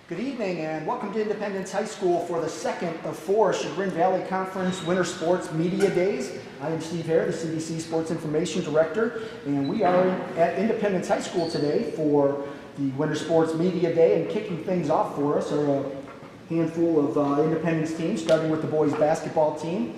Good evening and welcome to Independence High School for the second of four Chagrin Valley Conference Winter Sports Media Days. I am Steve Hare, the CVC Sports Information Director, and we are at Independence High School today for the Winter Sports Media Day, and kicking things off for us are a handful of Independence teams, starting with the boys basketball team.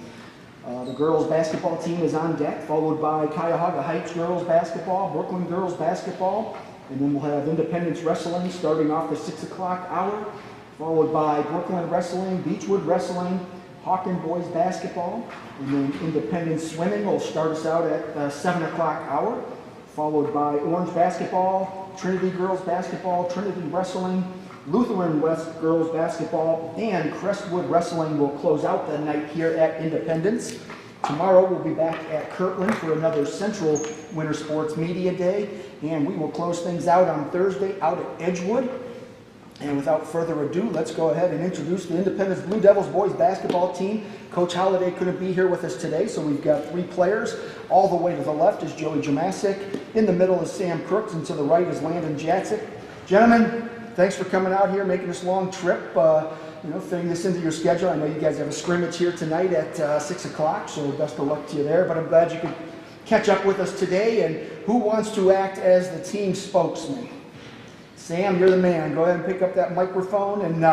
The girls basketball team is on deck, followed by Cuyahoga Heights girls basketball, Brooklyn girls basketball, and then we'll have Independence Wrestling starting off the 6 o'clock hour, followed by Brooklyn Wrestling, Beachwood Wrestling, Hawken boys basketball, and then Independence Swimming will start us out at 7 o'clock hour, followed by Orange basketball, Trinity girls basketball, Trinity Wrestling, Lutheran West girls basketball, and Crestwood Wrestling will close out the night here at Independence. Tomorrow we'll be back at Kirtland for another Central Winter Sports Media Day, and we will close things out on Thursday out at Edgewood. And without further ado, let's go ahead and introduce the Independence Blue Devils boys basketball team. Coach Holliday couldn't be here with us today, so we've got three players. All the way to the left is Joey Jamasic, in the middle is Sam Crooks, and to the right is Landon Jacek. Gentlemen, thanks for coming out here, making this long trip, fitting this into your schedule. I know you guys have a scrimmage here tonight at 6 o'clock, so best of luck to you there. But I'm glad you could catch up with us today. And who wants to act as the team spokesman? Sam, you're the man. Go ahead and pick up that microphone. And,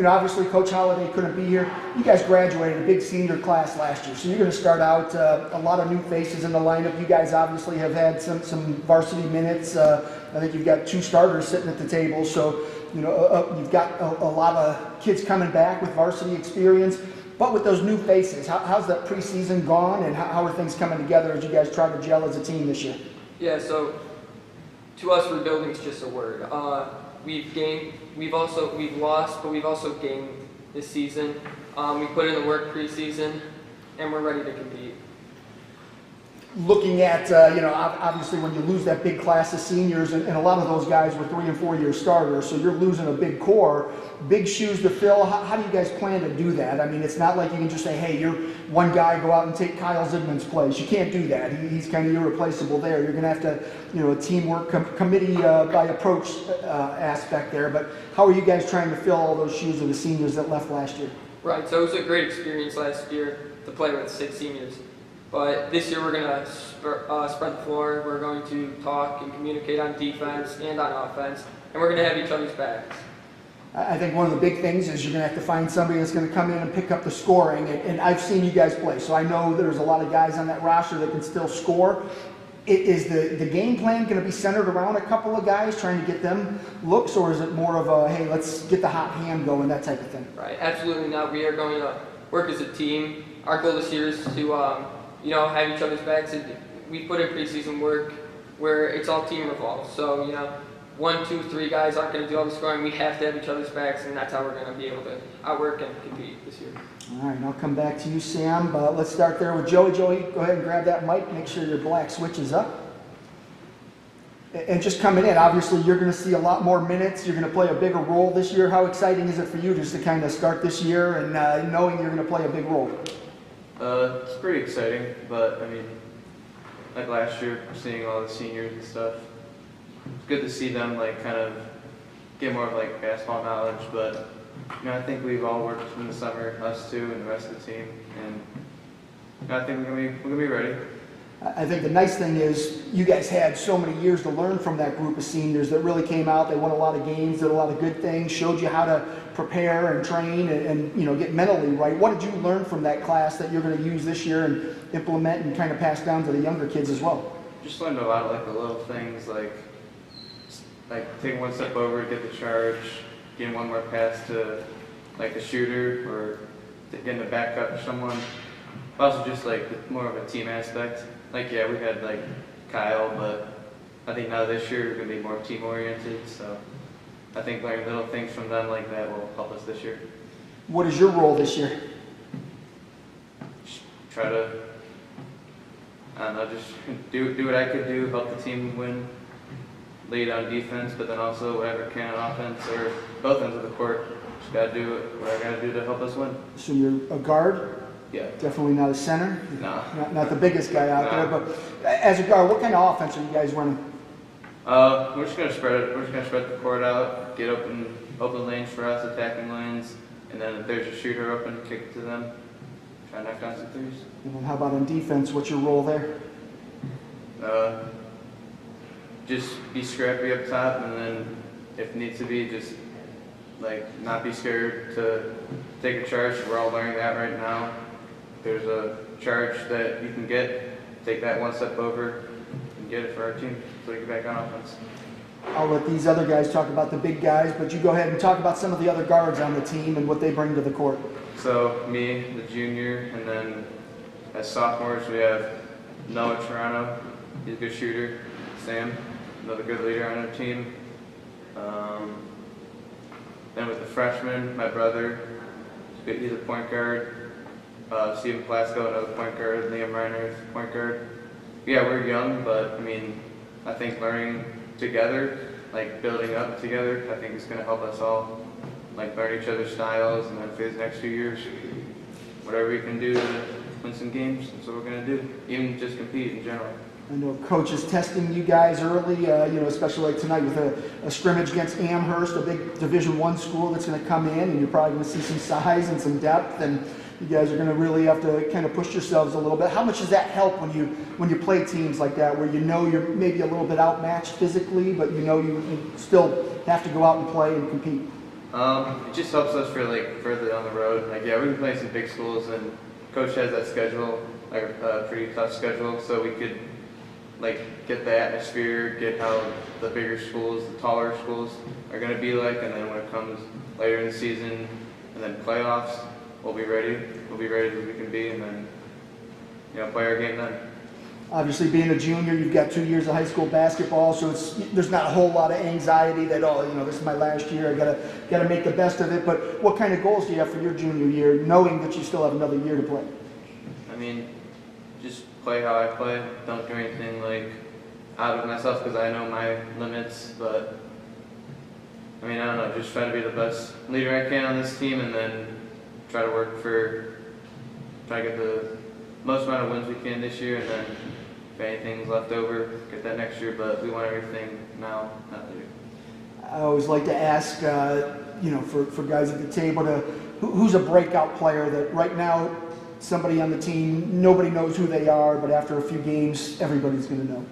obviously Coach Holliday couldn't be here. You guys graduated a big senior class last year, so you're going to start out a lot of new faces in the lineup. You guys obviously have had some varsity minutes. I think you've got two starters sitting at the table, so you've got a lot of kids coming back with varsity experience. But with those new faces, how's that preseason gone, and how are things coming together as you guys try to gel as a team this year? Yeah, so to us, rebuilding is just a word. We've lost, but we've also gained this season. We put in the work preseason, and we're ready to compete. Looking at, obviously when you lose that big class of seniors, and a lot of those guys were 3- and 4-year starters, so you're losing a big core, big shoes to fill. How do you guys plan to do that? I mean, it's not like you can just say, hey, you're one guy, go out and take Kyle Zidman's place. You can't do that. He's kind of irreplaceable there. You're going to have to, a teamwork committee by approach aspect there. But how are you guys trying to fill all those shoes of the seniors that left last year? Right, so it was a great experience last year to play with 6 seniors. But this year we're going to spread the floor. We're going to talk and communicate on defense and on offense, and we're going to have each other's backs. I think one of the big things is you're going to have to find somebody that's going to come in and pick up the scoring, and I've seen you guys play, so I know there's a lot of guys on that roster that can still score. Is the game plan going to be centered around a couple of guys, trying to get them looks, or is it more of a, hey, let's get the hot hand going, that type of thing? Right, absolutely not. We are going to work as a team. Our goal this year is to have each other's backs. We put in preseason work where it's all team revolved. So, 1, 2, 3 guys aren't going to do all the scoring. We have to have each other's backs, and that's how we're going to be able to outwork and compete this year. All right, I'll come back to you, Sam. Let's start there with Joey. Joey, go ahead and grab that mic. Make sure your black switch is up. And just coming in, obviously you're going to see a lot more minutes. You're going to play a bigger role this year. How exciting is it for you just to kind of start this year and knowing you're going to play a big role? It's pretty exciting, but I mean, like last year, seeing all the seniors and stuff, it's good to see them kind of get more of basketball knowledge. But I think we've all worked in the summer, us two and the rest of the team, and I think we're gonna be ready. I think the nice thing is you guys had so many years to learn from that group of seniors that really came out. They won a lot of games, did a lot of good things, showed you how to prepare and train and get mentally right. What did you learn from that class that you're going to use this year and implement and kind of pass down to the younger kids as well? Just learned a lot of the little things, like taking one step over to get the charge, getting one more pass to the shooter, or getting a backup to someone. Also just more of a team aspect. We had Kyle, but I think now this year we're going to be more team oriented, so I think learning little things from them like that will help us this year. What is your role this year? Just try to, just do what I could do, help the team win, lead on defense, but then also whatever can on offense or both ends of the court. Just got to do what I got to do to help us win. So you're a guard? Yeah. Definitely not a center? No. Not the biggest guy out there, but as a guard, what kind of offense are you guys running? We're just gonna spread it. We're just gonna spread the court out, get open lanes for us, attacking lanes, and then if there's a shooter open, kick it to them. Try to knock down some threes. And then how about on defense? What's your role there? Just be scrappy up top, and then if needs to be, just like not be scared to take a charge. We're all learning that right now. There's a charge that you can get, take that one step over, and get it for our team so we get back on offense. I'll let these other guys talk about the big guys, but you go ahead and talk about some of the other guards on the team and what they bring to the court. So me, the junior, and then as sophomores we have Noah Toronto. He's a good shooter. Sam, another good leader on our team. Then with the freshmen, my brother, he's a point guard. Steven Plasko, another point guard. Liam Reiner, point guard. Yeah, we're young, but I mean, I think learning together, like building up together, I think is going to help us all, like learn each other's styles, and then for the next few years, whatever we can do to win some games, that's what we're going to do. Even just compete in general. I know Coach is testing you guys early, especially like tonight with a scrimmage against Amherst, a big Division I school that's going to come in, and you're probably going to see some size and some depth, and you guys are going to really have to kind of push yourselves a little bit. How much does that help when you play teams like that, where you know you're maybe a little bit outmatched physically, but you know you still have to go out and play and compete? It just helps us for like further down the road. Like yeah, we've been playing some big schools, and Coach has that schedule, like a pretty tough schedule, so we could like get the atmosphere, get how the bigger schools, the taller schools are going to be like, and then when it comes later in the season and then playoffs, we'll be ready. We'll be ready as we can be, and then play our game then. Obviously, being a junior, you've got 2 years of high school basketball, so there's not a whole lot of anxiety that this is my last year. I gotta make the best of it. But what kind of goals do you have for your junior year, knowing that you still have another year to play? I mean, just play how I play. Don't do anything like out of myself because I know my limits. But I mean, I don't know. Just try to be the best leader I can on this team, and then try to get the most amount of wins we can this year, and then if anything's left over, get that next year. But we want everything now, not later. I always like to ask, for guys at the table, who's a breakout player that right now somebody on the team, nobody knows who they are, but after a few games, everybody's going to know?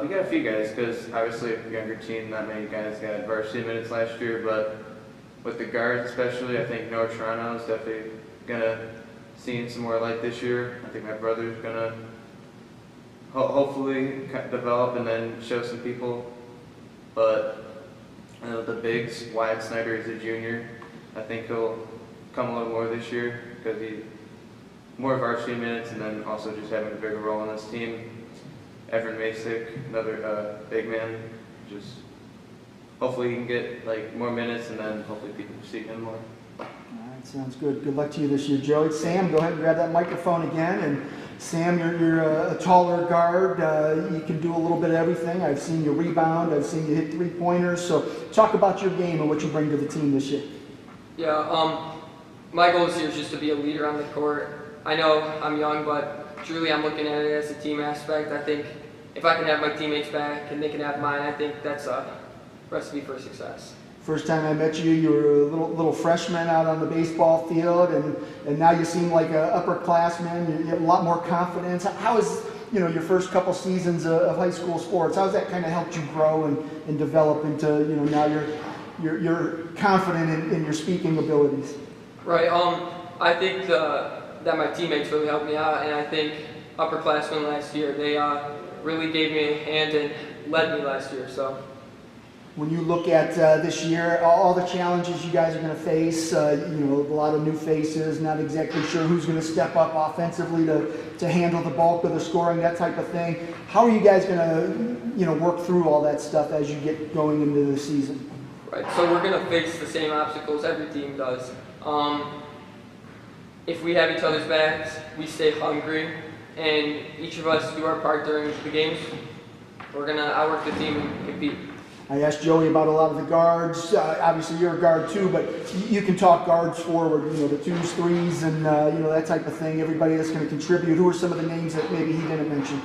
We got a few guys because obviously a younger team, not many guys got varsity minutes last year, but with the guards especially, I think Noah Toronto is definitely going to see some more light this year. I think my brother's going to hopefully develop and then show some people. But I know the bigs, Wyatt Snyder is a junior. I think he'll come a little more this year because he's more varsity minutes and then also just having a bigger role on this team. Everett Masick, another big man, just hopefully he can get like more minutes and then hopefully people see him more. All right, sounds good. Good luck to you this year, Joey. Sam, go ahead and grab that microphone again. And Sam, you're a taller guard. You can do a little bit of everything. I've seen you rebound. I've seen you hit three-pointers. So talk about your game and what you bring to the team this year. Yeah, my goal this year is just to be a leader on the court. I know I'm young, but truly I'm looking at it as a team aspect. I think if I can have my teammates back and they can have mine, I think that's a recipe for success. First time I met you, you were a little freshman out on the baseball field, and now you seem like an upperclassman. You have a lot more confidence. How is your first couple seasons of high school sports? How has that kind of helped you grow and develop into now you're confident in your speaking abilities? Right. I think that my teammates really helped me out, and I think upperclassmen last year, they really gave me a hand and led me last year. So when you look at this year, all the challenges you guys are going to face, a lot of new faces, not exactly sure who's going to step up offensively to handle the bulk of the scoring, that type of thing. How are you guys going to work through all that stuff as you get going into the season? Right. So we're going to face the same obstacles every team does. If we have each other's backs, we stay hungry, and each of us do our part during the games, we're going to outwork the team and compete. I asked Joey about a lot of the guards. Obviously, you're a guard too, but you can talk guards forward, the twos, threes, and that type of thing. Everybody that's going to contribute. Who are some of the names that maybe he didn't mention?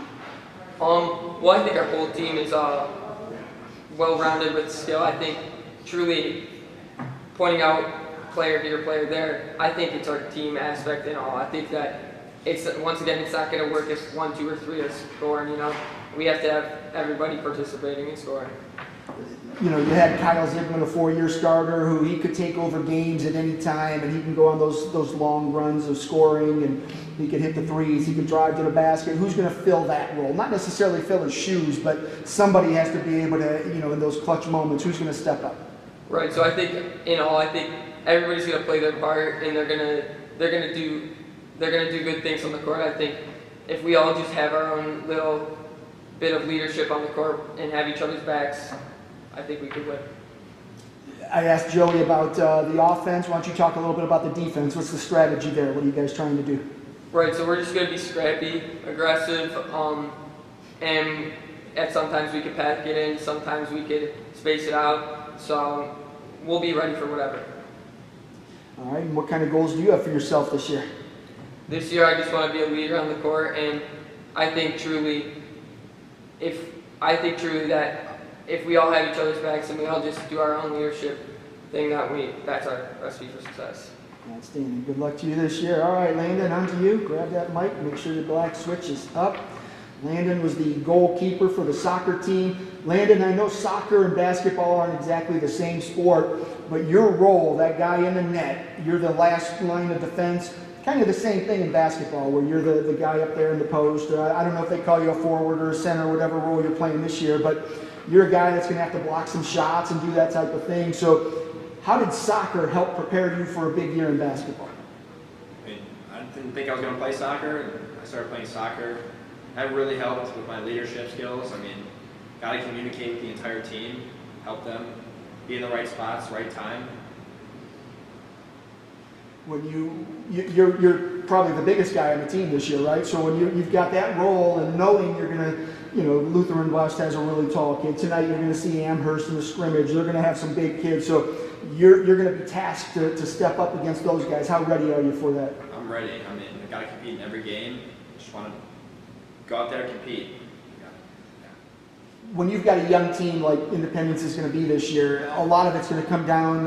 Well, I think our whole team is well-rounded with skill. I think truly pointing out player here, player there, I think it's our team aspect and all. I think that it's, once again, it's not going to work if 1, 2, or 3 is scoring, you know. We have to have everybody participating and scoring. You know, you had Kyle Zigman, a 4-year starter, who he could take over games at any time, and he can go on those long runs of scoring, and he could hit the threes, he could drive to the basket. Who's going to fill that role? Not necessarily fill his shoes, but somebody has to be able to, you know, in those clutch moments, who's going to step up? Right. So I think, in all, I think everybody's going to play their part, and they're going to do good things on the court. I think if we all just have our own little bit of leadership on the court and have each other's backs, I think we could win. I asked Joey about the offense. Why don't you talk a little bit about the defense? What's the strategy there? What are you guys trying to do? Right, so we're just going to be scrappy, aggressive, and at sometimes we could pack it in, sometimes we could space it out. So we'll be ready for whatever. All right, and what kind of goals do you have for yourself this year? This year I just want to be a leader on the court, and I think truly that if we all have each other's backs and we all just do our own leadership thing, that's our recipe for success. Outstanding. Good luck to you this year. All right, Landon, on to you. Grab that mic. Make sure the black switch is up. Landon was the goalkeeper for the soccer team. Landon, I know soccer and basketball aren't exactly the same sport, but your role, that guy in the net, you're the last line of defense. Kind of the same thing in basketball, where you're the guy up there in the post. I don't know if they call you a forward or a center, whatever role you're playing this year, but you're a guy that's going to have to block some shots and do that type of thing. So how did soccer help prepare you for a big year in basketball? I mean, I didn't think I was going to play soccer, and I started playing soccer. That really helped with my leadership skills. I mean, got to communicate with the entire team, help them be in the right spots, right time. When you're probably the biggest guy on the team this year, right? So when you've got that role and knowing you're going to, you know, Lutheran West has a really tall kid. Tonight you're going to see Amherst in the scrimmage. They're going to have some big kids. So you're going to be tasked to step up against those guys. How ready are you for that? I'm ready. I mean, I got to compete in every game. Just want to go out there and compete. When you've got a young team like Independence is going to be this year, a lot of it's going to come down,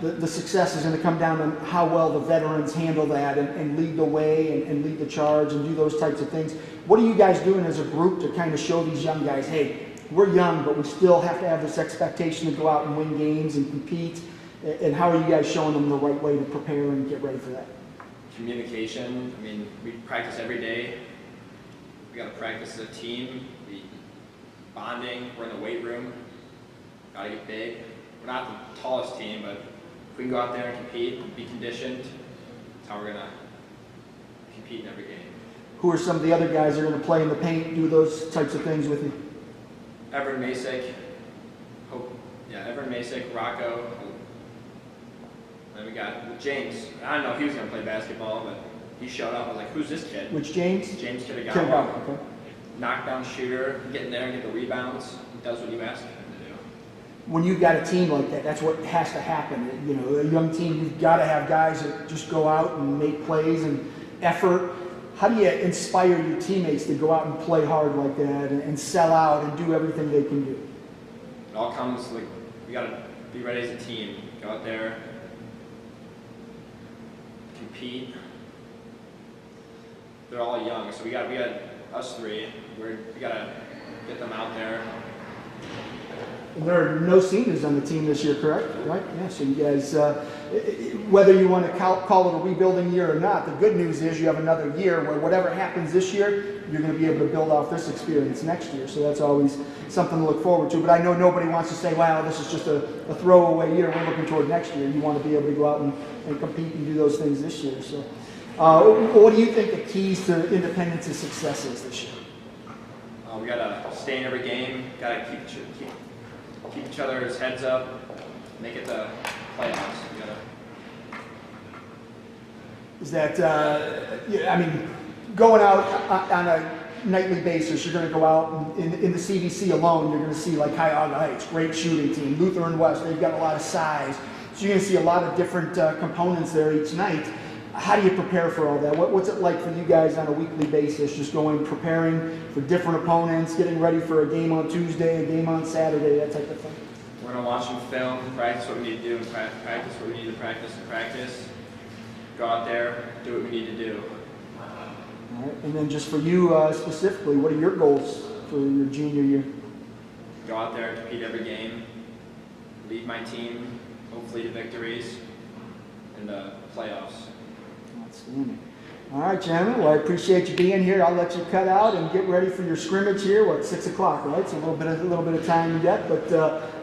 the success is going to come down on how well the veterans handle that and lead the way and lead the charge and do those types of things. What are you guys doing as a group to kind of show these young guys, hey, we're young, but we still have to have this expectation to go out and win games and compete? And how are you guys showing them the right way to prepare and get ready for that? Communication. I mean, we practice every day. We got to practice as a team. Bonding. We're in the weight room. Got to get big. We're not the tallest team, but if we can go out there and compete and be conditioned, that's how we're going to compete in every game. Who are some of the other guys that are going to play in the paint, do those types of things with you? Everett Masick. Everett Masick, Rocco. Then we got James. I don't know if he was going to play basketball, but he showed up. I was like, who's this kid? Which James? James Kitagawa. Okay. Knockdown shooter, get in there and get the rebounds. He does what you ask him to do. When you've got a team like that, that's what has to happen. You know, a young team, you've got to have guys that just go out and make plays and effort. How do you inspire your teammates to go out and play hard like that and sell out and do everything they can do? It all comes, like, we got to be ready as a team. Go out there, compete. They're all young, so we got us three. We got to get them out there. And there are no seniors on the team this year, correct? Right? Yeah, so you guys, whether you want to call it a rebuilding year or not, the good news is you have another year where whatever happens this year, you're going to be able to build off this experience next year. So that's always something to look forward to. But I know nobody wants to say, wow, this is just a throwaway year. We're looking toward next year. You want to be able to go out and compete and do those things this year. So what do you think the keys to Independence's success is this year? We got to stay in every game. Got to keep each other's heads up. Make it to playoffs. We got to. Is that, I mean, going out on a nightly basis, you're going to go out and in the CVC alone, you're going to see like Cuyahoga Heights, great shooting team, Lutheran West, they've got a lot of size. So you're going to see a lot of different components there each night. How do you prepare for all that? What's it like for you guys on a weekly basis, just preparing for different opponents, getting ready for a game on Tuesday, a game on Saturday, that type of thing? We're going to watch some film, practice what we need to do, and practice what we need to practice. Go out there, do what we need to do. All right. And then just for you specifically, what are your goals for your junior year? Go out there and compete every game, lead my team, hopefully to victories, and playoffs. Outstanding. All right, gentlemen. Well, I appreciate you being here. I'll let you cut out and get ready for your scrimmage here. What, 6 o'clock, right? So a little bit of time yet, but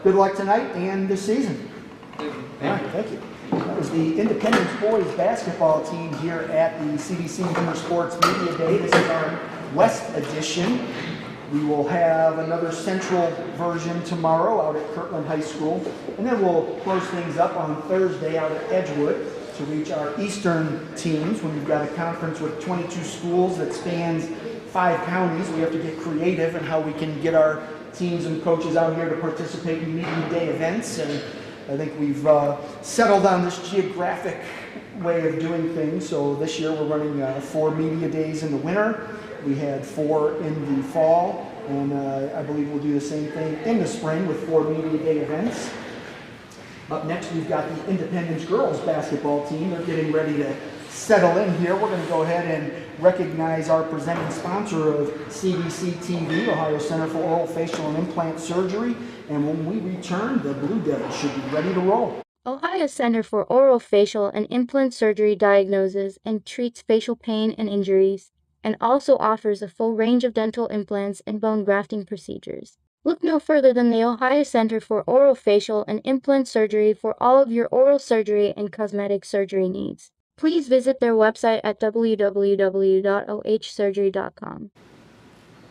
good luck tonight and this season. Thank you. All right, thank you. That was the Independence boys basketball team here at the CVC Winter Sports Media Day. This is our West edition. We will have another Central version tomorrow out at Kirtland High School, and then we'll close things up on Thursday out at Edgewood to reach our Eastern teams. When we've got a conference with 22 schools that spans 5 counties, we have to get creative in how we can get our teams and coaches out here to participate in media day events. And I think we've settled on this geographic way of doing things. So this year we're running 4 media days in the winter. We had 4 in the fall, and I believe we'll do the same thing in the spring with 4 media day events. Up next, we've got the Independence girls basketball team. They're getting ready to settle in here. We're going to go ahead and recognize our presenting sponsor of CVC TV, Ohio Center for Oral, Facial, and Implant Surgery. And when we return, the Blue Devils should be ready to roll. Ohio Center for Oral, Facial, and Implant Surgery diagnoses and treats facial pain and injuries, and also offers a full range of dental implants and bone grafting procedures. Look no further than the Ohio Center for Oral, Facial, and Implant Surgery for all of your oral surgery and cosmetic surgery needs. Please visit their website at www.ohsurgery.com.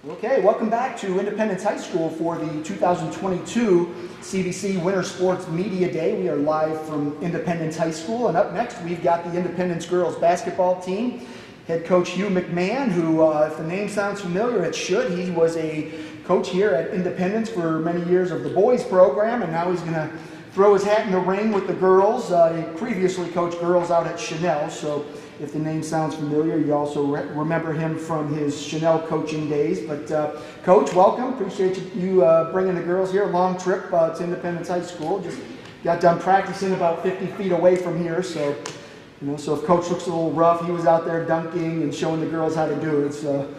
Okay, welcome back to Independence High School for the 2022 CVC Winter Sports Media Day. We are live from Independence High School, and up next we've got the Independence girls basketball team. Head coach Hugh McMahon, who, if the name sounds familiar, it should. He was a coach here at Independence for many years of the boys program, and now he's going to throw his hat in the ring with the girls. He previously coached girls out at Chanel, so if the name sounds familiar, you also remember him from his Chanel coaching days. But Coach, welcome. Appreciate you bringing the girls here. Long trip to Independence High School. Just got done practicing about 50 feet away from here, so so if Coach looks a little rough, he was out there dunking and showing the girls how to do it. So,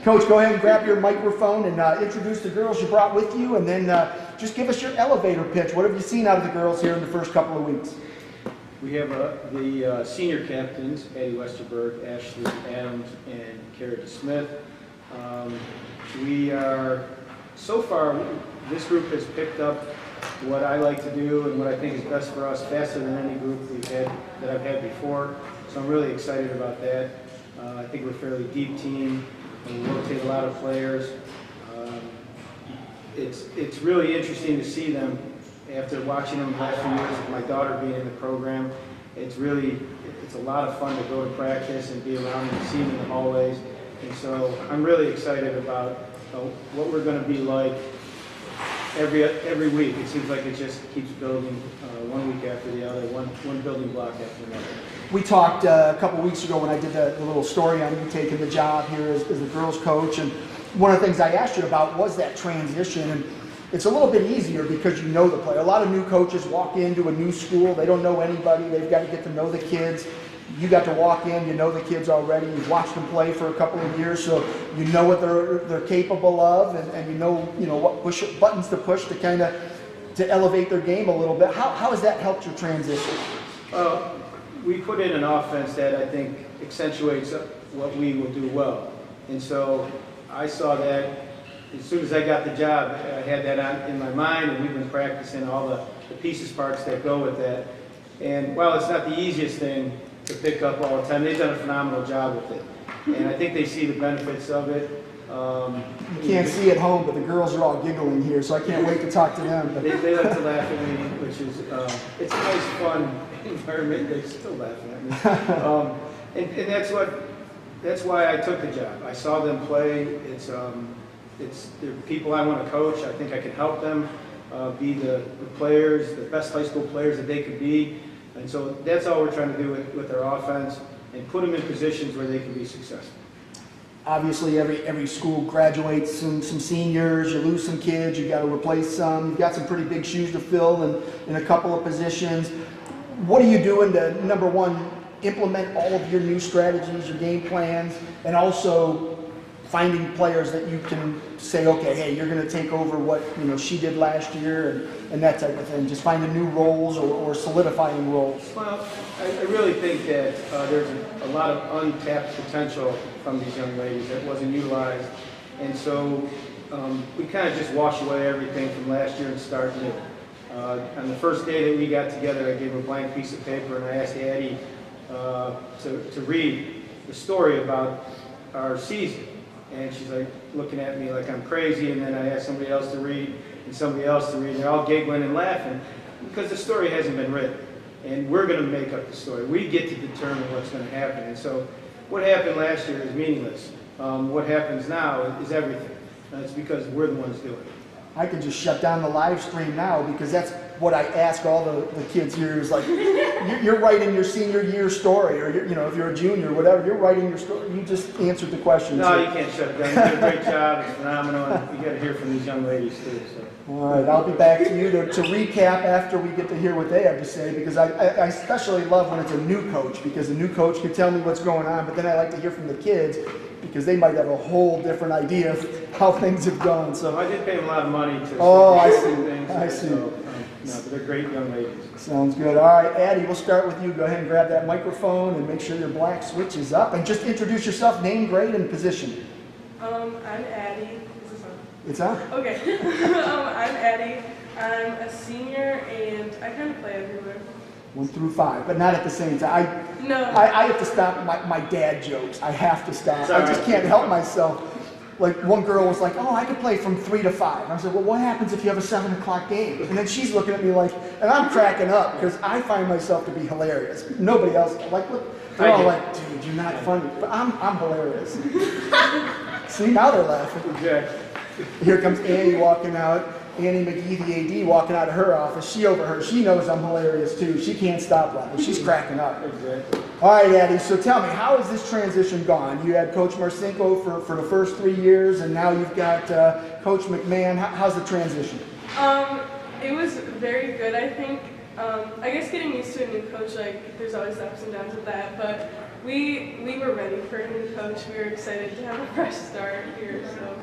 Coach, go ahead and grab your microphone and introduce the girls you brought with you, and then just give us your elevator pitch. What have you seen out of the girls here in the first couple of weeks? We have the senior captains, Addie Westerberg, Ashley Adams, and Carrie Smith. We are, so far, this group has picked up what I like to do and what I think is best for us faster than any group that I've had before. So I'm really excited about that. I think we're a fairly deep team, and we rotate a lot of players. It's really interesting to see them after watching them the last few years with my daughter being in the program. It's a lot of fun to go to practice and be around and see them in the hallways. And so I'm really excited about what we're going to be like every week. It seems like it just keeps building one week after the other, one building block after another. We talked a couple weeks ago when I did the little story on you taking the job here as the girls coach, and one of the things I asked you about was that transition. And it's a little bit easier because you know the player. A lot of new coaches walk into a new school, they don't know anybody, they've got to get to know the kids. You got to walk in, you know the kids already, you've watched them play for a couple of years, so you know what they're capable of, and you know what buttons to push to kind of to elevate their game a little bit. How has that helped your transition? We put in an offense that I think accentuates what we will do well. And so I saw that as soon as I got the job, I had that in my mind, and we've been practicing all the pieces, parts that go with that. And while it's not the easiest thing to pick up all the time, they've done a phenomenal job with it. And I think they see the benefits of it. You can't see at home, but the girls are all giggling here, so I can't wait to talk to them. But they like to laugh at me, which is, it's a nice, fun environment. They're still laughing at me. And that's why I took the job. I saw them play. They're people I want to coach. I think I can help them be the players, the best high school players that they could be. And so that's all we're trying to do with our offense, and put them in positions where they can be successful. Obviously, every school graduates some seniors, you lose some kids, you got to replace some, you've got some pretty big shoes to fill in a couple of positions. What are you doing to, number one, implement all of your new strategies, your game plans, and also finding players that you can say, okay, hey, you're going to take over what she did last year, and that type of thing. Just finding new roles or solidifying roles. Well, I really think that there's a lot of untapped potential from these young ladies that wasn't utilized, and so we kind of just wash away everything from last year and start new. On the first day that we got together, I gave her a blank piece of paper and I asked Addie to read the story about our season. And she's like looking at me like I'm crazy, and then I asked somebody else to read and somebody else to read, and they're all giggling and laughing because the story hasn't been written. And we're going to make up the story. We get to determine what's going to happen. And so what happened last year is meaningless. What happens now is everything. And it's because we're the ones doing it. I could just shut down the live stream now, because that's what I ask all the kids here is like, you're writing your senior year story, or if you're a junior or whatever, you're writing your story. You just answered the question. No, you can't shut it down. You did a great job. It's phenomenal. And you got to hear from these young ladies too. So. All right, I'll be back to you to recap after we get to hear what they have to say, because I especially love when it's a new coach, because the new coach can tell me what's going on, but then I like to hear from the kids, because they might have a whole different idea of how things have gone. So I did pay them a lot of money to I see. things. I see. So, no, they're great young ladies. Sounds good. All right, Addie, we'll start with you. Go ahead and grab that microphone and make sure your black switch is up. And just introduce yourself, name, grade, and position. I'm Addie. Is this on? It's on. Okay. I'm Addie. I'm a senior, and I kind of play everywhere. 1 through 5, but not at the same time. No. I have to stop my dad jokes. I have to stop. I just can't help myself. Like, one girl was like, oh, I could play from 3 to 5. I said, well, what happens if you have a 7 o'clock game? And then she's looking at me like, and I'm cracking up because I find myself to be hilarious. Nobody else, like, look, they're all like, dude, you're not funny. But I'm hilarious. See, now they're laughing. Exactly. Here comes Annie walking out. Annie McGee, the AD, walking out of her office. She overheard. She knows I'm hilarious too. She can't stop laughing. She's cracking up. Exactly. All right, Addie. So tell me, how has this transition gone? You had Coach Marcinko for the first 3 years, and now you've got Coach McMahon. How's the transition? It was very good, I think. I guess getting used to a new coach, like, there's always ups and downs with that, but we were ready for a new coach. We were excited to have a fresh start here, so.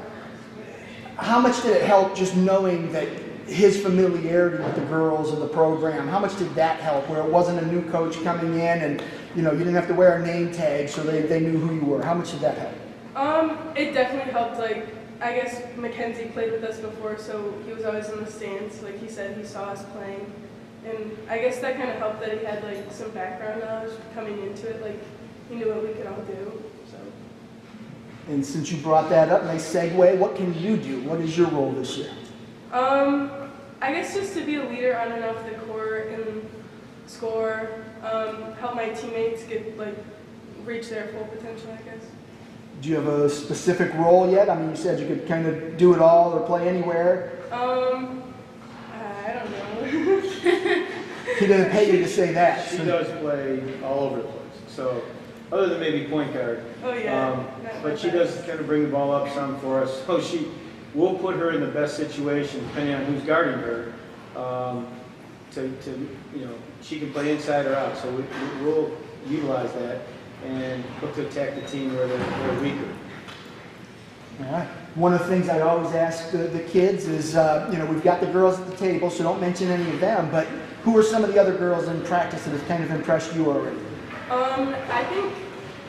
How much did it help just knowing that his familiarity with the girls and the program? How much did that help, where it wasn't a new coach coming in and you didn't have to wear a name tag so they knew who you were? How much did that help? It definitely helped. Like, I guess Mackenzie played with us before, so he was always in the stands. Like he said, he saw us playing, and I guess that kind of helped that he had like some background knowledge coming into it. Like, he knew what we could all do. So. And since you brought that up, nice segue, what can you do? What is your role this year? I guess just to be a leader on and off the court and score, help my teammates reach their full potential, I guess. Do you have a specific role yet? I mean, you said you could kind of do it all or play anywhere. I don't know. He didn't pay you to say that. She does play all over the place. So, other than maybe point guard. Oh yeah. But she does kind of bring the ball up some for us. So we'll put her in the best situation, depending on who's guarding her. She can play inside or out. So we'll utilize that and look to attack the team where they're weaker. All right. One of the things I always ask the kids is, we've got the girls at the table, so don't mention any of them, but who are some of the other girls in practice that have kind of impressed you already? I think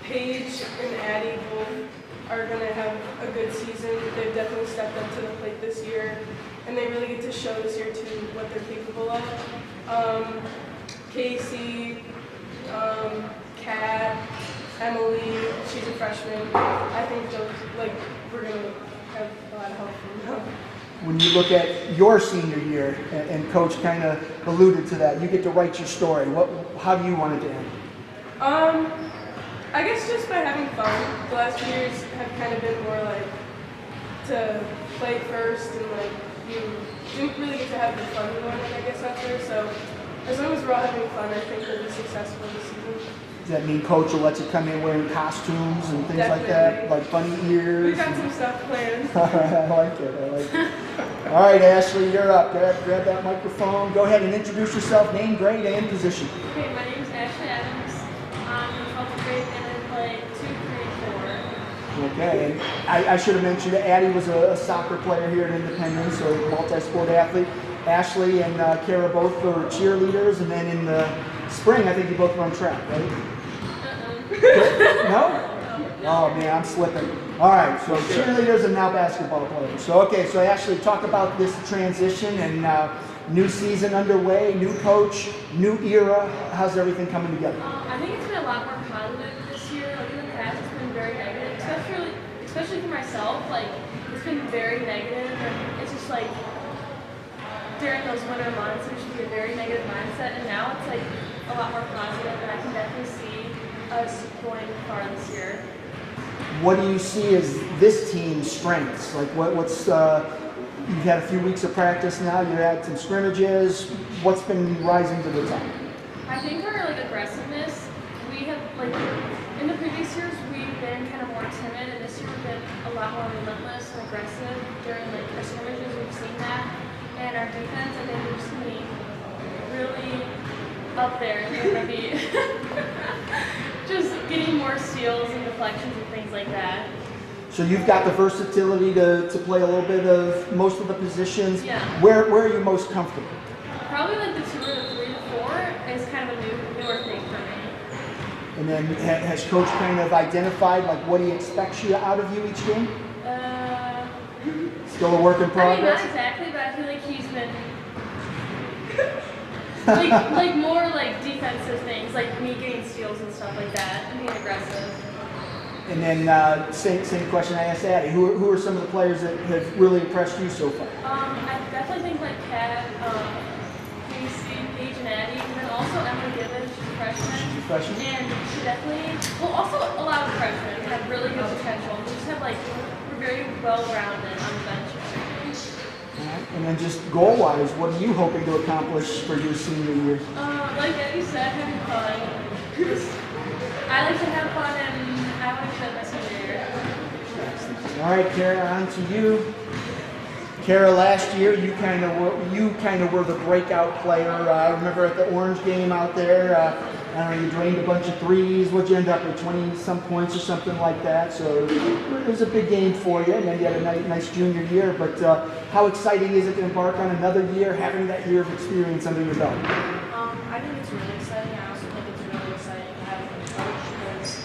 Paige and Addie both are going to have a good season. They've definitely stepped up to the plate this year, and they really get to show this year too what they're capable of. Casey, Kat, Emily, she's a freshman. I think we're going to have a lot of help from them. When you look at your senior year, and Coach kind of alluded to that, you get to write your story. How do you want it to end? I guess just by having fun. The last few years have kind of been more like to play first, and you didn't really get to have the fun going, I guess, after. So as long as we're all having fun, I think we'll be successful this season. Does that mean coach will let you come in wearing costumes and things like that, Definitely. like bunny ears? We've got some stuff planned. All right, I like it. All right, Ashley, you're up. Grab that microphone. Go ahead and introduce yourself, name, grade, and position. Okay, my name is Ashley Adams. I'm in 12th grade and I play 2, 3, 4. Okay, and I should have mentioned that Addie was a soccer player here at Independence, so a multi-sport athlete. Ashley and Kara both were cheerleaders, and then in the spring, I think you both run track, right? No? Oh man, I'm slipping. All right, so cheerleaders and now basketball players. So okay, so Ashley, talk about this transition and new season underway, new coach, new era. How's everything coming together? I think it's been a lot more positive this year. Like in the past, it's been very negative, especially for myself. Like it's been very negative, and it's just like during those winter months, there should be a very negative mindset, and now it's like a lot more positive, and I can definitely see us going far this year. What do you see as this team's strengths? Like what's you've had a few weeks of practice now. You had some scrimmages. What's been rising to the top? I think our like aggressiveness. We have like in the previous years we've been kind of more timid, and this year we've been a lot more relentless and aggressive during like our scrimmages. We've seen that, and our defense. I think we're just gonna be really up there, and we're gonna be just getting more steals and deflections and things like that. So you've got the versatility to play a little bit of most of the positions. Yeah. Where are you most comfortable? Probably like the 2 or the 3 to 4 is kind of a newer thing for me. And then has Coach kind of identified like what he expects you out of you each game? Still a work in I mean, progress? not exactly, but I feel like he's been like more like defensive things, like me getting steals and stuff like that, and being aggressive. And then same question I asked Addie. Who are some of the players that have really impressed you so far? I definitely think like Kat, Casey, Paige, and Addie, and then also Emily Gibbons, she's a freshman. She's a freshman? And she definitely, well, also a lot of freshmen have really good potential. We just have like, we're very well-rounded on the bench. All right. And then just goal-wise, what are you hoping to accomplish for your senior year? Like Eddie said, having fun. I like to have fun, and I want to do that my senior year. All right, Kara, on to you. Kara, last year you kind of were the breakout player. I remember at the Orange game out there. I don't know, you drained a bunch of threes. What'd you end up with, 20-some points or something like that? So it was a big game for you, and then you had a nice junior year. But how exciting is it to embark on another year, having that year of experience under your belt? I think it's really exciting. I also think it's really exciting to have a coach because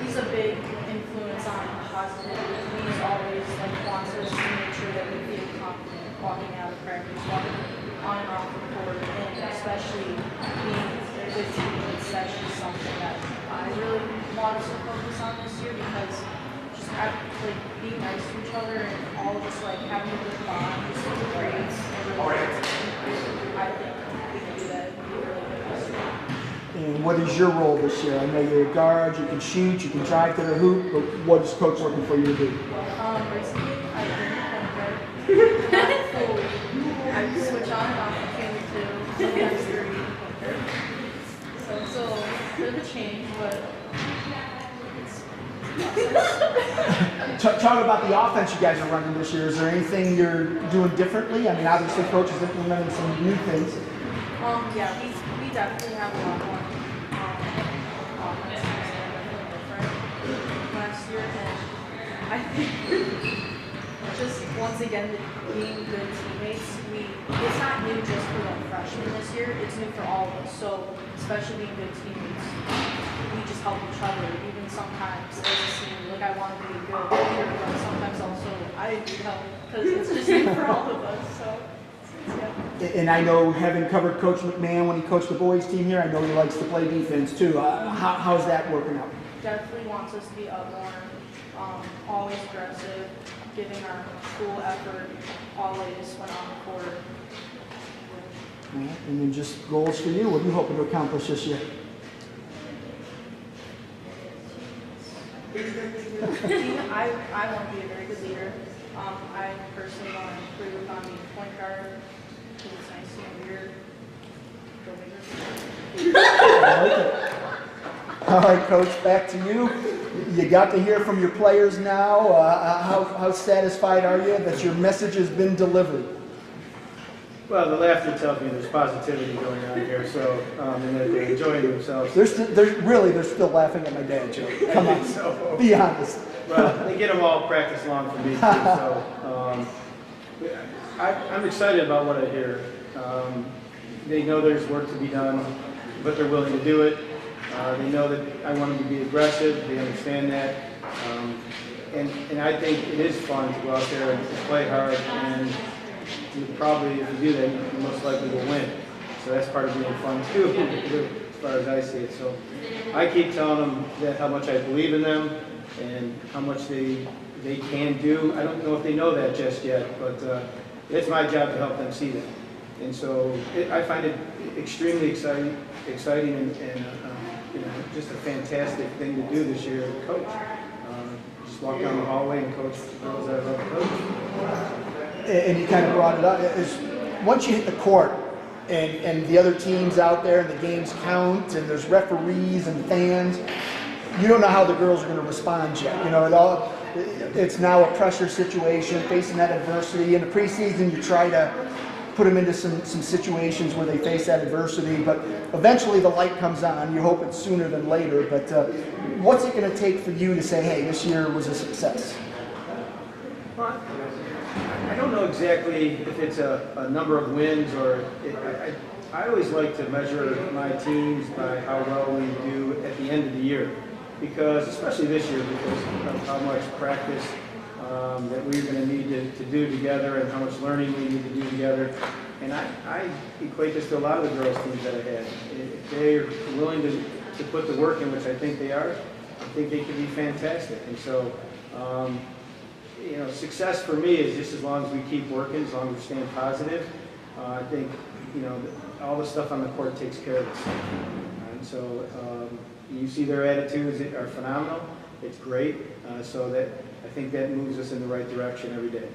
he's a big influence on positive. He's always like wants us to make sure that we feel confident walking out of practice, walking on and off the court, and especially being with teammates. That's just something that I really want us to focus on this year because just being nice to each other and all just like having a good bond just creates a really I think we can do that and be really good this year. And what is your role this year? I know you're a guard, you can shoot, you can drive to the hoop, but what is Coach looking for you to do? Recently, I've been point guard. Not fully. I switch on and off between the two, sometimes 3. So it's a bit of a change, but it's Talk about the offense you guys are running this year. Is there anything you're doing differently? I mean, obviously, Coach is implementing some new things. yeah, we definitely have a lot more offense different last year, and I think just once again being good teammates. It's not new just for the freshmen this year. It's new for all of us. So especially being good teammates, we just help each other. Even sometimes as a senior, like I want to be a good leader, but sometimes also I need help because it's just new for all of us. So. Yeah. And I know, having covered Coach McMahon when he coached the boys team here, I know he likes to play defense too. How's that working out? Definitely wants us to be up more, always aggressive, giving our full effort always when on the court. Right. And then just goals for you. What are you hoping to accomplish this year? I want to be a very good leader. I personally want to improve on being point guard because it's nice to be here. I like it. All right, Coach, back to you. You got to hear from your players now. How satisfied are you that your message has been delivered? Well, the laughter tells me there's positivity going on here, so and that they're enjoying themselves. They're still laughing at my dad joke. Come on, So, be honest. well, they get them all practice long for me too. So I'm excited about what I hear. They know there's work to be done, but they're willing to do it. They know that I want them to be aggressive. They understand that. And I think it is fun to go out there and play hard. And you probably, if you do that, you most likely will win. So that's part of being fun too, as far as I see it. So I keep telling them that how much I believe in them and how much they can do. I don't know if they know that just yet, but it's my job to help them see that. And so I find it extremely exciting and just a fantastic thing to do this year as a coach. Just walk down the hallway and coach the girls that I love to coach. And you kind of brought it up. Once you hit the court and the other teams out there and the games count and there's referees and fans, you don't know how the girls are going to respond yet. It's now a pressure situation, facing that adversity. In the preseason, you try to put them into some situations where they face that adversity, but eventually the light comes on. You hope it's sooner than later, but what's it going to take for you to say, hey, this year was a success? Well, I don't know exactly if it's a number of wins or I always like to measure my teams by how well we do at the end of the year, because especially this year, because of how much practice that we're going to need to do together and how much learning we need to do together. And I equate this to a lot of the girls' teams that I had. If they're willing to put the work in, which I think they are, I think they can be fantastic. And so, success for me is just as long as we keep working, as long as we're staying positive. I think, all the stuff on the court takes care of itself. And so you see their attitudes are phenomenal. It's great. So that I think that moves us in the right direction every day.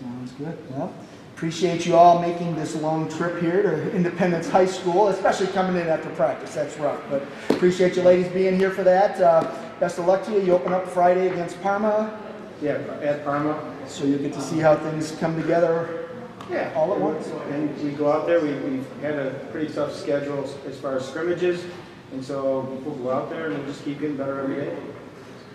Sounds good. Well, appreciate you all making this long trip here to Independence High School, especially coming in after practice. That's rough, but appreciate you ladies being here for that. Best of luck to you. You open up Friday against Parma. Yeah, at Parma. So you'll get to see how things come together all at once. And we go out there. We've had a pretty tough schedule as far as scrimmages, and so we'll go out there and we'll just keep getting better every day.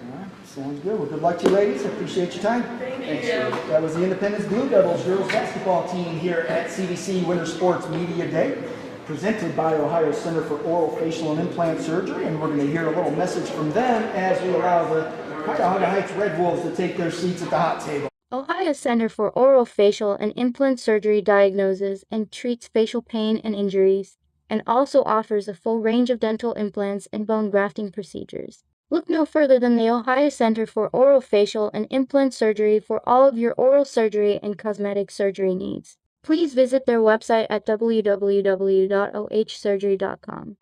All right, sounds good. Well, good luck to you ladies. I appreciate your time. Thank you. That was the Independence Blue Devils girls basketball team here at CVC Winter Sports Media Day, presented by Ohio Center for Oral, Facial, and Implant Surgery. And we're going to hear a little message from them as we allow the Cuyahoga Heights Red Wolves to take their seats at the hot table. Ohio Center for Oral, Facial, and Implant Surgery diagnoses and treats facial pain and injuries, and also offers a full range of dental implants and bone grafting procedures. Look no further than the Ohio Center for Oral, Facial, and Implant Surgery for all of your oral surgery and cosmetic surgery needs. Please visit their website at www.ohsurgery.com.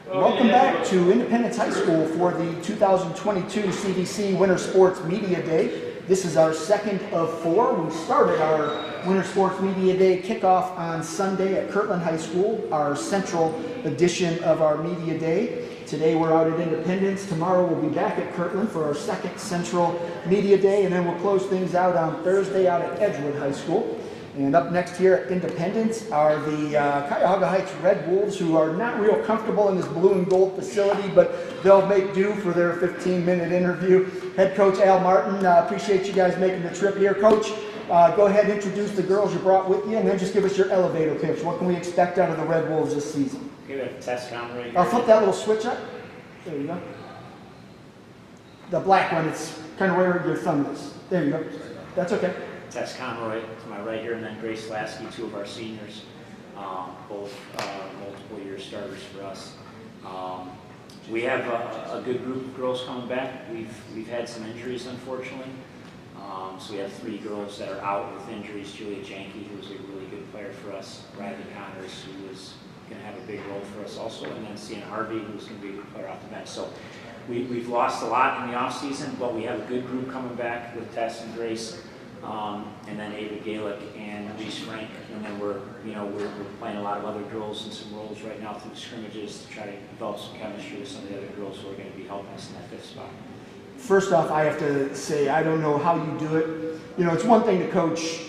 Welcome back to Independence High School for the 2022 CVC Winter Sports Media Day. This is our second of 4. We started our Winter Sports Media Day kickoff on Sunday at Kirtland High School, our central edition of our Media Day. Today we're out at Independence. Tomorrow we'll be back at Kirtland for our second Central Media Day, and then we'll close things out on Thursday out at Edgewood High School. And up next here at Independence are the Cuyahoga Heights Red Wolves, who are not real comfortable in this blue and gold facility, but they'll make do for their 15-minute interview. Head coach Al Martin, appreciate you guys making the trip here. Coach, go ahead and introduce the girls you brought with you, and then just give us your elevator pitch. What can we expect out of the Red Wolves this season? Okay, we have Tess Conroy here. I'll flip that little switch up. There you go. The black one, it's kind of where your thumb is. There you go. That's okay. Tess Conroy to my right here, and then Grace Lasky, 2 of our seniors, both multiple year starters for us. We have a good group of girls coming back. We've had some injuries, unfortunately. So we have 3 girls that are out with injuries. Julia Janke, who's a really good player for us. Riley Connors, who is going to have a big role for us also. And then Sienna Harvey, who's going to be a good player off the bench. So we've lost a lot in the off season, but we have a good group coming back with Tess and Grace. and then Ava Galick and Reese Frank, and then we're playing a lot of other girls in some roles right now through the scrimmages to try to develop some chemistry with some of the other girls who are going to be helping us in that 5th spot. First off, I have to say, I don't know how you do it. You know, it's one thing to coach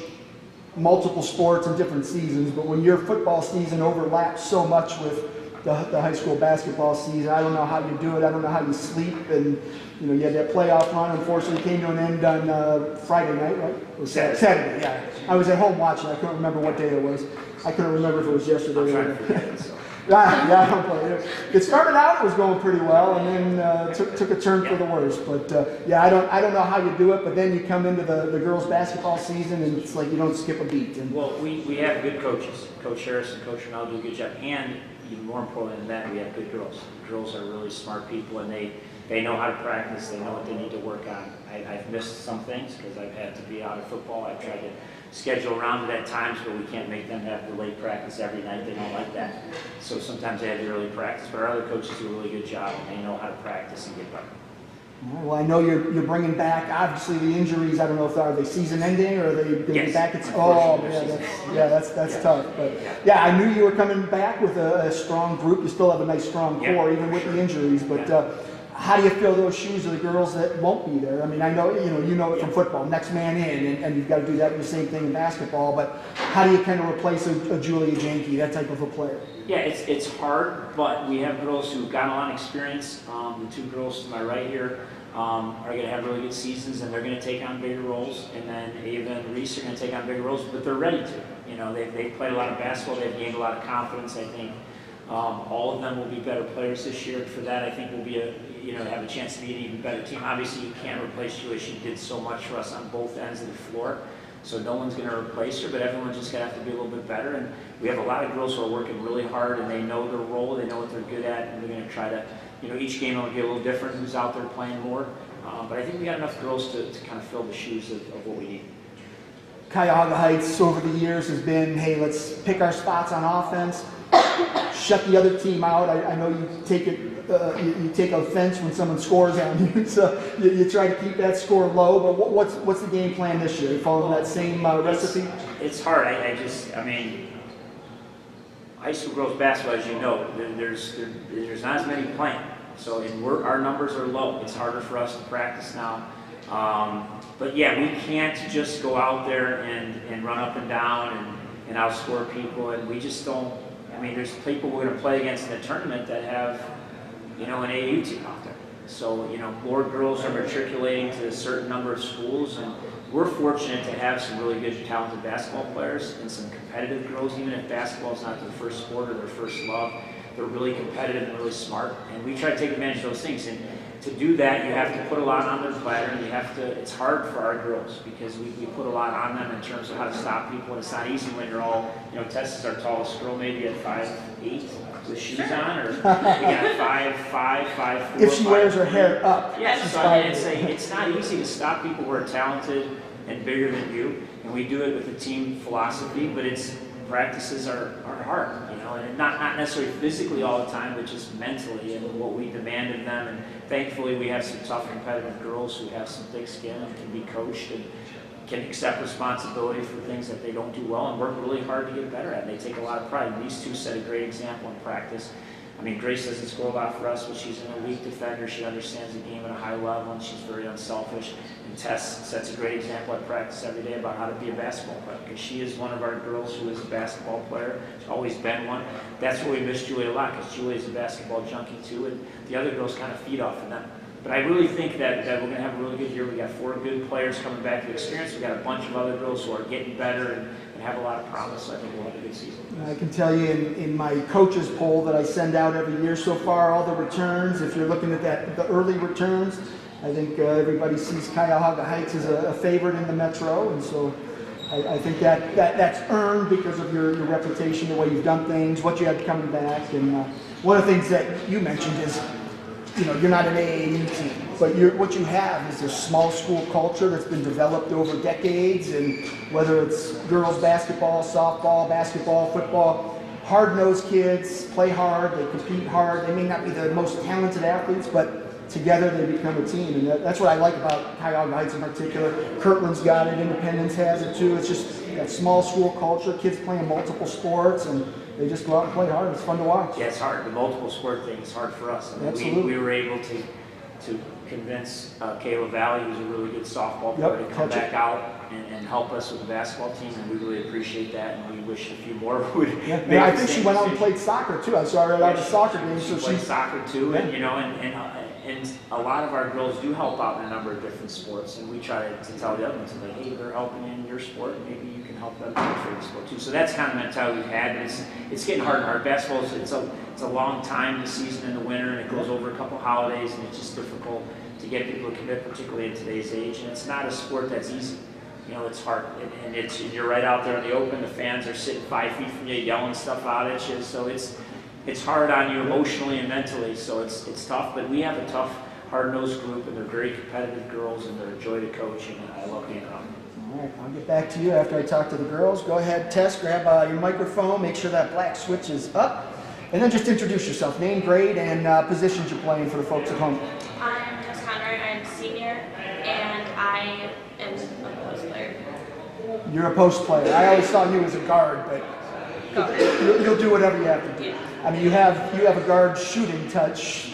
multiple sports in different seasons, but when your football season overlaps so much with the high school basketball season, I don't know how you do it. I don't know how you sleep. And, you know, you had that playoff run. Unfortunately, came to an end on Friday night, right? Or Saturday, yeah. I was at home watching. I couldn't remember what day it was. I couldn't remember if it was yesterday I'm or trying to forget it, so. Yeah, I don't blame you. It started out, it was going pretty well, and then took a turn for the worse. But yeah, I don't know how you do it. But then you come into the girls' basketball season, and it's like you don't skip a beat. And well, we have good coaches. Coach Harris and Coach Ronaldo do a good job, and even more important than that, we have good girls. Girls are really smart people, and they know how to practice. They know what they need to work on. I've missed some things because I've had to be out of football. I've tried to schedule around it at times, but we can't make them have the late practice every night. They don't like that. So sometimes they have the early practice, but our other coaches do a really good job, and they know how to practice and get better. Well, I know you're bringing back, obviously, the injuries. I don't know if are they season-ending or are they going to be back? That's tough. But yeah, I knew you were coming back with a strong group. You still have a nice strong core, even with the injuries. But how do you fill those shoes of the girls that won't be there? I mean, I know you know it from football, next man in, and you've got to do that the same thing in basketball. But how do you kind of replace a Julia Janke, that type of a player? Yeah, it's hard, but we have girls who've got a lot of experience. The 2 girls to my right here are going to have really good seasons, and they're going to take on bigger roles. And then Ava and Reese are going to take on bigger roles, but they're ready to. You know, they've played a lot of basketball. They've gained a lot of confidence. I think all of them will be better players this year. For that, I think we'll be have a chance to be an even better team. Obviously, you can't replace Julia. She did so much for us on both ends of the floor. So no one's going to replace her, but everyone's just going to have to be a little bit better. And we have a lot of girls who are working really hard, and they know their role, they know what they're good at, and they're going to try to, each game will be a little different, who's out there playing more. But I think we got enough girls to kind of fill the shoes of what we need. Cuyahoga Heights over the years has been, hey, let's pick our spots on offense, shut the other team out. I know you take it. You take offense when someone scores on you, so you try to keep that score low. But what's the game plan this year? You following that same recipe? It's hard. I mean, high school girls basketball, as you know, there's not as many playing. So our numbers are low. It's harder for us to practice now. But yeah, we can't just go out there and run up and down and outscore people, and we just don't. I mean, there's people we're going to play against in the tournament that have an AAU team out there. So, more girls are matriculating to a certain number of schools, and we're fortunate to have some really good, talented basketball players and some competitive girls. Even if basketball is not their first sport or their first love, they're really competitive and really smart, and we try to take advantage of those things. And to do that, you have to put a lot on their platter, and it's hard for our girls because we put a lot on them in terms of how to stop people, and it's not easy when you're all, Tess is our tallest girl, maybe at 5'8", with shoes on, or we got 5'5", 5'4". If she wears her hair up. Yeah, so I mean, it's not easy to stop people who are talented and bigger than you, and we do it with a team philosophy, but practices are hard, and not necessarily physically all the time, but just mentally and what we demand of them. And thankfully, we have some tough, competitive girls who have some thick skin and can be coached and can accept responsibility for things that they don't do well and work really hard to get better at. And they take a lot of pride. And these 2 set a great example in practice. I mean, Grace doesn't score a lot for us, but she's an elite defender. She understands the game at a high level, and she's very unselfish. And Tess sets a great example at practice every day about how to be a basketball player, because she is one of our girls who is a basketball player. She's always been one. That's where we miss Julia a lot, because Julia is a basketball junkie too, and the other girls kind of feed off of them. But I really think that we're going to have a really good year. We got 4 good players coming back to experience. We got a bunch of other girls who are getting better and have a lot of promise. So I think we'll have a good season. I can tell you in my coaches poll that I send out every year so far, all the returns, if you're looking at the early returns, I think everybody sees Cuyahoga Heights as a favorite in the Metro, and so I think that's earned because of your reputation, the way you've done things, what you had coming back. And one of the things that you mentioned is, you're not an AAU team, but what you have is a small school culture that's been developed over decades, and whether it's girls basketball, softball, basketball, football, hard-nosed kids play hard, they compete hard. They may not be the most talented athletes, but together they become a team, and that's what I like about Cuyahoga Heights in particular. Kirtland's got it, Independence has it too. It's just that small school culture, kids playing multiple sports, and they just go out and play hard. It's fun to watch. Yeah, it's hard. The multiple sport thing is hard for us. I mean, Absolutely. we were able to convince Kayla Valley, who's a really good softball player, to come back out and help us with the basketball team, and we really appreciate that, and we wish a few more would. Yeah, I think she went out and played soccer too. I saw her at a soccer game. She played soccer too, and and a lot of our girls do help out in a number of different sports, and we try to tell the other ones, like, hey, they're helping in your sport, maybe you can help them in their favorite sport too. So that's kind of the mentality we've had, but it's getting harder and harder. Basketball it's a long time this season in the winter, and it goes over a couple holidays, and it's just difficult to get people to commit, particularly in today's age. And it's not a sport that's easy. You know, it's hard, and you're right out there in the open. The fans are sitting 5 feet from you, yelling stuff out at you. So it's hard on you emotionally and mentally. So it's tough. But we have a tough, hard-nosed group, and they're very competitive girls, and they're a joy to coach, and I love being around them. All right, I'll get back to you after I talk to the girls. Go ahead, Tess, grab your microphone, make sure that black switch is up, and then just introduce yourself, name, grade, and positions you're playing for the folks at home. I'm Tess Conrad, I'm a senior, and I am a post player. You're a post player. I always thought you as a guard, but you'll do whatever you have to do. Yeah. I mean, you have a guard shooting touch.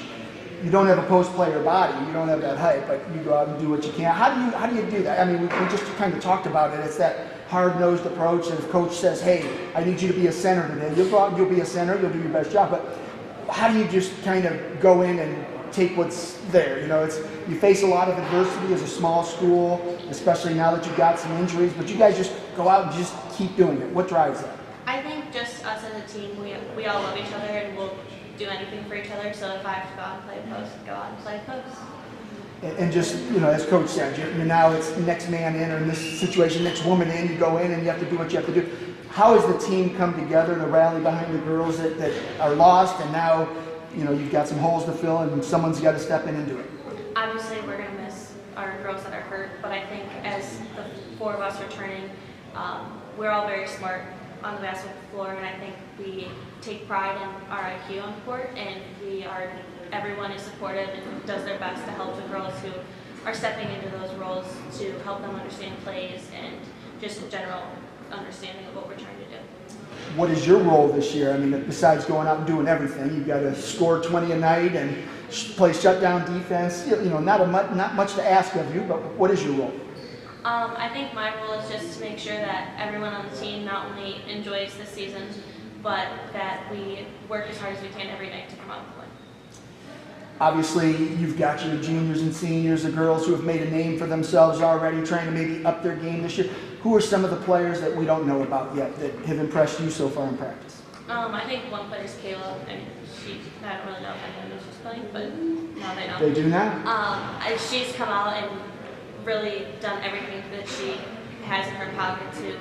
You don't have a post player body. You don't have that height, but you go out and do what you can. How do you do that? I mean, we just kind of talked about it. It's that hard-nosed approach. And if coach says, "Hey, I need you to be a center today," you'll go out and you'll be a center. You'll do your best job. But how do you just kind of go in and take what's there? You know, you face a lot of adversity as a small school, especially now that you've got some injuries. But you guys just go out and just keep doing it. What drives that? I think just us as a team, we all love each other and we'll do anything for each other. So if I have to go out and play post, go out and play post. And just, you know, as coach said, you're now it's next man in, or in this situation, next woman in, you go in and you have to do what you have to do. How has the team come together to rally behind the girls that are lost, and now, you know, you've got some holes to fill and someone's got to step in and do it? Obviously, we're going to miss our girls that are hurt, but I think as the four of us returning, we're all very smart on the basketball floor, and I think we take pride in our IQ on the court, and everyone is supportive and does their best to help the girls who are stepping into those roles to help them understand plays and just a general understanding of what we're trying to do. What is your role this year? I mean, besides going out and doing everything, you've got to score 20 a night and play shutdown defense. You know, not much to ask of you, but what is your role? I think my role is just to make sure that everyone on the team not only enjoys this season, but that we work as hard as we can every night to come out and play. Obviously, you've got your juniors and seniors, the girls who have made a name for themselves already, trying to maybe up their game this year. Who are some of the players that we don't know about yet that have impressed you so far in practice? I think one player is Kayla. I mean, I don't really know if anyone knows she's playing, but now they know. They do now? She's come out and really done everything that she has in her power to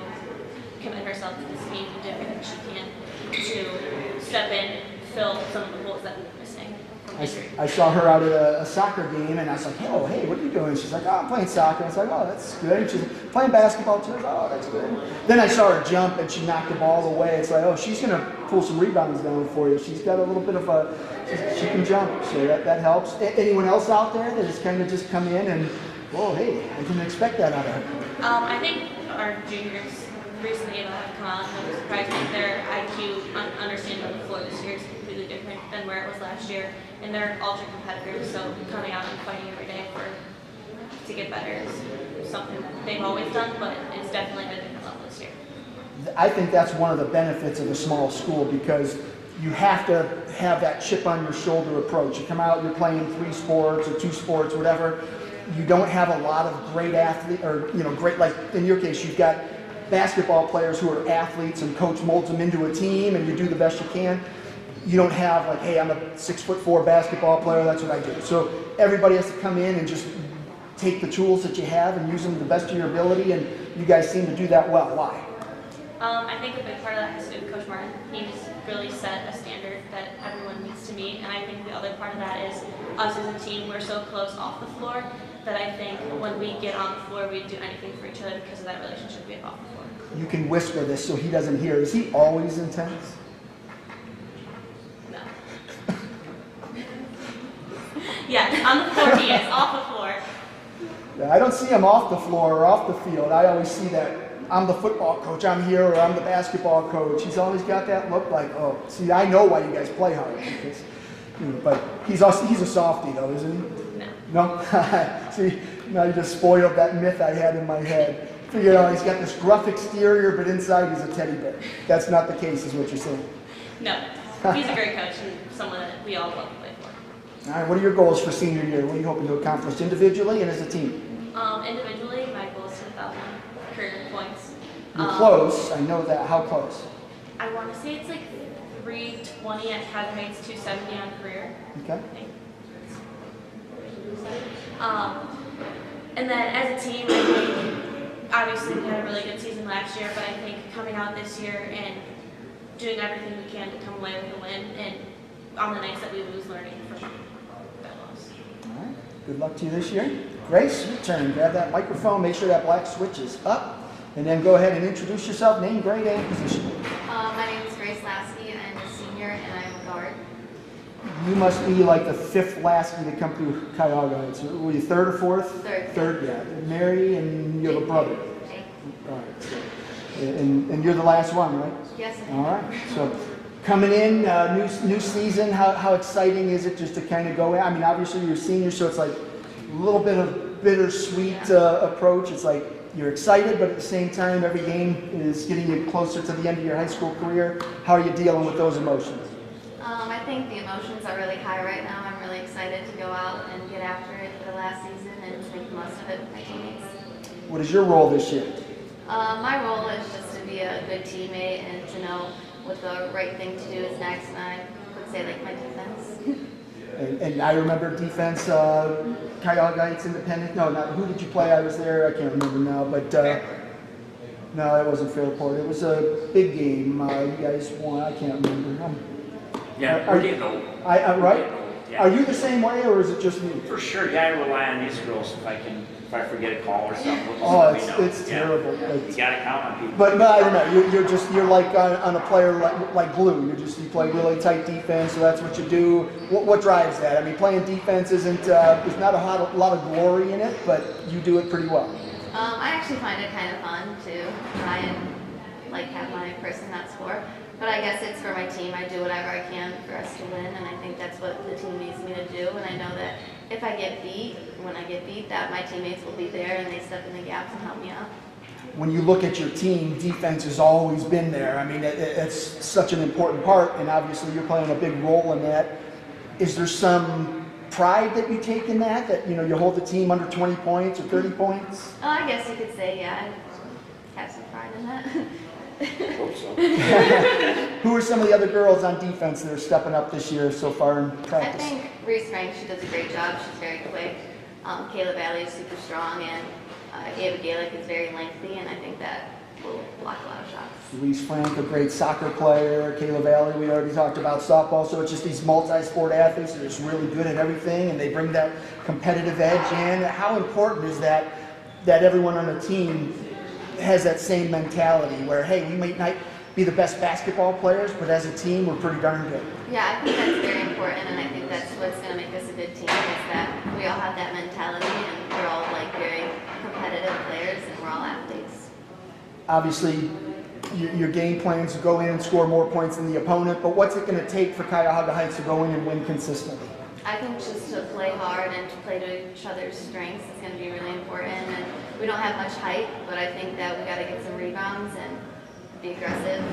commit herself to this team and do everything she can to step in and fill some of the holes that we're missing from injury. I saw her out at a soccer game, and I was like, "Oh, hey, what are you doing?" She's like, "Oh, I'm playing soccer." I was like, "Oh, that's good." And she's like, "Playing basketball too." I was like, "Oh, that's good." Then I saw her jump, and she knocked the ball away. It's like, oh, she's going to pull some rebounds down for you. She's got a little bit of she can jump, so that helps. Anyone else out there that has kind of just come in and, whoa, hey, I didn't expect that out of her? I think our juniors recently have come out and have surprised me. Their IQ understanding of the floor this year is completely different than where it was last year, and they're ultra competitors, so coming out and fighting every day to get better is something that they've always done, but it's definitely at a different level this year. I think that's one of the benefits of a small school, because you have to have that chip on your shoulder approach. You come out, you're playing 3 sports or 2 sports, whatever. You don't have a lot of great athletes, or, you know, great, like in your case, you've got basketball players who are athletes and coach molds them into a team and you do the best you can. You don't have like, hey, I'm a 6'4" basketball player, that's what I do. So everybody has to come in and just take the tools that you have and use them to the best of your ability, and you guys seem to do that well. Why? I think a big part of that has to do with Coach Martin. He's really set a standard that everyone needs to meet, and I think the other part of that is us as a team. We're so close off the floor that I think when we get on the floor, we do anything for each other because of that relationship we have off the floor. You can whisper this so he doesn't hear. Is he always intense? No. Yes, on the floor he is, off the floor. Yeah, I don't see him off the floor or off the field. I always see that I'm the football coach, I'm here, or I'm the basketball coach. He's always got that look like, oh, see, I know why you guys play hard. Because, but he's a softie, though, isn't he? No. No? See, now you just spoiled that myth I had in my head. Figured out he's got this gruff exterior, but inside he's a teddy bear. That's not the case, is what you're saying. No, he's a great coach and someone that we all love to play for. All right, what are your goals for senior year? What are you hoping to accomplish individually and as a team? Individually, my goal is to 1,000 career points. You're close. I know that. How close? I want to say it's like 320 at Cuyahoga, it's 270 on career. Okay. I think. And then as a team, I think obviously we had a really good season last year, but I think coming out this year and doing everything we can to come away with a win, and on the nights that we lose, learning from that loss. All right. Good luck to you this year. Grace, your turn. Grab that microphone. Make sure that black switch is up. And then go ahead and introduce yourself, name, grade, and position. My name is Grace Lasky. I'm a senior and I'm a guard. You must be like the fifth Lasky to come through Cuyahoga. So, were you third or fourth? Third. Third, yeah. Mary, and you have a brother. Jake. All right. So, and you're the last one, right? Yes. All right. So coming in, new season, how exciting is it just to kind of go in? I mean, obviously you're a senior, so it's like a little bit of bittersweet approach. It's like you're excited, but at the same time, every game is getting you closer to the end of your high school career. How are you dealing with those emotions? I think the emotions are really high right now. I'm really excited to go out and get after it for the last season and to make the most of it with my teammates. What is your role this year? My role is just to be a good teammate and to know what the right thing to do is next, and I would say like my defense. And I remember defense, Cuyahoga Heights Independent. No, not who did you play? I was there. I can't remember now, but no, it wasn't Fairport. It was a big game. You guys won. I can't remember. Yeah, we're getting old. Right? Yeah. Are you the same way, or is it just me? For sure, yeah, I rely on these girls if I forget a call or something. Oh, let me know. it's terrible. Yeah. You gotta count on people. But I don't know. You're like on a player like glue. You play really tight defense, so that's what you do. What drives that? I mean, playing defense isn't there's not a lot of glory in it, but you do it pretty well. I actually find it kind of fun to try and like have my person not score. But I guess it's for my team. I do whatever I can for us to win, and I think that's what the team needs me to do. And I know that if I get beat, when I get beat, that my teammates will be there and they step in the gaps and help me out. When you look at your team, defense has always been there. I mean, it's such an important part, and obviously you're playing a big role in that. Is there some pride that you take in that you hold the team under 20 points or 30 points? Oh, I guess you could say, yeah, I have some pride in that. Hope so. Who are some of the other girls on defense that are stepping up this year so far in practice? I think Reese Frank, she does a great job. She's very quick. Kayla Valley is super strong, and Ava Gaelic is very lengthy, and I think that will block a lot of shots. Louise Frank, a great soccer player. Kayla Valley, we already talked about softball. So it's just these multi-sport athletes that are just really good at everything, and they bring that competitive edge in. How important is that everyone on the team has that same mentality where, hey, we might not be the best basketball players, but as a team, we're pretty darn good. Yeah, I think that's very important, and I think that's what's going to make us a good team, is that we all have that mentality, and we're all like very competitive players, and we're all athletes. Obviously, your game plans to go in and score more points than the opponent, but what's it going to take for Cuyahoga Heights to go in and win consistently? I think just to play hard and to play to each other's strengths is going to be really important. And we don't have much height, but I think that we got to get some rebounds and be aggressive.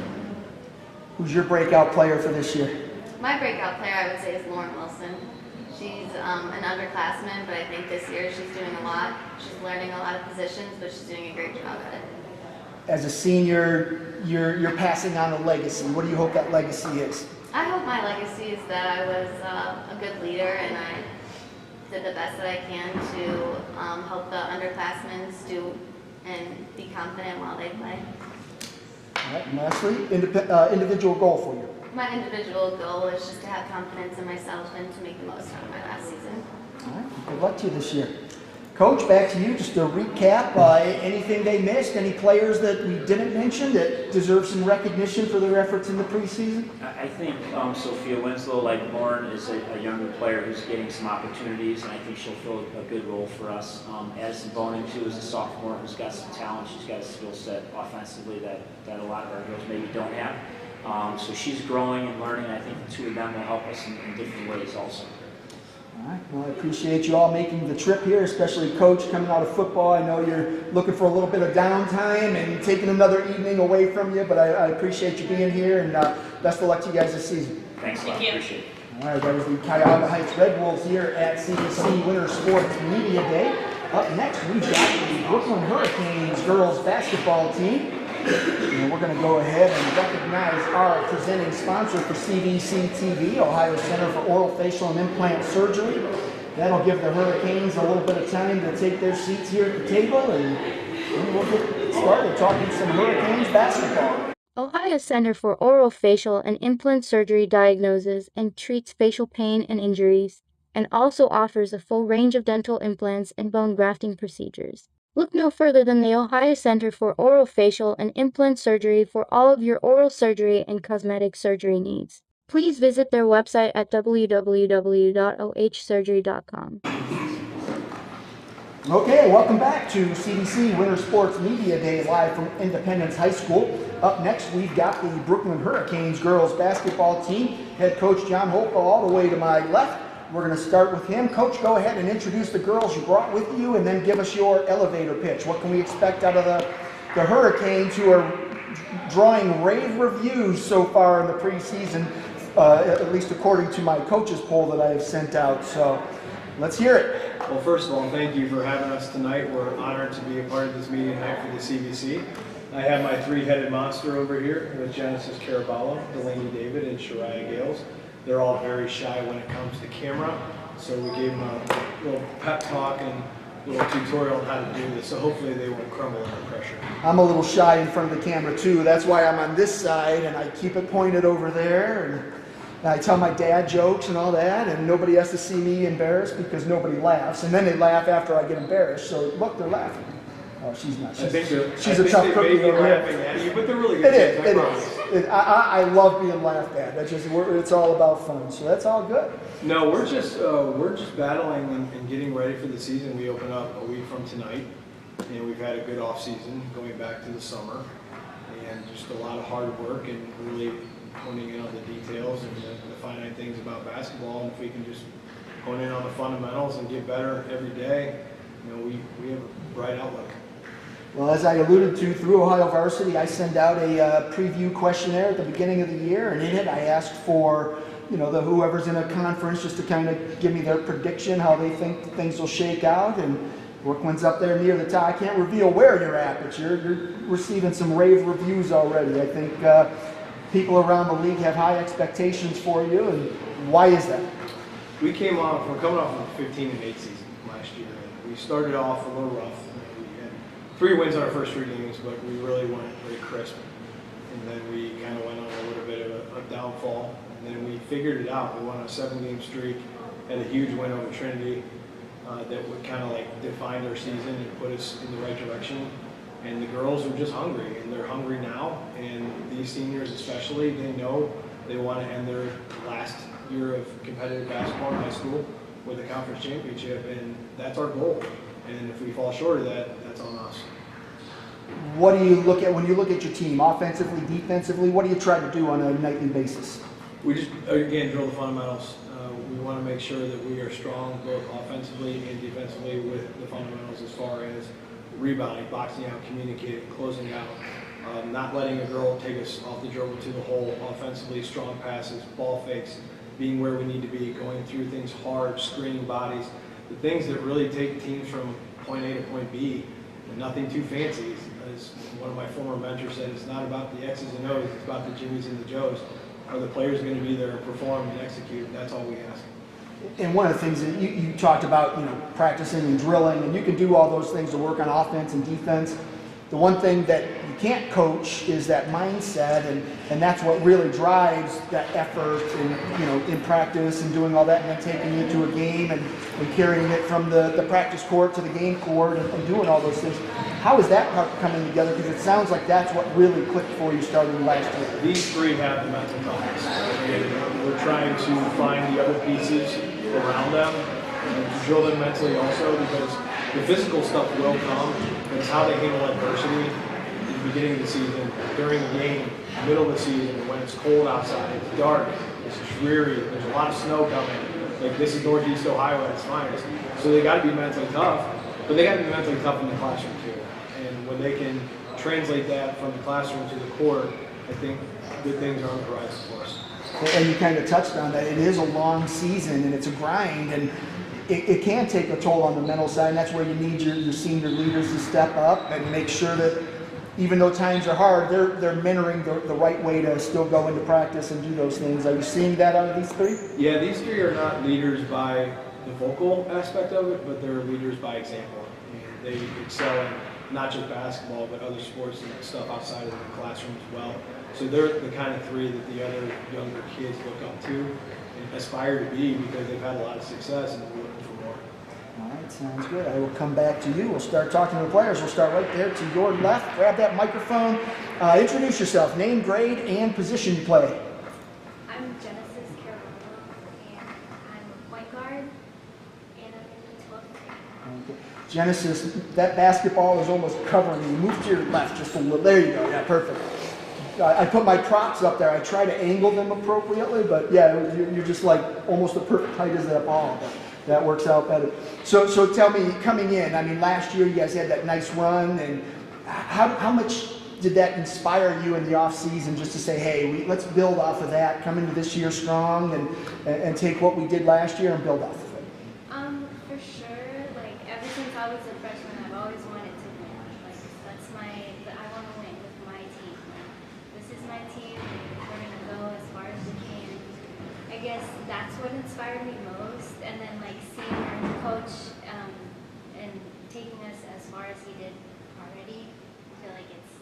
Who's your breakout player for this year? My breakout player, I would say, is Lauren Wilson. She's an underclassman, but I think this year she's doing a lot. She's learning a lot of positions, but she's doing a great job at it. As a senior, you're passing on a legacy. What do you hope that legacy is? I hope my legacy is that I was a good leader and I did the best that I can to help the underclassmen do and be confident while they play. All right, and lastly, individual goal for you. My individual goal is just to have confidence in myself and to make the most out of my last season. All right, good luck to you this year. Coach, back to you, just to recap, anything they missed, any players that we didn't mention that deserve some recognition for their efforts in the preseason? I think Sophia Winslow, like Lauren, is a younger player who's getting some opportunities, and I think she'll fill a good role for us. Addison Bonin, too, is a sophomore who's got some talent. She's got a skill set offensively that a lot of our girls maybe don't have. So she's growing and learning, and I think the two of them will help us in different ways also. All right. Well, I appreciate you all making the trip here, especially Coach coming out of football. I know you're looking for a little bit of downtime and taking another evening away from you, but I appreciate you being here, and best of luck to you guys this season. Thanks a lot. Appreciate it. All right, that was the Cuyahoga Heights Red Wolves here at CVC Winter Sports Media Day. Up next, we've got the Brooklyn Hurricanes girls basketball team. And we're going to go ahead and recognize our presenting sponsor for CVC TV, Ohio Center for Oral, Facial, and Implant Surgery. That'll give the Hurricanes a little bit of time to take their seats here at the table, and we'll get started talking some Hurricanes basketball. Ohio Center for Oral, Facial, and Implant Surgery diagnoses and treats facial pain and injuries, and also offers a full range of dental implants and bone grafting procedures. Look no further than the Ohio Center for Oral, Facial, and Implant Surgery for all of your oral surgery and cosmetic surgery needs. Please visit their website at www.ohsurgery.com. Okay, welcome back to CVC Winter Sports Media Day live from Independence High School. Up next, we've got the Brooklyn Hurricanes girls basketball team. Head coach John Hope all the way to my left. We're going to start with him. Coach, go ahead and introduce the girls you brought with you, and then give us your elevator pitch. What can we expect out of the Hurricanes, who are drawing rave reviews so far in the preseason, at least according to my coaches poll that I have sent out. So let's hear it. Well, first of all, thank you for having us tonight. We're honored to be a part of this media night for the CVC. I have my three-headed monster over here with Genesis Caraballo, Delaney David, and Shariah Gales. They're all very shy when it comes to camera, so we gave them a little pep talk and a little tutorial on how to do this, so hopefully they won't crumble under pressure. I'm a little shy in front of the camera too. That's why I'm on this side, and I keep it pointed over there, and I tell my dad jokes and all that, and nobody has to see me embarrassed because nobody laughs, and then they laugh after I get embarrassed, so look, they're laughing. Oh, she's not. She's a tough cookie over here. But they're really good. It is. I love being laughed at. That's just, it's all about fun. So that's all good. No, we're just battling and getting ready for the season. We open up a week from tonight, and we've had a good off season going back to the summer, and just a lot of hard work and really honing in on the details and the finite things about basketball. And if we can just hone in on the fundamentals and get better every day, we have a bright outlook. Well, as I alluded to, through Ohio Varsity, I send out a preview questionnaire at the beginning of the year, and in it I asked for, the whoever's in a conference just to kind of give me their prediction, how they think things will shake out, and Brooklyn's up there near the top. I can't reveal where you're at, but you're receiving some rave reviews already. I think people around the league have high expectations for you, and why is that? We're coming off of a 15-8 season last year, and we started off a little rough. 3 wins on our first 3 games, but we really weren't very crisp. And then we kind of went on a little bit of a downfall. And then we figured it out. We won a 7-game streak, had a huge win over Trinity that would kind of like define our season and put us in the right direction. And the girls are just hungry, and they're hungry now. And these seniors especially, they know they want to end their last year of competitive basketball in high school with a conference championship, and that's our goal. And if we fall short of that, that's on us. What do you look at when you look at your team, offensively, defensively? What do you try to do on a nightly basis? We just, again, drill the fundamentals. We want to make sure that we are strong both offensively and defensively with the fundamentals as far as rebounding, boxing out, communicating, closing out, not letting a girl take us off the dribble to the hole, offensively, strong passes, ball fakes, being where we need to be, going through things hard, screening bodies, the things that really take teams from point A to point B, and nothing too fancy. As one of my former mentors said, it's not about the X's and O's, it's about the Jimmys and the Joes. Are the players going to be there and perform and execute? That's all we ask. And one of the things that you talked about, practicing and drilling, and you can do all those things to work on offense and defense. the one thing that you can't coach is that mindset, and that's what really drives that effort and, in practice and doing all that, and then taking it to a game and carrying it from the practice court to the game court and doing all those things. How is that part coming together? Because it sounds like that's what really clicked for you starting last year. These three have the mental toughness, and we're trying to find the other pieces around them and to drill them mentally also, because the physical stuff will come. It's how they handle adversity in the beginning of the season, during the game, middle of the season, when it's cold outside, it's dark, it's dreary, there's a lot of snow coming. Like, this is Northeast Ohio at its finest. So they got to be mentally tough, but they got to be mentally tough in the classroom too. And when they can translate that from the classroom to the court, I think good things are on the horizon for us. And you kind of touched on that. It is a long season and it's a grind, and it can take a toll on the mental side, and that's where you need your senior leaders to step up and make sure that even though times are hard, they're mentoring the right way to still go into practice and do those things. Are you seeing that out of these three? Yeah, these three are not leaders by the vocal aspect of it, but they're leaders by example. And they excel in not just basketball, but other sports and stuff outside of the classroom as well. So they're the kind of three that the other younger kids look up to and aspire to be, because they've had a lot of success and they're looking for more. All right, sounds good. I will come back to you. We'll start talking to the players. We'll start right there to your left. Grab that microphone. Introduce yourself, name, grade, and position you play. I'm Genesis Carolina, and I'm a point guard, and I'm in 12th grade. Okay. Genesis, that basketball is almost covering you. Move to your left just a little. There you go. Yeah, perfect. I put my props up there. I try to angle them appropriately, but yeah, you're just like almost the perfect height as that ball. But that works out better. So tell me, coming in, I mean, last year you guys had that nice run, and how much did that inspire you in the off season just to say, hey, let's build off of that, come into this year strong, and take what we did last year and build off of it? For sure, like ever since I was a freshman, I've always wanted to win. Like I want to win with my team. Like, this is my team, and we're gonna go as far as we can. I guess that's what inspired me most, and then like seeing our coach and taking us as far as he did already, I feel like it's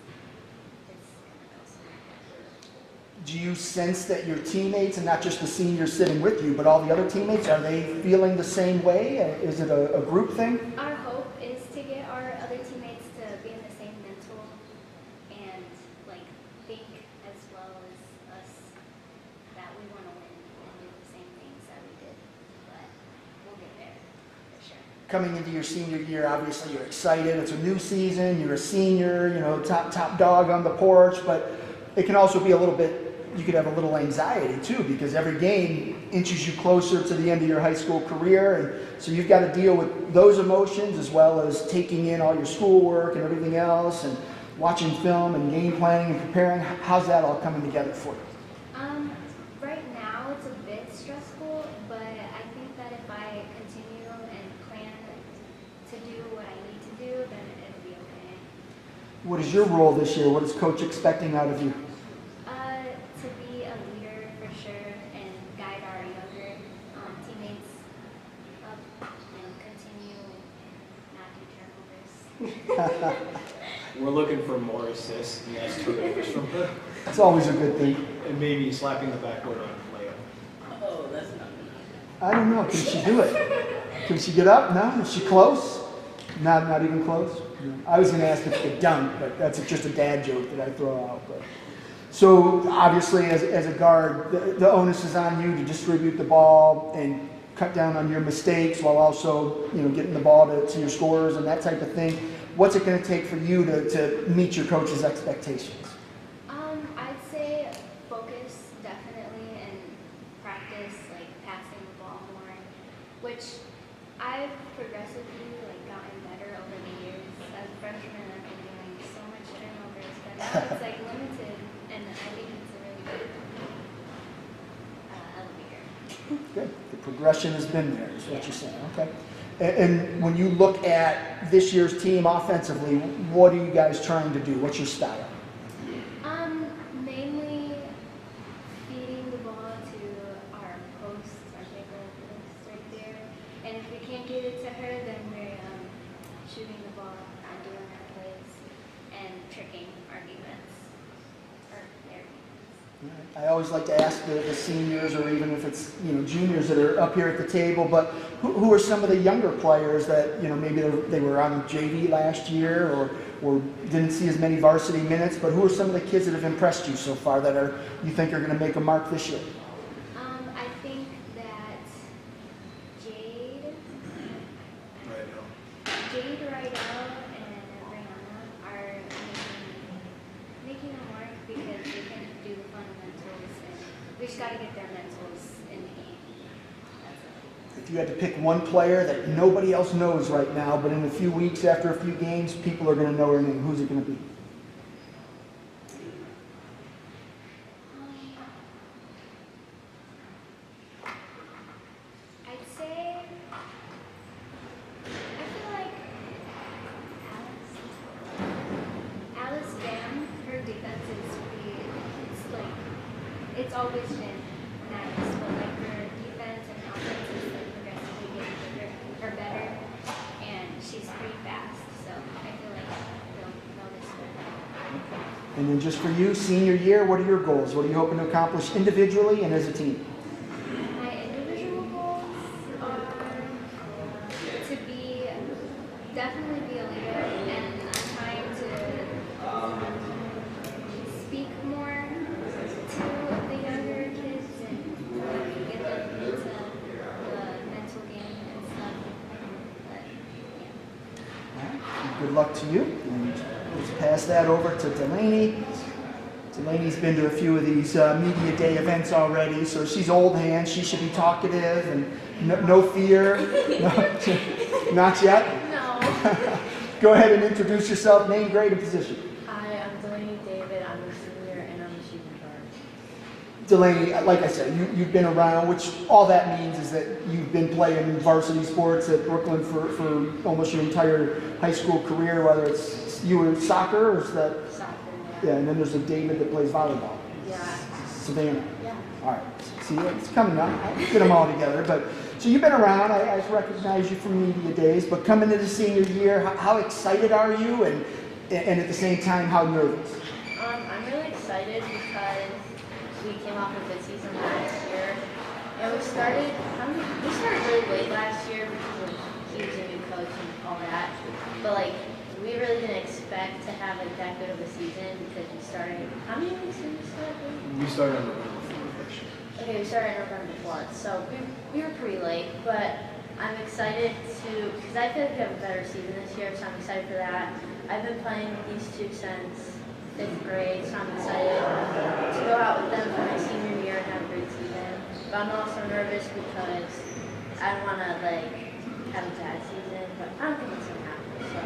gonna go somewhere. Do you sense that your teammates, and not just the seniors sitting with you, but all the other teammates, are they feeling the same way? Is it a group thing? Our hope is to get our other teammates to be in the same mental and like think as well as us, that we want to win and do the same things that we did. But we'll get there for sure. Coming into your senior year, obviously you're excited. It's a new season. You're a senior, top dog on the porch, but it can also be a little bit, you could have a little anxiety too, because every game inches you closer to the end of your high school career, and so you've got to deal with those emotions as well as taking in all your schoolwork and everything else, and watching film and game planning and preparing. How's that all coming together for you? Right now it's a bit stressful, but I think that if I continue and plan to do what I need to do, then it'll be okay. What is your role this year? What is Coach expecting out of you? To be a leader for sure and guide our younger teammates up and continue and not do turnovers. We're looking for more assists and less turnovers from her. It's always a good thing. And maybe slapping the backboard on a layup. Oh, that's not good. I don't know. Can she do it? Can she get up? No? Is she close? Not even close? No. I was going to ask if she could dunk, but that's just a dad joke that I throw out. But. So obviously, as a guard, the onus is on you to distribute the ball and cut down on your mistakes while also, getting the ball to your scorers and that type of thing. What's it going to take for you to meet your coach's expectations? I'd say focus definitely and practice like passing the ball more, which I've progressively gotten better over the years. As a freshman, I've been doing so much turnovers, but now it's limited, and I think it's a really good elevator. Good. The progression has been there, is what you're saying. Okay. And when you look at this year's team offensively, what are you guys trying to do? What's your style? Mainly feeding the ball to our post, our big old post right there. And if we can't get it to her, then we're shooting the ball and doing our plays. I always like to ask the seniors, or even if it's juniors that are up here at the table, but who are some of the younger players that maybe they were on JV last year or didn't see as many varsity minutes, but who are some of the kids that have impressed you so far that you think are going to make a mark this year? I think that Jade Rydell, and Rihanna are making a mark because they can do the fundamentals, and we just got to get their mentals in the game. That's it. If you had to pick one player that nobody else knows right now, but in a few weeks, after a few games, people are going to know her name, who's it going to be? I'd say, I feel like Alice Bam, her defense is it's always been nice, but like her defense and offense is progressively getting bigger or better, and she's pretty fast, so I feel like they'll miss her. And then just for you, senior year, what are your goals? What are you hoping to accomplish individually and as a team? My individual goals are to definitely be a leader, and I'm trying to speak more to the younger kids and get them into the mental game and stuff. But yeah. All right. Good luck to you. And let's pass that over to Delaney. Delaney's been to a few of these media day events already, so she's old hand. She should be talkative and no fear. No, not yet? No. Go ahead and introduce yourself, name, grade, and position. Hi, I'm Delaney David. I'm a senior and I'm a shooting guard. Delaney, like I said, you've been around, which all that means is that you've been playing varsity sports at Brooklyn for almost your entire high school career, whether it's you were soccer or is that? Soccer, Yeah, and then there's a David that plays volleyball. Yeah. Savannah. Yeah. All right. See, it's coming up. I'll get them all together. But so you've been around. I recognize you from media days. But coming into senior year, how excited are you? And at the same time, how nervous? I'm really excited because we came off a good season last year, and we started really late last year because of huge new coach and all that. But like, we really didn't expect to have like that good of a season because we started. How many weeks did we start? We started on November 4th. Okay, we started November 4th, so we were pretty late, but I'm excited because I feel like we have a better season this year, so I'm excited for that. I've been playing with these two since 5th grade, so I'm excited to go out with them for my senior year and have a great season. But I'm also nervous because I don't want to like have a bad season, but I don't think it's going to happen, so.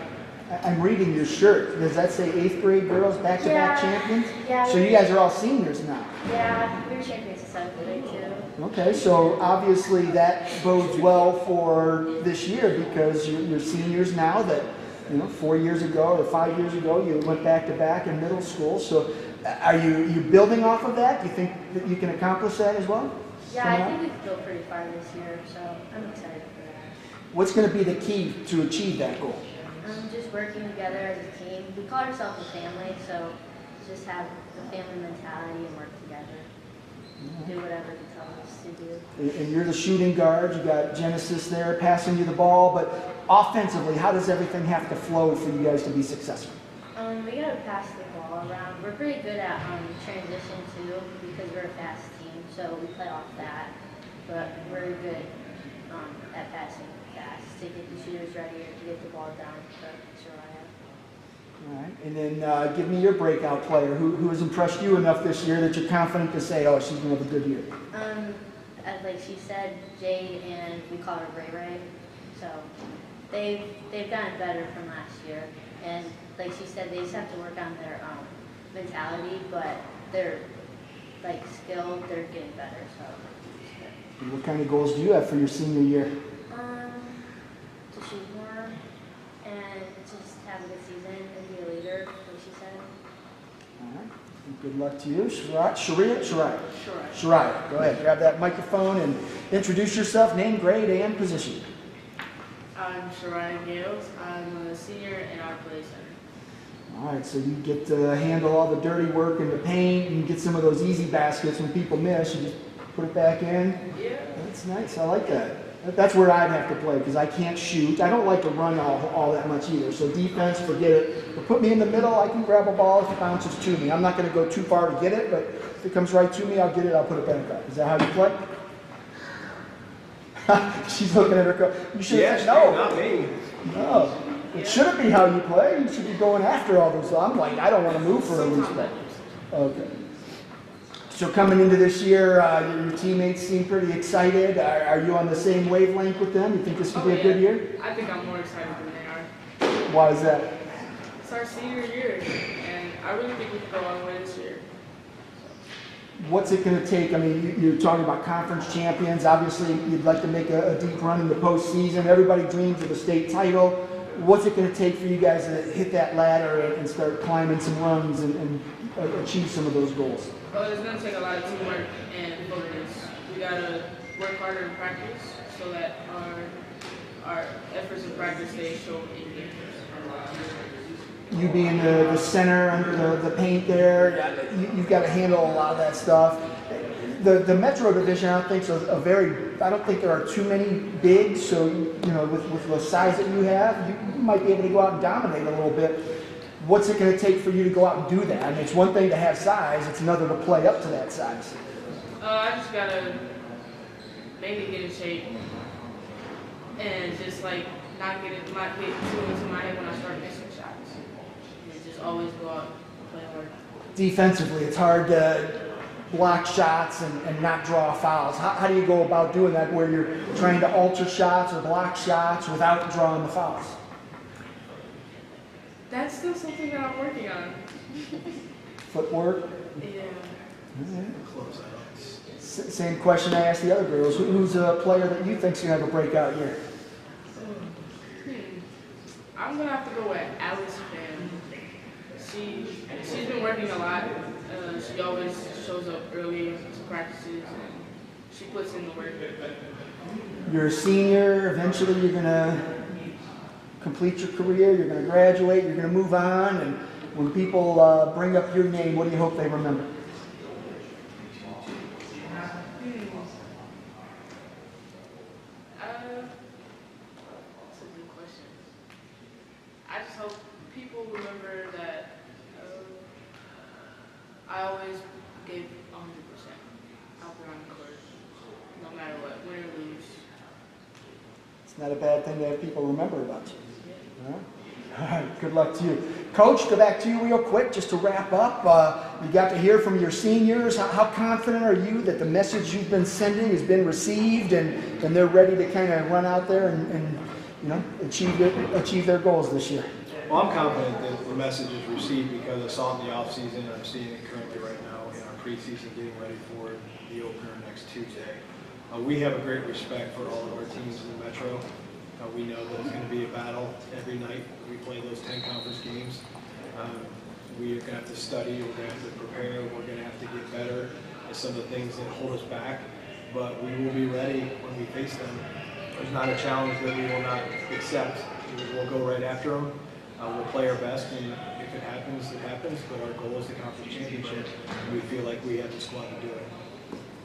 I'm reading your shirt. Does that say 8th grade girls back-to-back champions? Yeah. So you guys are all seniors now. Yeah, we were champions in 7th grade too. Okay, so obviously that bodes well for this year because you're seniors now that, 4 years ago or 5 years ago you went back-to-back in middle school. So are you building off of that? Do you think that you can accomplish that as well? Yeah, I think we could go pretty far this year, so I'm excited for that. What's going to be the key to achieve that goal? Just working together as a team. We call ourselves a family, so just have the family mentality and work together. Do whatever they tell us to do. And you're the shooting guard. You got Genesis there passing you the ball, but offensively, how does everything have to flow for you guys to be successful? We gotta pass the ball around. We're pretty good at transition too because we're a fast team, so we play off that. But we're good at passing fast to get the shooters ready or to get the ball down for Soraya. All right, and then give me your breakout player. Who has impressed you enough this year that you're confident to say, oh, she's going to have a good year? Like she said, Jade, and we call her Ray Ray. So they've gotten better from last year. And like she said, they just have to work on their mentality, but they're like skilled, they're getting better. So. And what kind of goals do you have for your senior year? To shoot more and just have a good season and be a leader, like she said. All right. And good luck to you. Shariah? Sure. Shariah, go ahead. Grab that microphone and introduce yourself, name, grade, and position. I'm Shariah Gales. I'm a senior in our play center. All right, so you get to handle all the dirty work and the paint and get some of those easy baskets when people miss. You just put it back in. Yeah. That's nice. I like that. That's where I'd have to play because I can't shoot. I don't like to run all that much either. So defense, forget it. But put me in the middle. I can grab a ball if it bounces to me. I'm not going to go too far to get it, but if it comes right to me, I'll get it. I'll put it back up. Is that how you play? She's looking at her coach. You should have said no. Not me. No. It shouldn't be how you play. You should be going after all those. I'm like, I don't want to move for a respect. Okay. So coming into this year, your teammates seem pretty excited. Are you on the same wavelength with them? You think this could be a good year? I think I'm more excited than they are. Why is that? It's our senior year, and I really think we can go all the way this year. What's it going to take? I mean, you're talking about conference champions. Obviously, you'd like to make a deep run in the postseason. Everybody dreams of a state title. What's it going to take for you guys to hit that ladder and start climbing some rungs and achieve some of those goals? Well, it's going to take a lot of teamwork and focus. We got to work harder in practice so that our efforts in practice, they show in games. You being the center under the paint there, you've got to handle a lot of that stuff. The Metro division, I don't think I don't think there are too many bigs. So with the size that you have, you might be able to go out and dominate a little bit. What's it going to take for you to go out and do that? I mean, it's one thing to have size; it's another to play up to that size. I just gotta mainly get in shape and just like not get too into my head when I start missing shots. And just always go out and play hard. Defensively, it's hard to block shots and not draw fouls. How do you go about doing that where you're trying to alter shots or block shots without drawing the fouls? That's still something that I'm working on. Footwork? Yeah. Same question I asked the other girls. Who's a player that you think's going to have a breakout year? I'm going to have to go with Alice Fan. She's been working a lot. She always shows up early to practices and she puts in the work. You're a senior. Eventually you're going to complete your career. You're going to graduate. You're going to move on. And when people bring up your name, what do you hope they remember? That's a good question. I just hope people remember that I always gave 100% out there on the court, no matter what, win or lose. It's not a bad thing to have people remember about you. All right, good luck to you. Coach, go back to you real quick just to wrap up. You got to hear from your seniors. How confident are you that the message you've been sending has been received and they're ready to kind of run out there and achieve their goals this year? Well, I'm confident that the message is received because I saw it in the offseason and I'm seeing it currently right now in our preseason getting ready for the opener next Tuesday. We have a great respect for all of our teams in the Metro. We know that it's going to be a battle every night. We play those 10 conference games. We are going to have to study, we're going to have to prepare, we're going to have to get better at some of the things that hold us back. But we will be ready when we face them. There's not a challenge that we will not accept. We'll go right after them. We'll play our best, and if it happens, it happens. But our goal is the conference championship, and we feel like we have the squad to do it.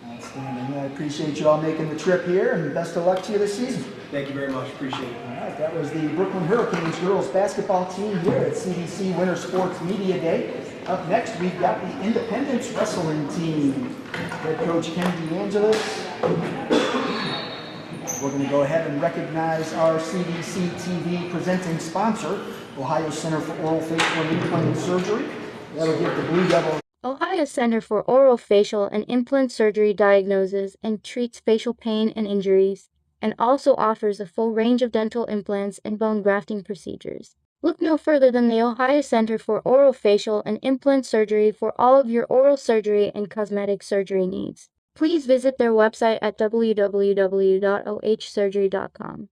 Outstanding. I appreciate you all making the trip here, and best of luck to you this season. Thank you very much. Appreciate it. All right, that was the Brooklyn Hurricanes girls basketball team here at CVC Winter Sports Media Day. Up next, we've got the Independence Wrestling team. Head coach Ken DeAngelis. We're going to go ahead and recognize our CVC TV presenting sponsor, Ohio Center for Oral Facial and Implant Surgery. That'll give the Blue Devils. Ohio Center for Oral Facial and Implant Surgery diagnoses and treats facial pain and injuries, and also offers a full range of dental implants and bone grafting procedures. Look no further than the Ohio Center for Oral Facial and Implant Surgery for all of your oral surgery and cosmetic surgery needs. Please visit their website at www.ohsurgery.com.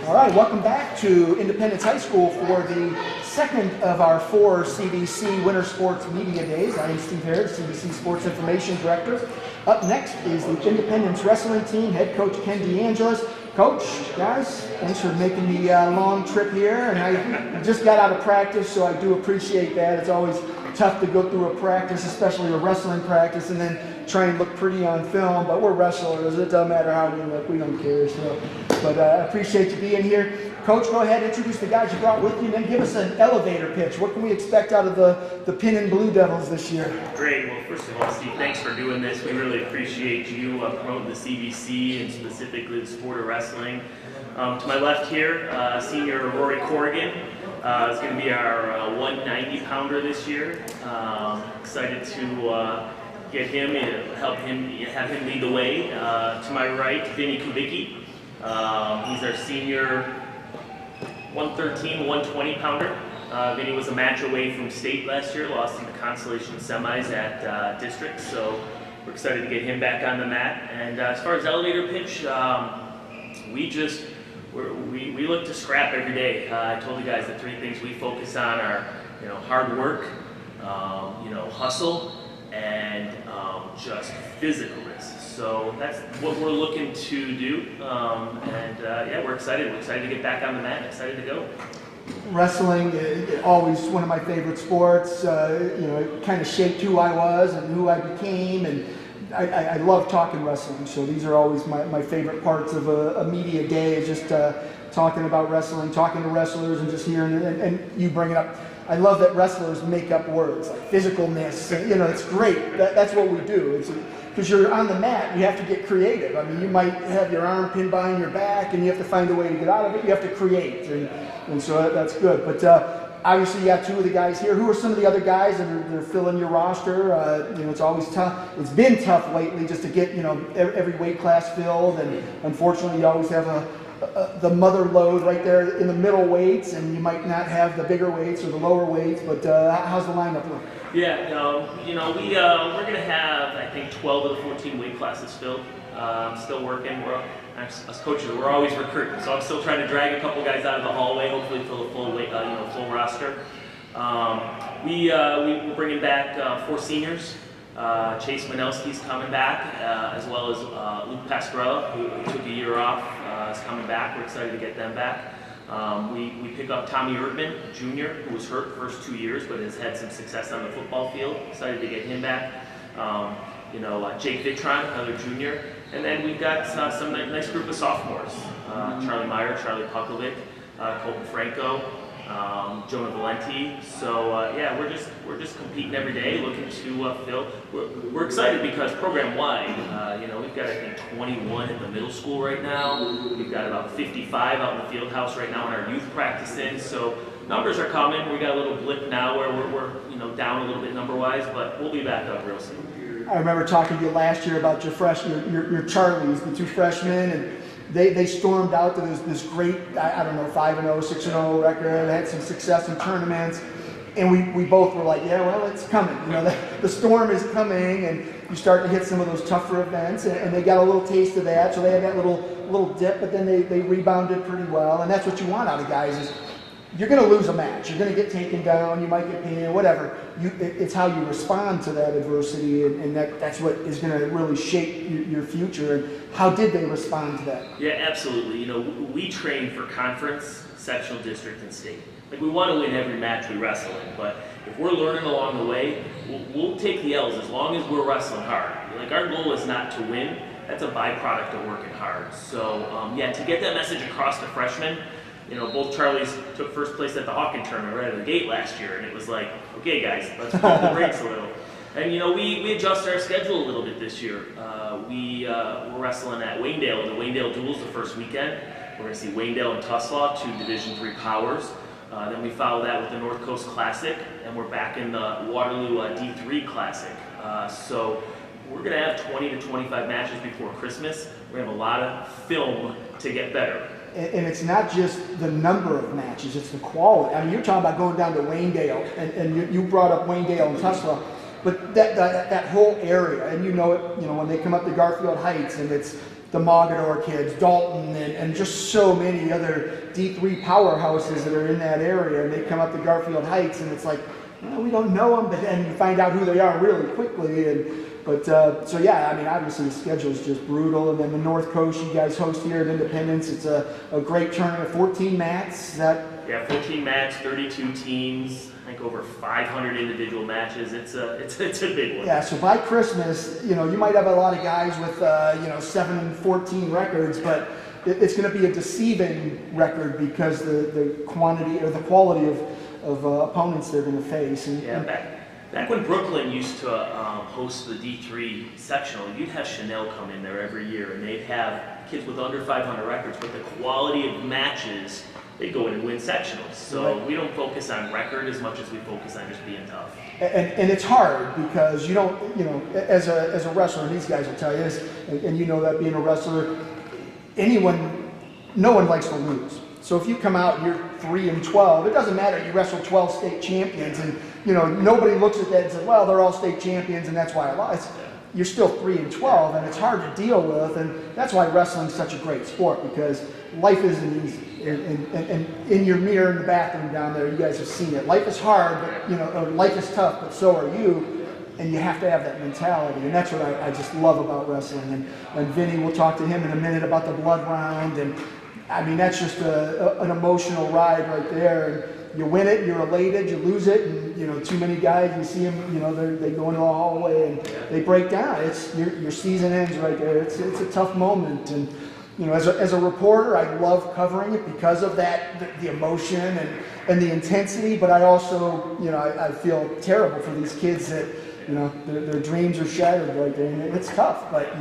All right, welcome back to Independence High School for the second of our 4 CVC Winter Sports Media Days. I am Steve Harris, CVC Sports Information Director. Up next is the Independence Wrestling team, head coach Ken DeAngelis. Coach, guys, thanks for making the long trip here. And I just got out of practice, so I do appreciate that. It's always tough to go through a practice, especially a wrestling practice, and then try and look pretty on film. But we're wrestlers. It doesn't matter how we look. We don't care. So, but I appreciate you being here. Coach, go ahead, introduce the guys you brought with you, and then give us an elevator pitch. What can we expect out of the Pin and Blue Devils this year? Great. Well, first of all, Steve, thanks for doing this. We really appreciate you promoting the CVC and specifically the sport of wrestling. To my left here, senior Rory Corrigan is going to be our 190-pounder this year. Excited to get him, have him lead the way. To my right, Vinny Kubicki. He's our senior 113, 120-pounder. Vinny was a match away from state last year, lost in the consolation semis at district, so we're excited to get him back on the mat. And as far as elevator pitch, we look to scrap every day. I told you guys the three things we focus on are, hard work, hustle, and just physicalness. So that's what we're looking to do, yeah, we're excited. We're excited to get back on the mat and excited to go. Wrestling, always one of my favorite sports. It kind of shaped who I was and who I became, and I love talking wrestling. So these are always my favorite parts of a media day, is just talking about wrestling, talking to wrestlers, and just hearing it. And you bring it up. I love that wrestlers make up words like physicalness. It's great. That's what we do. Because you're on the mat, you have to get creative. I mean, you might have your arm pinned behind your back, and you have to find a way to get out of it. You have to create, and so that's good. But obviously, you got two of the guys here. Who are some of the other guys that are filling your roster? It's always tough. It's been tough lately just to get every weight class filled, and unfortunately, you always have the mother load right there in the middle weights, and you might not have the bigger weights or the lower weights. But how's the lineup look? Yeah, we're going to have, I think, 12 of the 14 weight classes filled. Still working. As coaches, we're always recruiting, so I'm still trying to drag a couple guys out of the hallway, hopefully fill a full weight, full roster. We're bringing back 4 seniors. Chase Manelski's coming back, as well as Luke Pasquarella, who took a year off, is coming back. We're excited to get them back. We pick up Tommy Erdman, Jr., who was hurt the first 2 years, but has had some success on the football field. Excited to get him back. Jake Vitron, another junior. And then we've got some nice group of sophomores. Charlie Meyer, Charlie Pukovic, Colton Franco, Jonah Valenti. So yeah, we're just competing every day, looking to fill. We're excited because program-wide, we've got, I think, 21 in the middle school right now. We've got about 55 out in the field house right now in our youth practicing. So numbers are coming. We got a little blip now where we're down a little bit number-wise, but we'll be back up real soon. I remember talking to you last year about your Charlies, the 2 freshmen, and they stormed out to this great, 5-0, 6-0 record, had some success in tournaments, and we both were like, yeah, well, it's coming. The storm is coming, and you start to hit some of those tougher events, and they got a little taste of that, so they had that little dip, but then they rebounded pretty well, and that's what you want out of guys is, you're going to lose a match. You're going to get taken down. You might get pinned, whatever. It's how you respond to that adversity, and that's what is going to really shape your future. And how did they respond to that? Yeah, absolutely. We train for conference, sectional, district, and state. Like, we want to win every match we wrestle in, but if we're learning along the way, we'll take the L's as long as we're wrestling hard. Like, our goal is not to win. That's a byproduct of working hard. So, yeah, to get that message across to freshmen, both Charlies took first place at the Hawken tournament right out of the gate last year, and it was like, okay, guys, let's pump the brakes a little. And we adjusted our schedule a little bit this year. We're wrestling at Waynedale in the Waynedale Duels the first weekend. We're going to see Waynedale and Tuslaw, 2 Division III powers. Then we follow that with the North Coast Classic, and we're back in the Waterloo D3 Classic. So we're going to have 20 to 25 matches before Christmas. We're going to have a lot of film to get better. And it's not just the number of matches, it's the quality. I mean, you're talking about going down to Waynedale, and you brought up Waynedale and Tuslaw, but that whole area, and when they come up to Garfield Heights, and it's the Mogador kids, Dalton, and just so many other D3 powerhouses that are in that area, and they come up to Garfield Heights, and it's like, we don't know them, but then you find out who they are really quickly. But so yeah, I mean, obviously the schedule is just brutal, and then the North Coast you guys host here at Independence. It's a great tournament, 14 mats. Is that? Yeah, 14 mats, 32 teams. I think over 500 individual matches. It's a big one. Yeah. So by Christmas, you might have a lot of guys with 7-14 records, but it's going to be a deceiving record because the quantity or the quality of opponents they're going to face. And back when Brooklyn used to host the D3 sectional, you'd have Chanel come in there every year, and they'd have kids with under 500 records, but the quality of matches, they go in and win sectionals. So we don't focus on record as much as we focus on just being tough. And it's hard because you don't, as a wrestler, and these guys will tell you this, and you know that being a wrestler, no one likes to lose. So if you come out and you're 3-12, it doesn't matter. You wrestle 12 state champions, and nobody looks at that and says, "Well, they're all state champions, and that's why I lost." You're still 3-12, and it's hard to deal with, and that's why wrestling's such a great sport, because life isn't easy. And in your mirror in the bathroom down there, you guys have seen it. Life is hard, but life is tough, but so are you. And you have to have that mentality, and that's what I just love about wrestling. And Vinny, we'll talk to him in a minute about the blood round, and I mean, that's just an emotional ride right there. And you win it, you're elated. You lose it, and too many guys, you see them, they go into the hallway and they break down. It's your season ends right there. It's a tough moment, and as a reporter, I love covering it because of that, the emotion and the intensity. But I also, I feel terrible for these kids that their dreams are shattered right there, and it's tough. But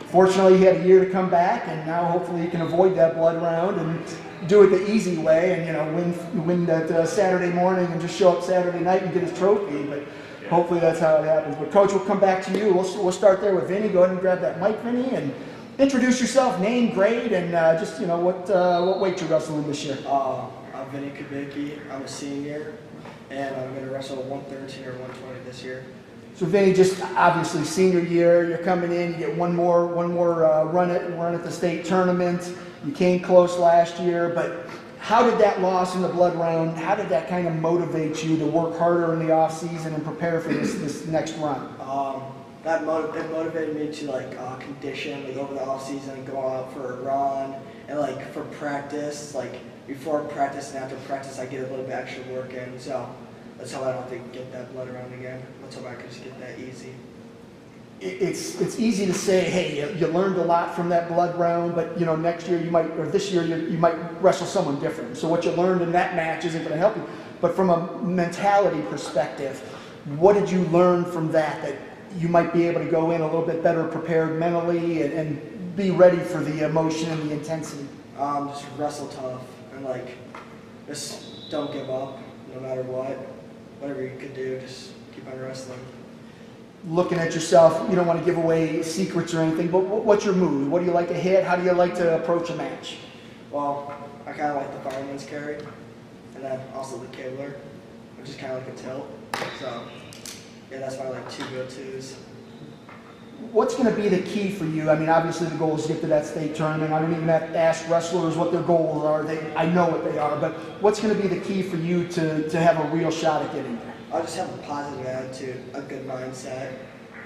fortunately, he had a year to come back, and now hopefully he can avoid that blood round and do it the easy way, and win that Saturday morning and just show up Saturday night and get his trophy. But hopefully that's how it happens. But Coach, we'll come back to you. We'll start there with Vinny. Go ahead and grab that mic, Vinny, and introduce yourself, name, grade, and just what weight you're wrestling this year. I'm Vinny Kubicki. I'm a senior, and I'm going to wrestle 113 or 120 this year. So Vinny, just obviously senior year, you're coming in, you get one more run at the state tournament. You came close last year, but how did that loss in the blood round, how did that kind of motivate you to work harder in the off season and prepare for this next run? It motivated me to condition over the off season and go out for a run, and for practice, before practice and after practice, I get a little bit extra work in. So let's hope I don't have to get that blood around again. Let's hope I can just get that easy. It's easy to say, hey, you learned a lot from that blood round, but next year this year you might wrestle someone different. So what you learned in that match isn't going to help you. But from a mentality perspective, what did you learn from that you might be able to go in a little bit better prepared mentally and be ready for the emotion and the intensity? Just wrestle tough and just don't give up no matter what. Whatever you could do, just keep on wrestling. Looking at yourself, you don't want to give away secrets or anything, but what's your move? What do you like to hit? How do you like to approach a match? Well, I kind of like the fireman's carry, and then also the kibler, which is kind of like a tilt. So, yeah, that's why I like 2 go-tos. What's going to be the key for you? I mean, obviously the goal is to get to that state tournament. I don't even have to ask wrestlers what their goals are. I know what they are, but what's going to be the key for you to have a real shot at getting there? I'll just have a positive attitude, a good mindset,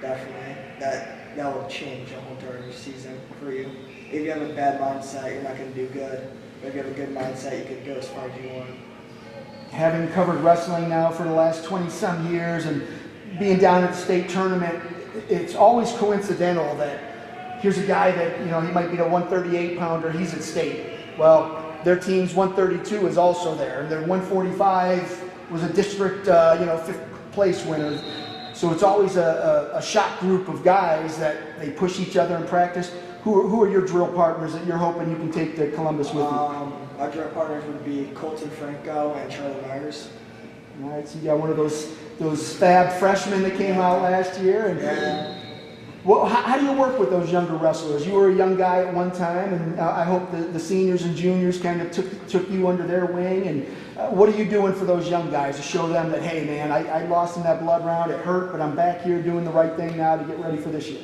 definitely. That will change the whole entire season for you. If you have a bad mindset, you're not going to do good. But if you have a good mindset, you can go as far as you want. Having covered wrestling now for the last 20-some years and being down at the state tournament, it's always coincidental that here's a guy that, he might be a 138-pounder, he's at state. Well, their team's 132 is also there, and their 145 was a district, 5th place winner. So it's always a shot group of guys that they push each other in practice. Who are your drill partners that you're hoping you can take to Columbus with you? My drill partners would be Colton Franco and Charlie Myers. All right, so you got one of those fab freshmen that came out last year. And yeah. Well, how do you work with those younger wrestlers? You were a young guy at one time, and I hope the seniors and juniors kind of took you under their wing. And what are you doing for those young guys to show them that, hey, man, I lost in that blood round, it hurt, but I'm back here doing the right thing now to get ready for this year?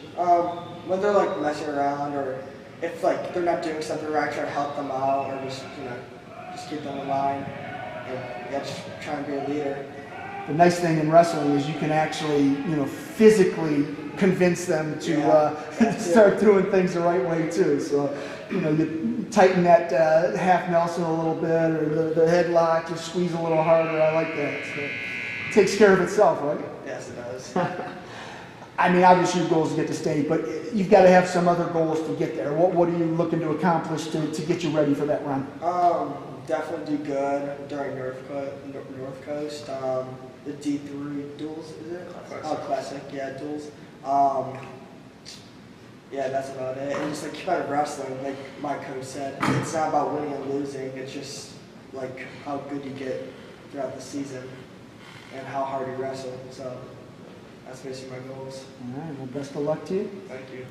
When they're messing around, or if they're not doing something right, I try to help them out, or just keep them in line, and just try and be a leader. the nice thing in wrestling is you can actually, you know, physically convince them to start doing things the right way too. So, you know, you tighten that half Nelson a little bit, or the headlock, just squeeze a little harder. I like that. So it takes care of itself, right? Yes, it does. I mean, obviously your goal is to get to state, but you've got to have some other goals to get there. What are you looking to accomplish to get you ready for that run? Definitely do good during North Coast. The D3 duels, is it? Classic, yeah, duels. Yeah, that's about it. And just like competitive wrestling, like my coach said, it's not about winning and losing. It's just like how good you get throughout the season and how hard you wrestle. So that's basically my goals. All right, well, best of luck to you. Thank you.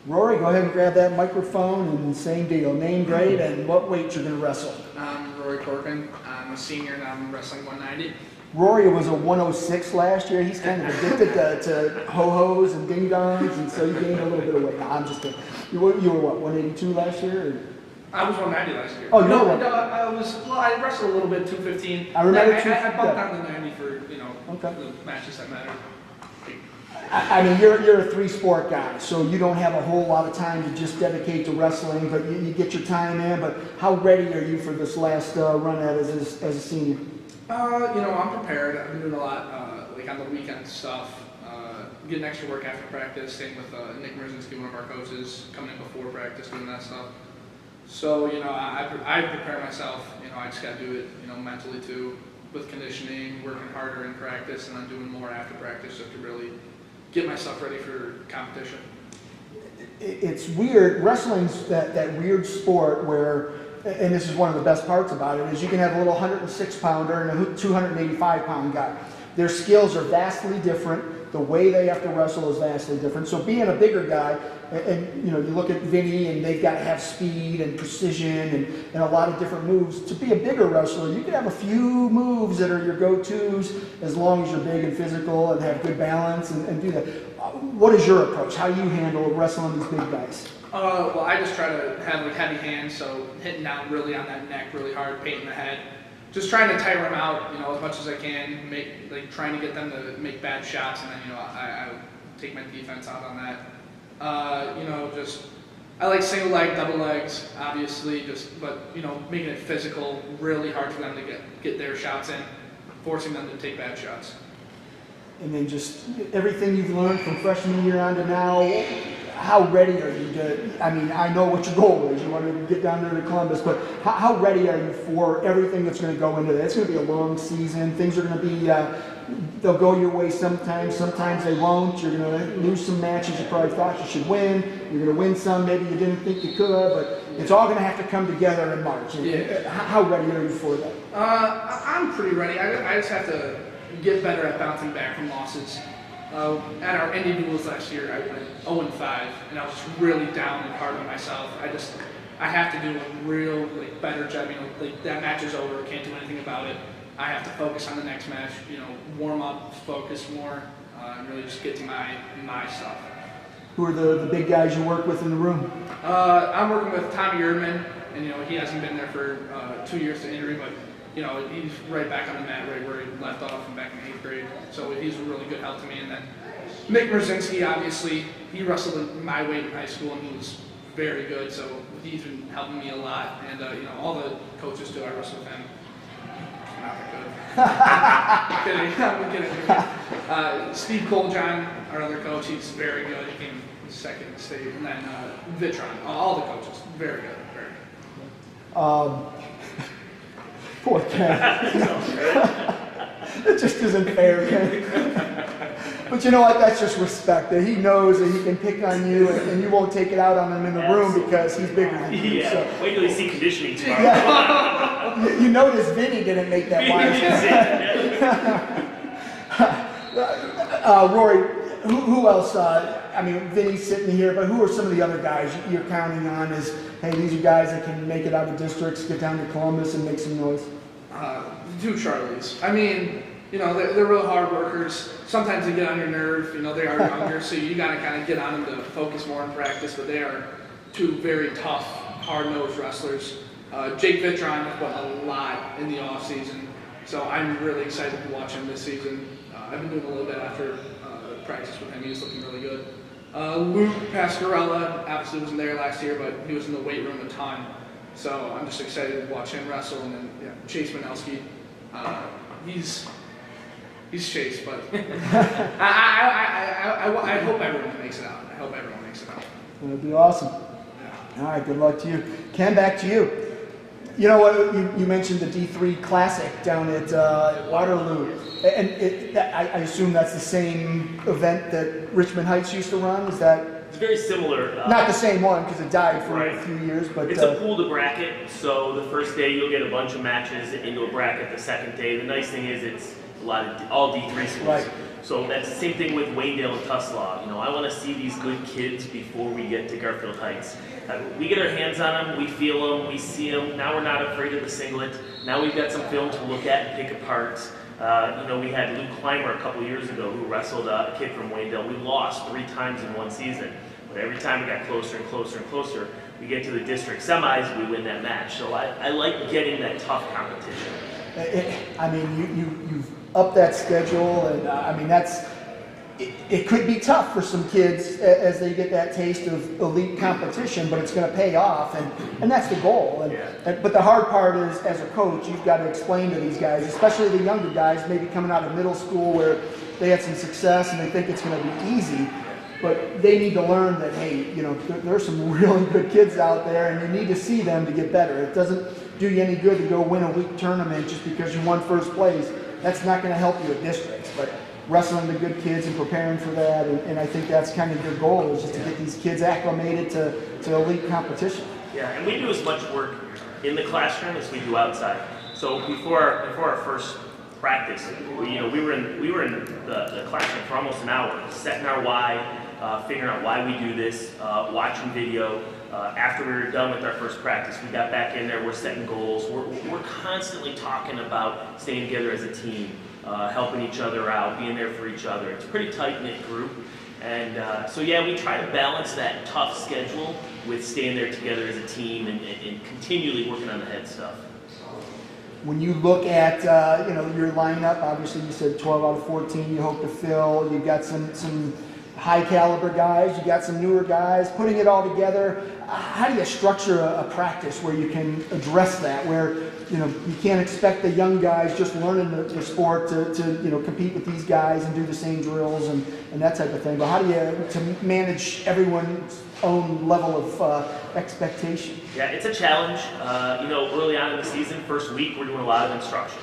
Rory, go ahead and grab that microphone and same deal. Name, grade, and what weight you're going to wrestle. I'm Rory Corcoran. I'm a senior and I'm wrestling 190. Rory was a 106 last year. He's kind of addicted to ho-hos and ding-dongs, and so you gained a little bit of weight. No, I'm just kidding. You were what, 182 last year? Or? I was 190 last year. Oh, no, I wrestled a little bit, 215. I remember I bumped down to 90 for, you know, okay, the matches that mattered. I mean, you're a three-sport guy, so you don't have a whole lot of time to just dedicate to wrestling, but you get your time in. But how ready are you for this last run at as a senior? You know, I'm prepared. I've been doing a lot, like on the weekend stuff, getting extra work after practice, staying with Nick Mrzinski, one of our coaches, coming in before practice, doing that stuff. So, you know, I prepare myself. You know, I just got to do it, you know, mentally too, with conditioning, working harder in practice, and then doing more after practice just to really get myself ready for competition. It's weird. Wrestling's that weird sport where, and this is one of the best parts about it, is you can have a little 106-pounder and a 285-pound guy. Their skills are vastly different. The way they have to wrestle is vastly different. So being a bigger guy, and you know, you look at Vinny and they've got to have speed and precision and a lot of different moves. To be a bigger wrestler, you can have a few moves that are your go-tos as long as you're big and physical and have good balance and do that. What is your approach? How do you handle wrestling these big guys? Well, I just try to have like heavy hands, so hitting down really on that neck really hard, painting the head. Just trying to tire them out, you know, as much as I can, trying to get them to make bad shots, and then, you know, I take my defense out on that. You know, I like single leg, double legs, obviously, but, you know, making it physical, really hard for them to get their shots in, forcing them to take bad shots. And then just everything you've learned from freshman year on to now, how ready are you to, I mean, I know what your goal is. You want to get down there to Columbus, but how ready are you for everything that's going to go into that? It's going to be a long season. Things are going to be, they'll go your way sometimes they won't. You're going to lose some matches you probably thought you should win. You're going to win some maybe you didn't think you could, but it's all going to have to come together in March. Yeah. How ready are you for that? I'm pretty ready. I just have to get better at bouncing back from losses. At our indie duels last year, I went 0-5, and I was just really down and hard on myself. I have to do a real better job. You know, that match is over, can't do anything about it. I have to focus on the next match. You know, warm up, focus more, and really just get to my stuff. Who are the big guys you work with in the room? I'm working with Tommy Erdman, and you know he hasn't been there for 2 years to injury, but you know, he's right back on the mat right where he left off from back in 8th grade. So he's a really good help to me. And then Nick Mrzinski, obviously, he wrestled at my weight in high school and he was very good. So he's been helping me a lot. And, you know, all the coaches do. I wrestle with him. Not that good. I'm kidding. Steve Coljohn, our other coach, he's very good. He came second state. And then Vitron, all the coaches, very good, very good. Poor Ken. It just isn't fair, Ken. But you know what? That's just respect. That he knows that he can pick on you, and you won't take it out on him in the room because he's bigger than you. Yeah. So. Wait till you see conditioning tomorrow. Yeah. You notice Vinny didn't make that wise. Rory, who else? I mean, Vinny's sitting here, but who are some of the other guys you're counting on as, hey, these are guys that can make it out of districts, get down to Columbus, and make some noise? Two Charlies. I mean, you know, they're real hard workers. Sometimes they get on your nerve. You know, they are younger, so you got to kind of get on them to focus more in practice. But they are two very tough, hard-nosed wrestlers. Jake Vitron has put a lot in the off season. So I'm really excited to watch him this season. I've been doing a little bit after practice with him. He was looking really good. Luke Pasquarella obviously wasn't there last year, but he was in the weight room a ton. So I'm just excited to watch him wrestle. And then Chase Manelski, he's Chase, but I hope everyone makes it out. I hope everyone makes it out. It'll be awesome. All right, good luck to you. Ken, back to you. You know what, you mentioned the D3 Classic down at Waterloo, and I assume that's the same event that Richmond Heights used to run? Is that? It's very similar. Not the same one, because it died for right. a few years, but... It's a pooled bracket, so the first day you'll get a bunch of matches into a bracket. The second day, the nice thing is it's a lot of all D3 schools. Right. So that's the same thing with Waynedale and Tuslaw. You know, I want to see these good kids before we get to Garfield Heights. We get our hands on them, we feel them, we see them. Now we're not afraid of the singlet. Now we've got some film to look at and pick apart. You know, we had Luke Clymer a couple years ago who wrestled a kid from Waynedale. We lost 3 times in one season. But every time we got closer and closer and closer, we get to the district semis, we win that match. So I like getting that tough competition. I mean, you've upped that schedule, and I mean, it could be tough for some kids as they get that taste of elite competition, but it's going to pay off, and that's the goal. But the hard part is, as a coach, you've got to explain to these guys, especially the younger guys, maybe coming out of middle school where they had some success and they think it's going to be easy, but they need to learn that, hey, you know, there's some really good kids out there, and you need to see them to get better. It doesn't do you any good to go win a week tournament just because you won first place. That's not going to help you at districts, but wrestling the good kids and preparing for that, and I think that's kind of your goal, is just to get these kids acclimated to elite competition. Yeah, and we do as much work in the classroom as we do outside. So before our first practice, we were in the classroom for almost an hour, setting our why, figuring out why we do this, watching video. After we were done with our first practice, we got back in there, we're setting goals. We're constantly talking about staying together as a team, helping each other out, being there for each other. It's a pretty tight-knit group. And so yeah, we try to balance that tough schedule with staying there together as a team and continually working on the head stuff. When you look at your lineup, obviously you said 12 out of 14 you hope to fill. You've got some high caliber guys, you got some newer guys, putting it all together. How do you structure a practice where you can address that, where you can't expect the young guys just learning the sport to compete with these guys and do the same drills and that type of thing, but how do you to manage everyone's own level of expectation? Yeah, it's a challenge. Early on in the season, first week, we're doing a lot of instruction.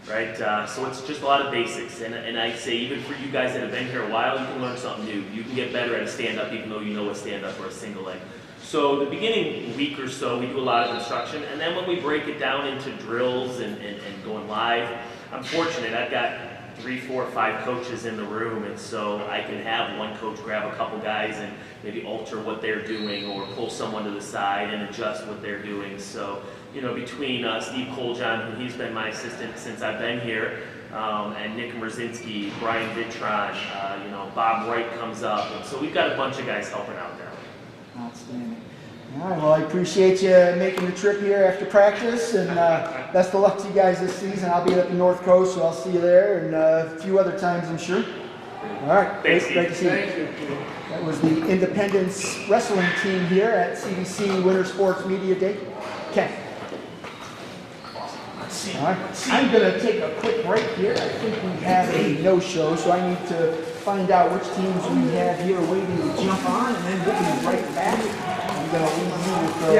Right, so it's just a lot of basics, and I say even for you guys that have been here a while, you can learn something new. You can get better at a stand-up even though you know a stand-up or a single leg. So the beginning week or so, we do a lot of instruction, and then when we break it down into drills and going live, I'm fortunate. I've got 3, 4, 5 coaches in the room, and so I can have one coach grab a couple guys and maybe alter what they're doing or pull someone to the side and adjust what they're doing. So between Steve Coljohn, who he's been my assistant since I've been here, and Nick Merzinski, Brian Vitron, Bob Wright comes up, and so we've got a bunch of guys helping out there. Outstanding. All right, well, I appreciate you making the trip here after practice, and best of luck to you guys this season. I'll be up in North Coast, so I'll see you there, and a few other times, I'm sure. All right, thanks, great to see you. That was the Independence Wrestling team here at CVC Winter Sports Media Day. Ken. All right. I'm going to take a quick break here. I think we have a no-show, so I need to find out which teams we have here waiting to jump on, and then we'll be right back. I'm going to leave you with a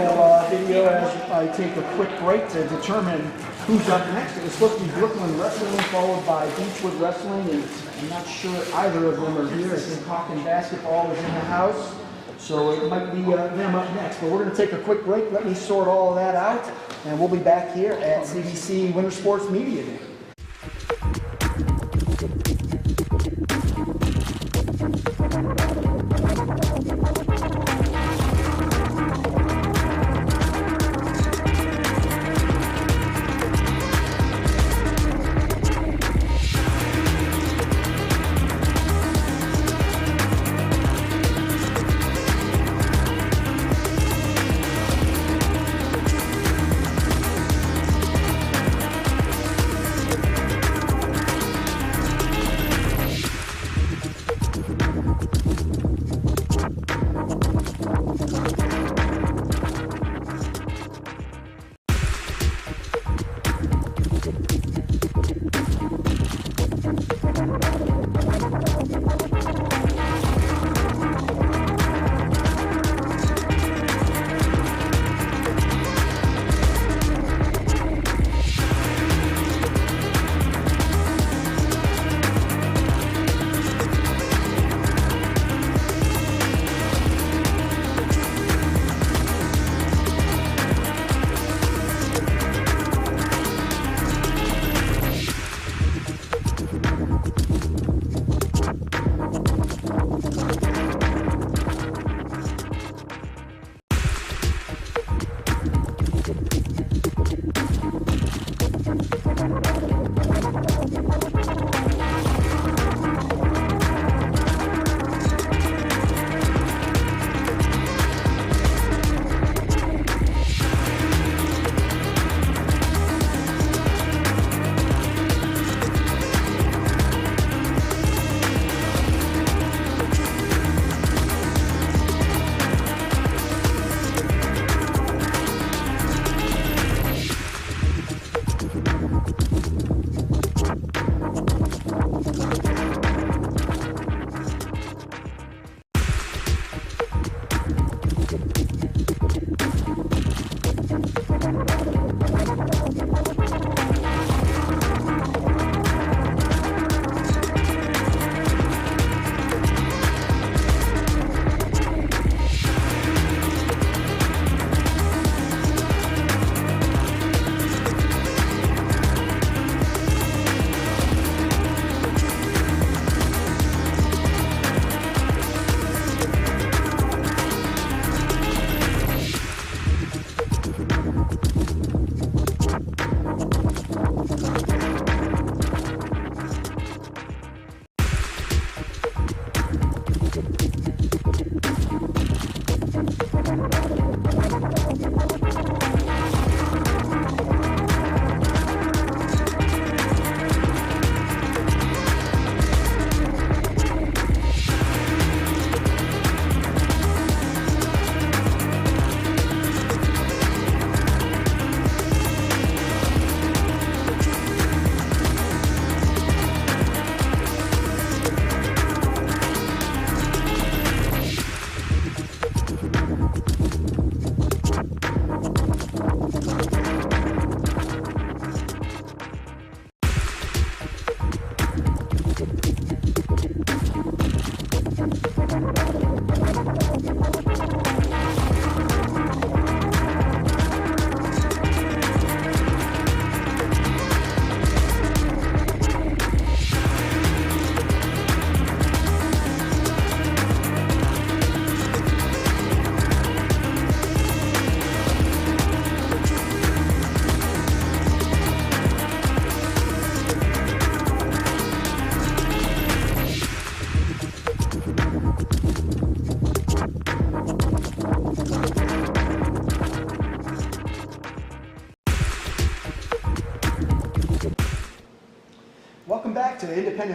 little video as I take a quick break to determine who's up next. It was supposed to be Brooklyn Wrestling, followed by Beachwood Wrestling, and I'm not sure either of them are here. I think Hawken Basketball is in the house, so it might be them up next. But we're going to take a quick break. Let me sort all of that out, and we'll be back here at CVC Winter Sports Media Day.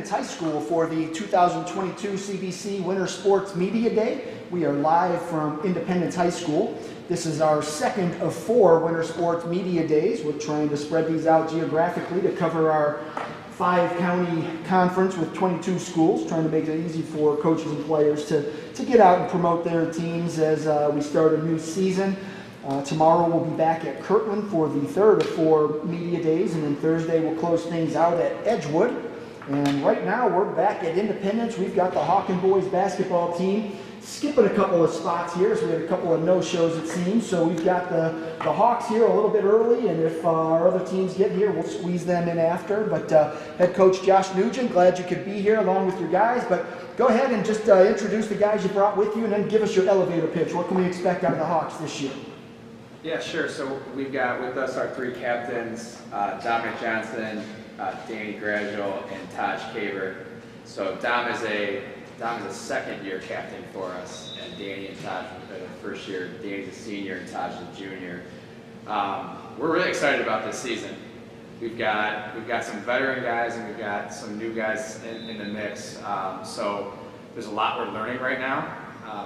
Independence High School for the 2022 CVC Winter Sports Media Day. We are live from Independence High School. This is our second of 4 Winter Sports Media Days. We're trying to spread these out geographically to cover our 5-county conference with 22 schools, trying to make it easy for coaches and players to get out and promote their teams as we start a new season. Tomorrow we'll be back at Kirtland for the third of 4 media days, and then Thursday we'll close things out at Edgewood. And right now we're back at Independence. We've got the Hawken boys basketball team skipping a couple of spots here, so we had a couple of no-shows it seems. So we've got the Hawks here a little bit early, and if our other teams get here, we'll squeeze them in after. But head coach Josh Nugent, glad you could be here along with your guys. But go ahead and just introduce the guys you brought with you, and then give us your elevator pitch. What can we expect out of the Hawks this year? Yeah, sure. So we've got with us our 3 captains, Dominic Johnson, Danny Gradual, and Taj Caver. So Dom is a second-year captain for us, and Danny and Taj are the first year. Danny's a senior and Taj is a junior. We're really excited about this season. We've got some veteran guys and we've got some new guys in the mix. So there's a lot we're learning right now.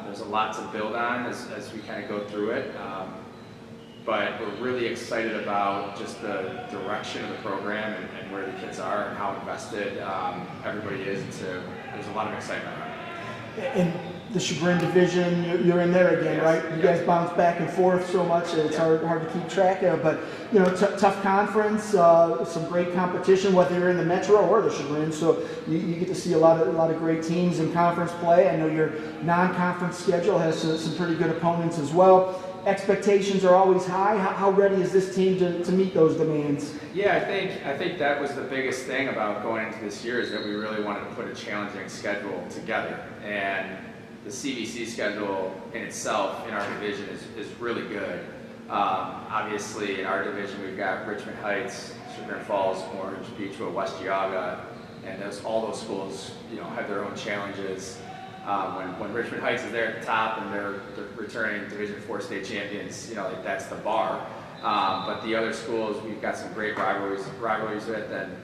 There's a lot to build on as we kind of go through it. But we're really excited about just the direction of the program and where the kids are and how invested everybody is. There's a lot of excitement around it. In the Chagrin division, you're in there again, Yes. right? You guys bounce back and forth so much that it's hard to keep track of. But you know, tough conference, some great competition, whether you're in the Metro or the Chagrin. So you get to see a lot of great teams in conference play. I know your non-conference schedule has some pretty good opponents as well. Expectations are always high. How ready is this team to meet those demands? Yeah, I think that was the biggest thing about going into this year is that we really wanted to put a challenging schedule together. And the CVC schedule in itself in our division is really good. Obviously, in our division, we've got Richmond Heights, Chagrin Falls, Orange, Beachwood, West Cuyahoga, and all those schools, have their own challenges. When Richmond Heights is there at the top and they're returning Division IV state champions, that's the bar. But the other schools, we've got some great rivalries with, and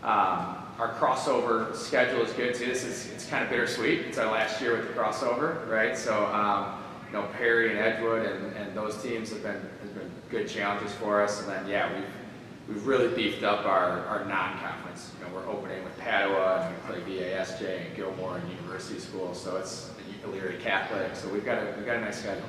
our crossover schedule is good too. It's kind of bittersweet. It's our last year with the crossover, right? So Perry and Edgewood and those teams have been good challenges for us. And then we've really beefed up our non-conference. We're opening with Padua, and we play VASJ and Gilmore and University School, so it's Elyria Catholic. So we've got a nice schedule.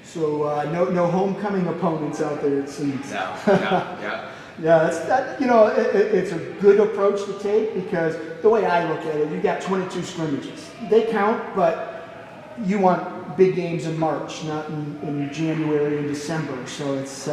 So no homecoming opponents out there, it seems. No, yeah. Yeah, it's a good approach to take, because the way I look at it, you got 22 scrimmages. They count, but you want big games in March, not in January and December. So it's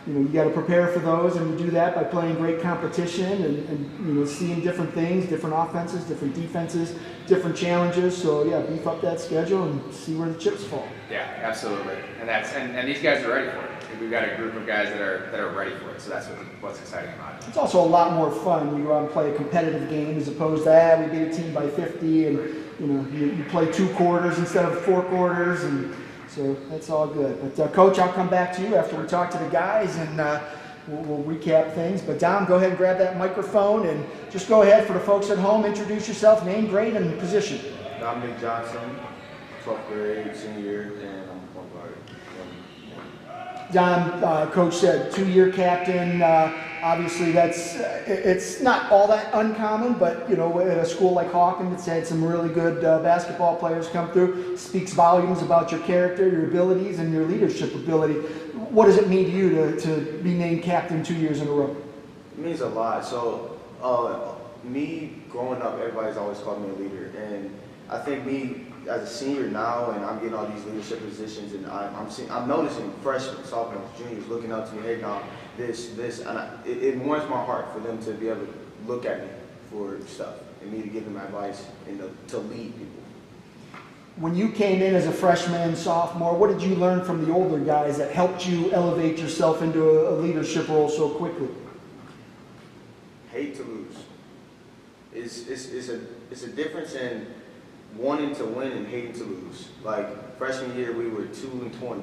you got to prepare for those, and you do that by playing great competition and seeing different things, different offenses, different defenses, different challenges. So yeah, beef up that schedule and see where the chips fall. Yeah, absolutely. And these guys are ready for it. We've got a group of guys that are ready for it. So that's what's exciting about it. It's also a lot more fun when you go out and play a competitive game as opposed to we beat a team by 50 and you play 2 quarters instead of 4 quarters, and so that's all good. But Coach, I'll come back to you after we talk to the guys, and we'll recap things. But Dom, go ahead and grab that microphone and just go ahead for the folks at home. Introduce yourself, name, grade, and position. Dominic Johnson, 12th grade, senior, and I'm point guard. Dom, Coach said 2-year captain. Obviously, it's not all that uncommon, but at a school like Hawken that's had some really good basketball players come through, speaks volumes about your character, your abilities, and your leadership ability. What does it mean to you to be named captain 2 years in a row? It means a lot. So, me growing up, everybody's always called me a leader, and I think me as a senior now, and I'm getting all these leadership positions, and I'm noticing freshmen, sophomores, juniors looking up to me, hey, Dom, this, and it warms my heart for them to be able to look at me for stuff, and me to give them advice and to lead people. When you came in as a freshman, sophomore, what did you learn from the older guys that helped you elevate yourself into a leadership role so quickly? Hate to lose. It's a difference in wanting to win and hating to lose. Like freshman year, we were 2-20.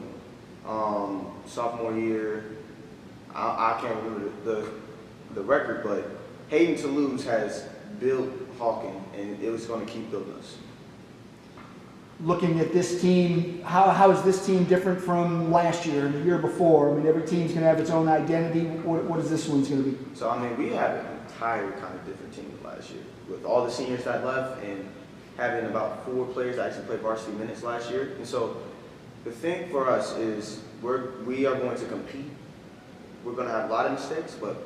Sophomore year, I can't remember the record, but hating to lose has built Hawken, and it was going to keep building us. Looking at this team, how is this team different from last year and the year before? I mean, every team's going to have its own identity. What is this one's going to be? So, I mean, we have an entire kind of different team than last year. With all the seniors that left and having about 4 players that actually played varsity minutes last year. And so the thing for us is we are going to compete. We're going to have a lot of mistakes, but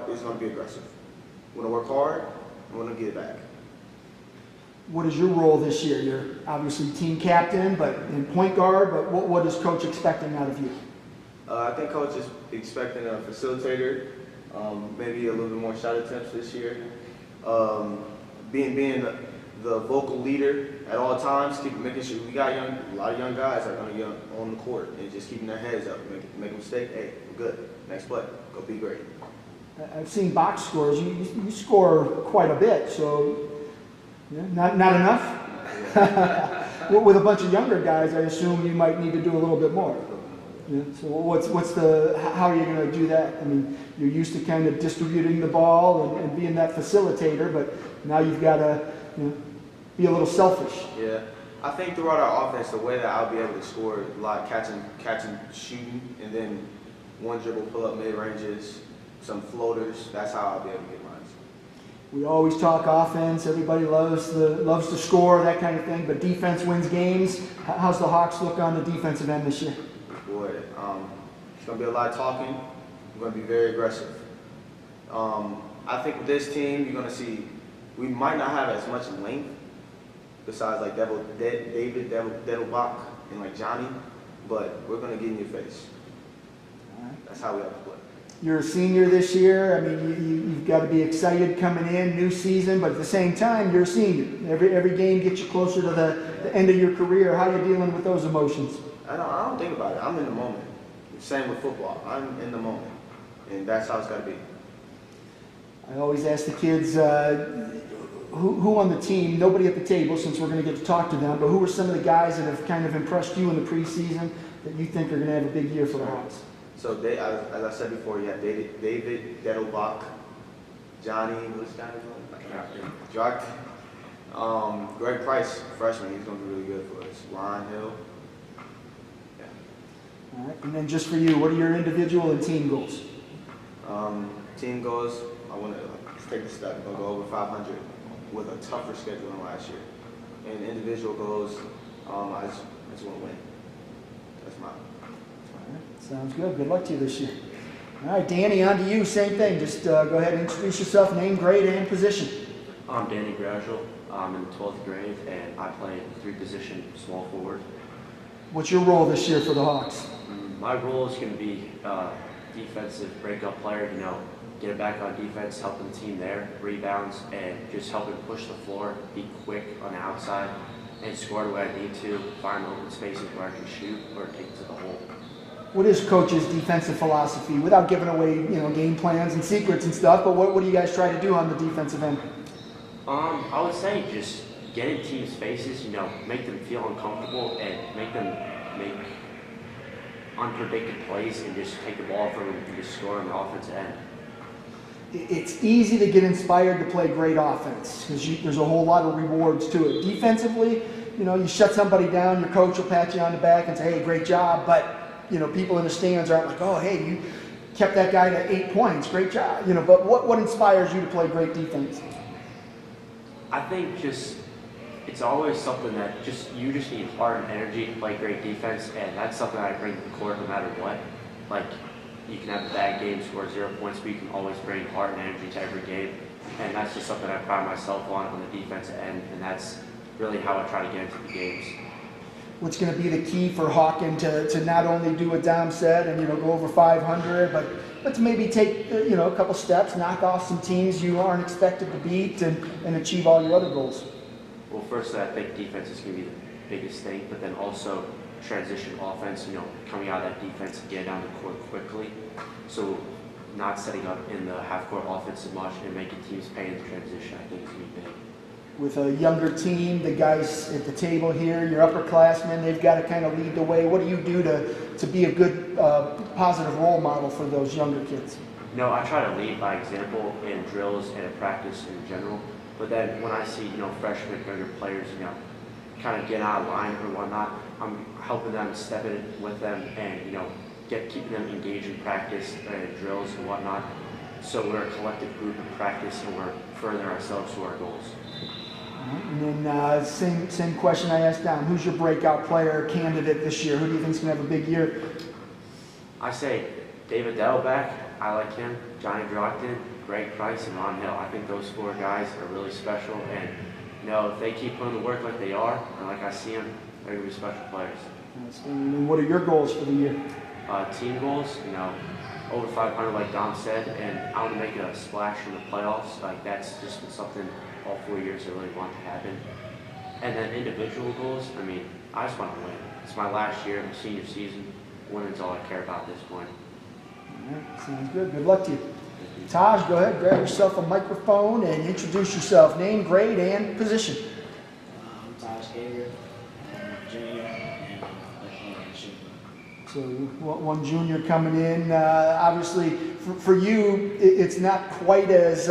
it's going to be aggressive. We're going to work hard, and we're going to get it back. What is your role this year? You're obviously team captain, but in point guard, but what is Coach expecting out of you? I think Coach is expecting a facilitator, maybe a little bit more shot attempts this year. Being the vocal leader at all times, making sure we got a lot of young guys that are going to get on the court and just keeping their heads up. Make a mistake, hey, we're good. Next play, go be great. I've seen box scores. You score quite a bit, so yeah, not enough. With a bunch of younger guys, I assume you might need to do a little bit more. Yeah. So how are you going to do that? I mean, you're used to kind of distributing the ball and being that facilitator, but now you've got to be a little selfish. Yeah, I think throughout our offense, the way that I'll be able to score a lot, catching, shooting, and then one dribble, pull up mid ranges, some floaters. That's how I'll be able to get mine. We always talk offense. Everybody loves to score, that kind of thing. But defense wins games. How's the Hawks look on the defensive end this year? Boy, it's going to be a lot of talking. We're going to be very aggressive. I think with this team, you're going to see we might not have as much length besides like David Dettelbach and like Johnny, but we're going to get in your face. All right. That's how we have to play. You're a senior this year. I mean, you've got to be excited coming in, new season, but at the same time, you're a senior. Every game gets you closer to the end of your career. How are you dealing with those emotions? I don't think about it. I'm in the moment. Same with football. I'm in the moment, and that's how it's got to be. I always ask the kids, who on the team, nobody at the table since we're going to get to talk to them, but who are some of the guys that have kind of impressed you in the preseason that you think are going to have a big year for the Hawks? So, as I said before, you have David Dettelbach, Johnny, what's his name? Jock. Greg Price, freshman, he's going to be really good for us. Ron Hill. Yeah. All right. And then just for you, what are your individual and team goals? Team goals, I want to take a step. I'm going to go over 500 with a tougher schedule than last year. And individual goals, I just want to win. That's mine. Sounds good. Good luck to you this year. All right, Danny, on to you. Same thing. Just go ahead and introduce yourself, name, grade, and position. I'm Danny Gradual. I'm in the 12th grade, and I play 3-position small forward. What's your role this year for the Hawks? My role is going to be defensive breakup player, get it back on defense, helping the team there, rebounds, and just helping push the floor, be quick on the outside, and score the way I need to, find open spaces where I can shoot or take it to the hole. What is Coach's defensive philosophy? Without giving away, game plans and secrets and stuff, but what do you guys try to do on the defensive end? I would say just get in teams' faces, make them feel uncomfortable and make them make unpredicted plays and just take the ball from them and just score on the offensive end. It's easy to get inspired to play great offense because there's a whole lot of rewards to it. Defensively, you shut somebody down, your coach will pat you on the back and say, hey, great job, but people in the stands aren't like, oh, hey, you kept that guy to 8 points, great job. But what inspires you to play great defense? I think it's always something that you just need heart and energy to play great defense, and that's something I bring to the court no matter what. Like, you can have a bad game, score 0 points, but you can always bring heart and energy to every game, and that's just something I pride myself on the defensive end, and that's really how I try to get into the games. What's going to be the key for Hawken to not only do what Dom said and go over 500, but to maybe take a couple steps, knock off some teams you aren't expected to beat, and achieve all your other goals? Well, firstly, I think defense is going to be the biggest thing, but then also transition offense. Coming out of that defense and getting down the court quickly. So not setting up in the half-court offense as much and making teams pay in the transition, I think is going to be big. With a younger team, the guys at the table here, your upperclassmen, they've got to kind of lead the way. What do you do to be a good, positive role model for those younger kids? I try to lead by example in drills and in practice in general. But then when I see, freshmen, younger players, kind of get out of line or whatnot, I'm helping them, step in with them, and keeping them engaged in practice, drills and whatnot. So we're a collective group in practice, and we're furthering ourselves to our goals. And then same question I asked down. Who's your breakout player candidate this year? Who do you think's going to have a big year? I say David Dettelbach. I like him. Johnny Drockton, Greg Price, and Ron Hill. I think those 4 guys are really special, and if they keep putting the work like they are, and like I see them, they're going to be special players. And what are your goals for the year? Team goals, over 500 like Dom said, and I want to make a splash in the playoffs. Like that's just been something all 4 years I really want to happen. And then individual goals, I just want to win. It's my last year, my senior season. Winning's all I care about at this point. All right, sounds good. Good luck to you. Taj, go ahead, grab yourself a microphone and introduce yourself. Name, grade, and position. I'm Taj Hager. I'm a junior, and I'm playing shooting. So one junior coming in. Obviously, for you, it's not quite as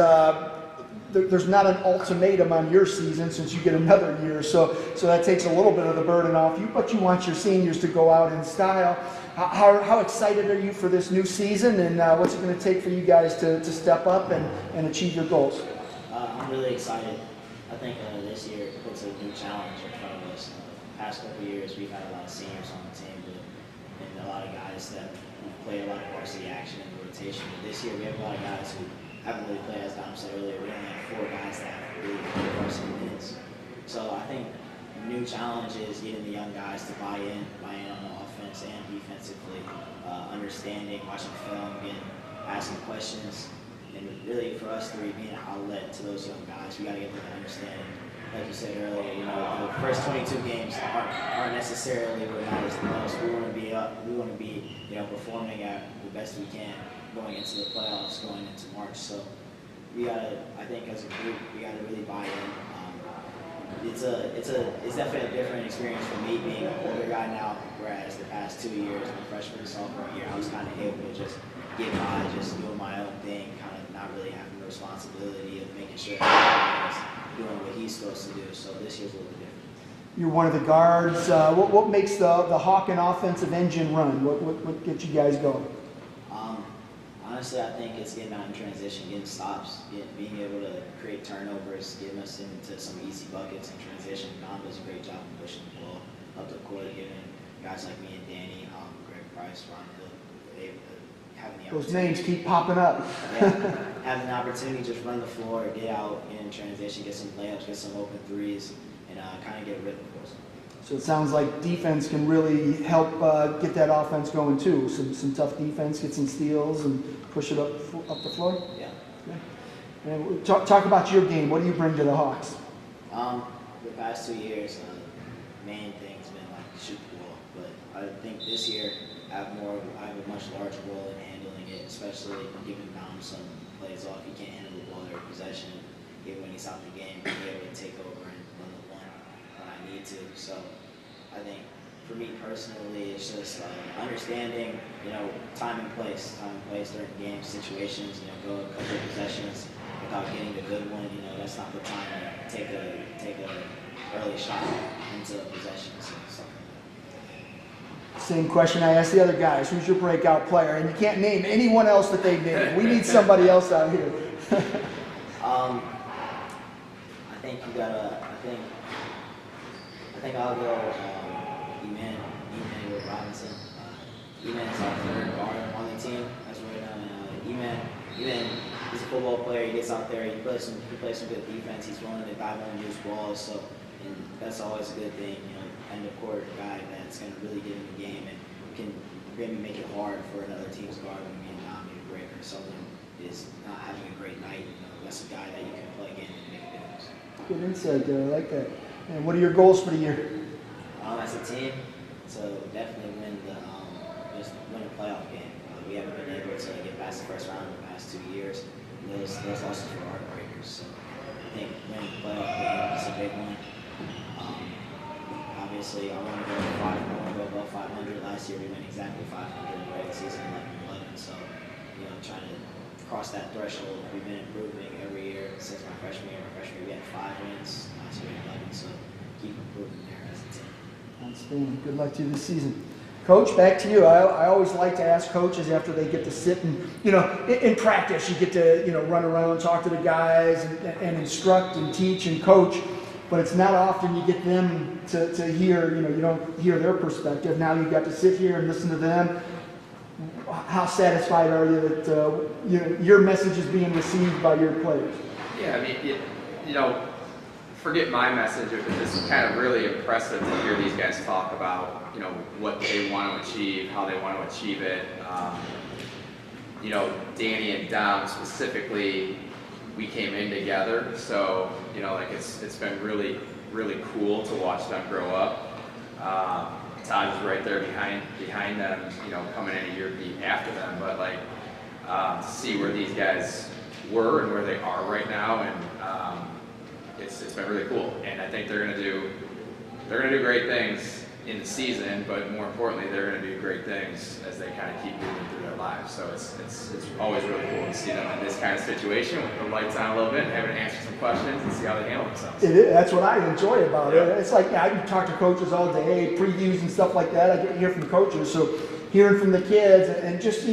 there's not an ultimatum on your season since you get another year. So that takes a little bit of the burden off you. But you want your seniors to go out in style. How excited are you for this new season, and what's it going to take for you guys to step up and achieve your goals? I'm really excited. I think this year puts a new challenge in front of us. The past couple of years, we've had a lot of seniors on the team, and a lot of guys that play a lot of varsity action in the rotation. But this year, we have a lot of guys who haven't really played, as Dom said earlier. We only have 4 guys that have really played varsity minutes. So I think the new challenge is getting the young guys to buy in on the offense and defensively, understanding, watching film, asking questions, and really for us to be an outlet to those young guys. We got to get them to understand. Like you said earlier, the first 22 games aren't necessarily what matters the most. We want to be up. We want to be, performing at the best we can going into the playoffs, going into March. So we gotta, I think, as a group, we gotta really buy in. It's definitely a different experience for me being an older guy now, whereas the past 2 years, my freshman and sophomore year, I was kind of able to just get by, just doing my own thing, kind of not really having the responsibility of making sure everybody is doing what he's supposed to do. So this year's a little different. You're one of the guards. What makes the Hawken offensive engine run? What gets you guys going? Honestly, I think it's getting out in transition, getting stops, being able to create turnovers, getting us into some easy buckets in transition. Don does a great job of pushing the ball up the court, giving guys like me and Danny, Greg Price, Ron Hill, having the Those names keep popping up. Yeah, having the opportunity to just run the floor, get out in transition, get some layups, get some open threes, and kind of get a rhythm for us. So it sounds like defense can really help get that offense going too. Some tough defense, get some steals, and push it up the floor. Yeah. And talk about your game. What do you bring to the Hawks? The past 2 years, the main thing's been like shoot the ball, but I think this year I have a much larger role in handling it, especially giving Dom some plays off. He can't handle the ball every possession. Even when he's out the game, he'll be able to take over and run the one when I need to. So I think for me personally, it's just understanding, time and place during game situations. Go a couple of possessions without getting a good one. That's not the time to take a early shot into a possession. So something like that. Same question I asked the other guys. Who's your breakout player? And you can't name anyone else that they've named. We need somebody else out here. I think I'll go Emmanuel Robinson. Eman's our third guard on the team. That's right now. Eman, he's a football player. He gets out there. He plays some good defense. He's willing to dive on loose balls. So, and that's always a good thing. End of court guy that's going to really get in the game and can maybe make it hard for another team's guard when me and Dom maybe break or someone is not having a great night. That's a guy that you can plug in and make a difference. Good insight there. I like that. And what are your goals for the year? As a team, to definitely win a playoff game. We haven't been able to get past the first round in the past 2 years. And those losses were heartbreakers. So I think winning the playoff game is a big one. Obviously, I want to go above 500. Last year we went exactly 500 in the regular season, 11-11. So trying to cross that threshold. We've been improving every year. since my freshman year. My freshman year, we had 5 wins. Last year, we had 11. So keep improving there as a team. Outstanding. Good luck to you this season. Coach, back to you. I always like to ask coaches after they get to sit and, in practice, you get to, run around, talk to the guys and instruct and teach and coach, but it's not often you get them to hear, you don't hear their perspective. Now you got to sit here and listen to them. How satisfied are you that, your message is being received by your players? Yeah, I mean, forget my message. It's kind of really impressive to hear these guys talk about, what they want to achieve, how they want to achieve it. Danny and Dom specifically, we came in together, so it's been really, really cool to watch them grow up. Todd is right there behind them, coming in a year after them, but to see where these guys were and where they are right now, and it's been really cool. And I think they're gonna do great things in the season, but more importantly, they're going to do great things as they kind of keep moving through their lives. So it's always really cool to see them in this kind of situation with the lights on a little bit and having to answer some questions and see how they handle themselves. That's what I enjoy about it. It's like, I can talk to coaches all day, previews and stuff like that. I get to hear from coaches, so hearing from the kids and just,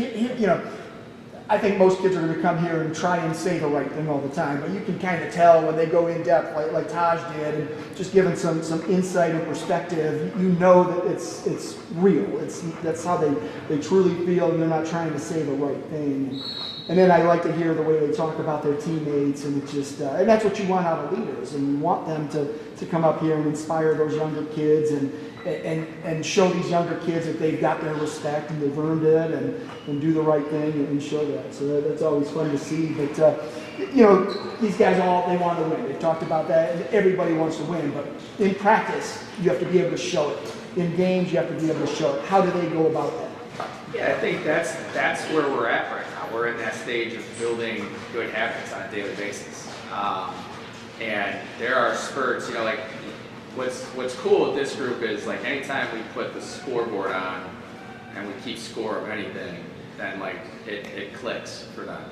I think most kids are going to come here and try and say the right thing all the time, but you can kind of tell when they go in depth, like Taj did, and just giving some insight and perspective. You know that it's real. That's how they truly feel, and they're not trying to say the right thing. And then I like to hear the way they talk about their teammates, and it's just and that's what you want out of leaders, and you want them to come up here and inspire those younger kids and show these younger kids that they've got their respect and they've earned it and do the right thing and show that. So that's always fun to see. But, these guys they want to win. They've talked about that, and everybody wants to win. But in practice, you have to be able to show it. In games, you have to be able to show it. How do they go about that? Yeah, I think that's where we're at right now. We're in that stage of building good habits on a daily basis. And there are spurts, what's cool with this group is anytime we put the scoreboard on and we keep score of anything, then it clicks for them.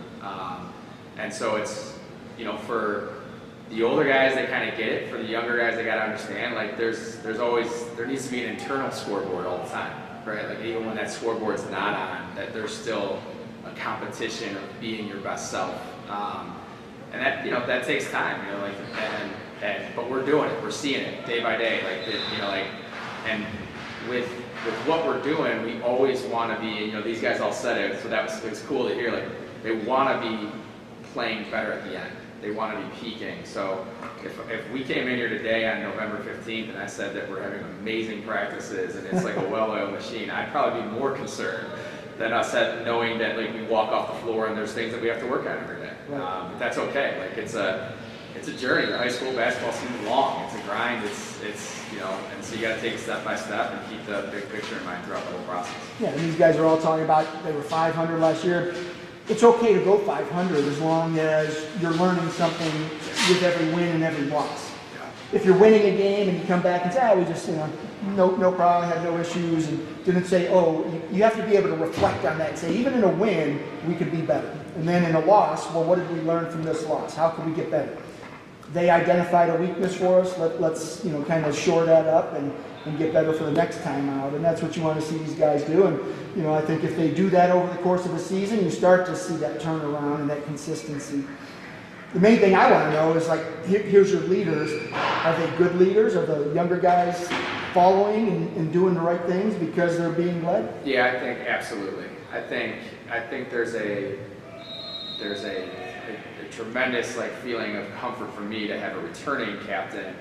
And so it's, for the older guys, they kind of get it. For the younger guys, they got to understand, there needs to be an internal scoreboard all the time, right? Even when that scoreboard's not on, that there's still a competition of being your best self. And that, that takes time, but we're doing it. We're seeing it day by day, and with what we're doing, we always want to be. These guys all said it, so it's cool to hear. They want to be playing better at the end. They want to be peaking. So if we came in here today on November 15th and I said that we're having amazing practices and it's like a well-oiled machine, I'd probably be more concerned than us knowing that we walk off the floor and there's things that we have to work on every day. But that's okay. It's a journey. The high school basketball season is long. It's a grind. It's and so you got to take it step by step and keep the big picture in mind throughout the whole process. Yeah, and these guys are all talking about they were 500 last year. It's okay to go 500 as long as you're learning something with every win and every loss. If you're winning a game and you come back and say, we just, no problem, had no issues, and didn't say, you have to be able to reflect on that and say, even in a win, we could be better. And then in a loss, well, what did we learn from this loss? How can we get better? They identified a weakness for us. Let's kind of shore that up and get better for the next time out. And that's what you want to see these guys do. And I think if they do that over the course of a season, you start to see that turnaround and that consistency. The main thing I want to know is here's your leaders. Are they good leaders? Are the younger guys following and doing the right things because they're being led? Yeah, I think absolutely. I think there's a tremendous feeling of comfort for me to have a returning captain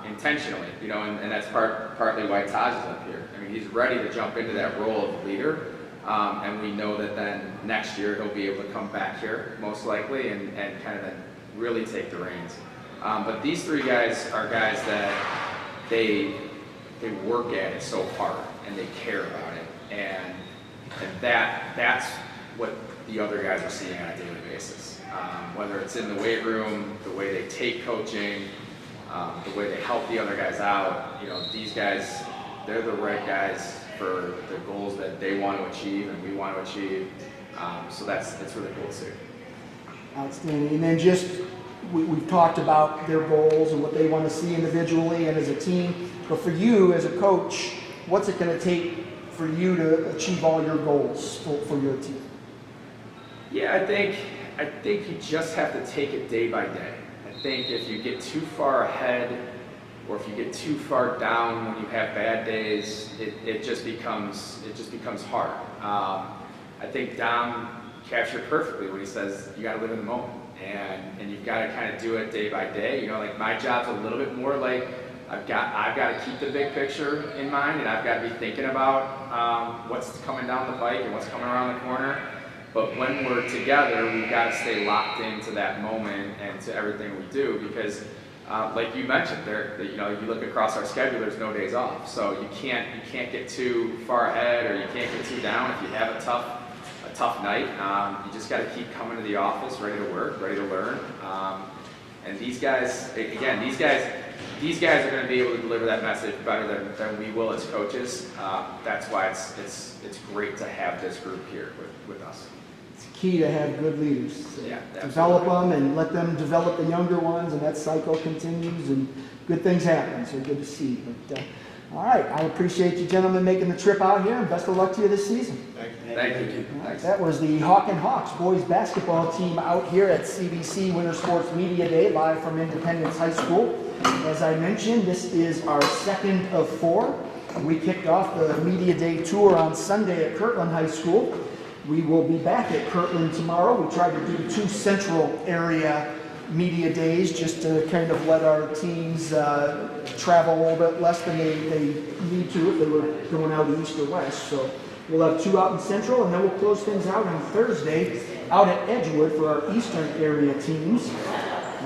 intentionally, and that's partly why Taj is up here. I mean, he's ready to jump into that role of leader, and we know that then next year he'll be able to come back here most likely and kind of then really take the reins. But these three guys are guys that they work at it so hard and they care about it, and that's what the other guys are seeing on a daily basis. Whether it's in the weight room, the way they take coaching, the way they help the other guys out, these guys, they're the right guys for the goals that they want to achieve and we want to achieve. So that's really cool to see. Outstanding. And then just we've talked about their goals and what they want to see individually and as a team. But for you as a coach, what's it going to take for you to achieve all your goals for your team? Yeah, I think you just have to take it day by day. I think if you get too far ahead or if you get too far down when you have bad days, it just becomes hard. I think Dom captured perfectly when he says you got to live in the moment, and you've got to kind of do it day by day. You know, like my job's a little bit more like I've got to keep the big picture in mind, and I've got to be thinking about what's coming down the pike and what's coming around the corner. But when we're together, we've got to stay locked into that moment and to everything we do, because like you mentioned, you look across our schedule, there's no days off. So you can't get too far ahead or you can't get too down. If you have a tough night, you just got to keep coming to the office, ready to work, ready to learn. And these guys are going to be able to deliver that message better than we will as coaches. That's why it's great to have this group here with us. It's key to have good leaders. Yeah, develop them and let them develop the younger ones, and that cycle continues and good things happen. So good to see. But, all right, I appreciate you gentlemen making the trip out here, and best of luck to you this season. Thank you. Right, that was the Hawken Hawks boys basketball team out here at CVC Winter Sports Media Day, live from Independence High School. As I mentioned, this is our second of 4. We kicked off the Media Day tour on Sunday at Kirtland High School. We will be back at Kirtland tomorrow. We tried to do 2 central area media days just to kind of let our teams travel a little bit less than they need to if they were going out east or west. So we'll have 2 out in central, and then we'll close things out on Thursday out at Edgewood for our eastern area teams.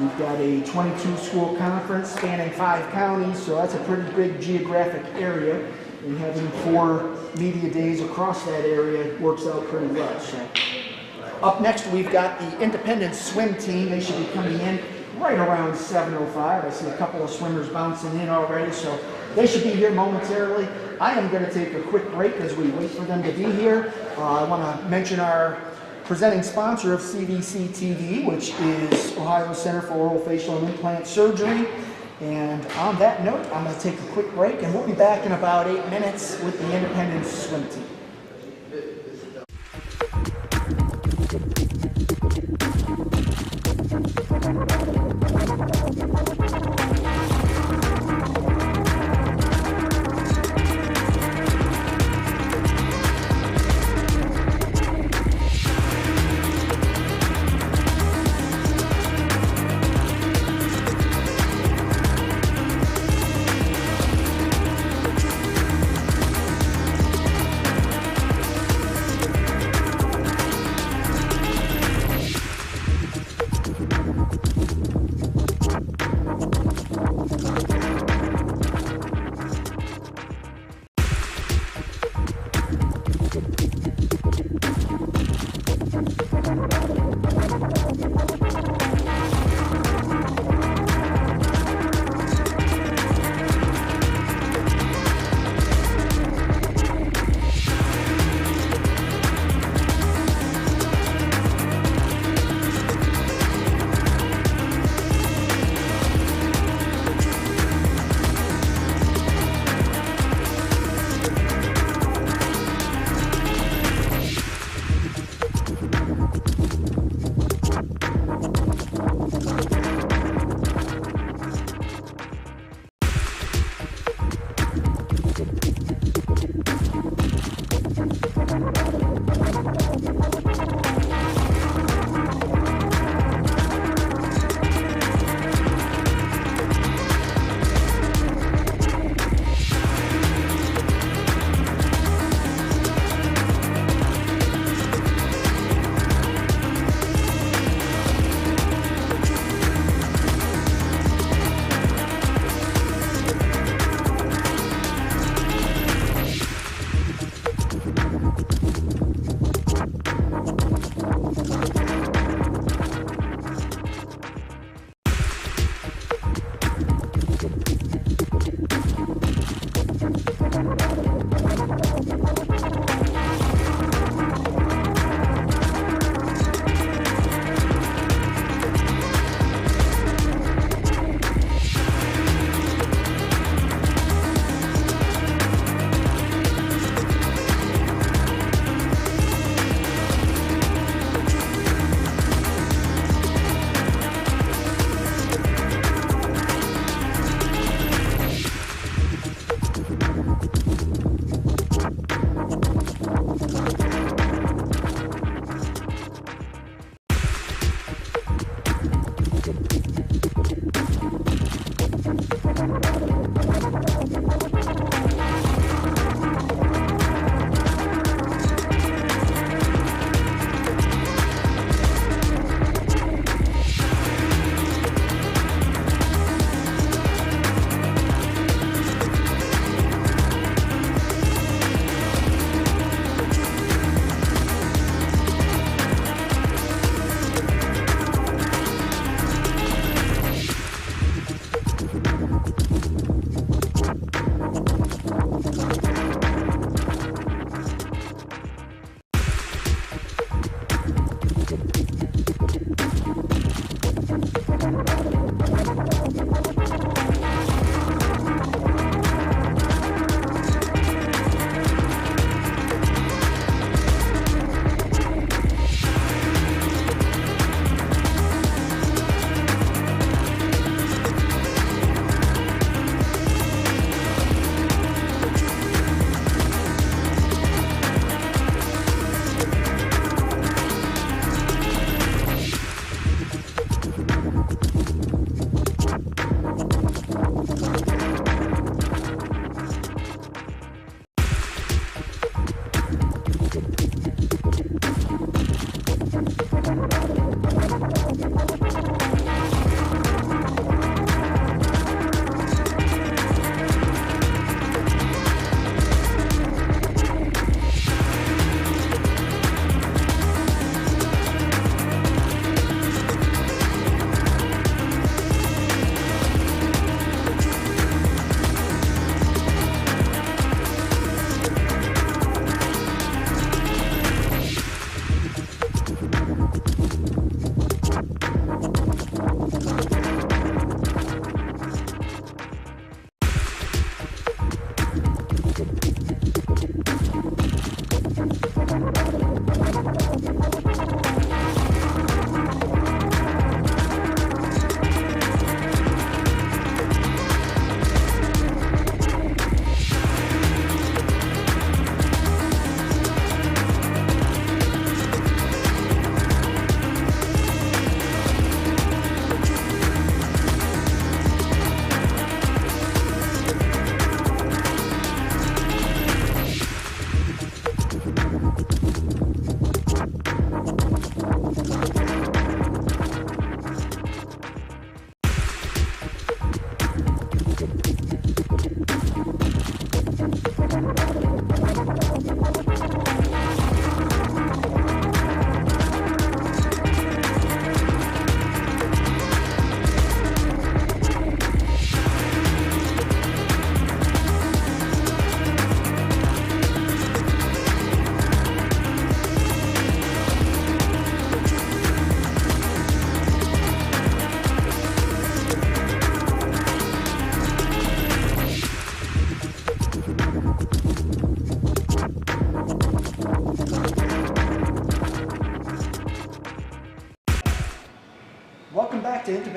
We've got a 22-school conference spanning 5 counties, so that's a pretty big geographic area. And having 4 media days across that area works out pretty well. So, up next, we've got the Independence swim team. They should be coming in right around 7:05. I see a couple of swimmers bouncing in already, so they should be here momentarily. I am going to take a quick break as we wait for them to be here. I want to mention our presenting sponsor of CVC TV, which is Ohio Center for Oral, Facial, and Implant Surgery. And on that note, I'm going to take a quick break, and we'll be back in about 8 minutes with the Independence swim team.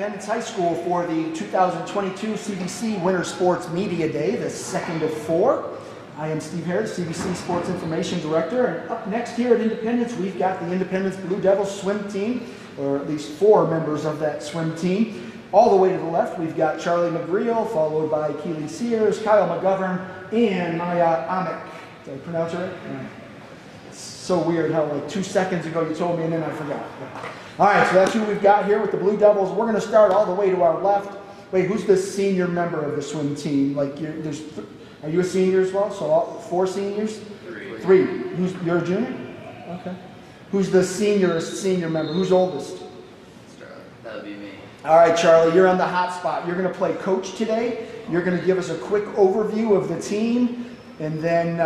Independence High School for the 2022 CVC Winter Sports Media Day, the second of 4. I am Steve Harris, CVC Sports Information Director, and up next here at Independence, we've got the Independence Blue Devils swim team, or at least 4 members of that swim team. All the way to the left, we've got Charlie McGreal, followed by Keely Sears, Kyle McGovern, and Maya Amick. Did I pronounce it right? It's so weird how like 2 seconds ago you told me and then I forgot. All right, so that's who we've got here with the Blue Devils. We're going to start all the way to our left. Wait, who's the senior member of the swim team? Like, are you a senior as well? So 4 seniors? 3. You're a junior? Okay. Who's the senior member? Who's oldest? That would be me. All right, Charlie, you're on the hot spot. You're going to play coach today. You're going to give us a quick overview of the team, and then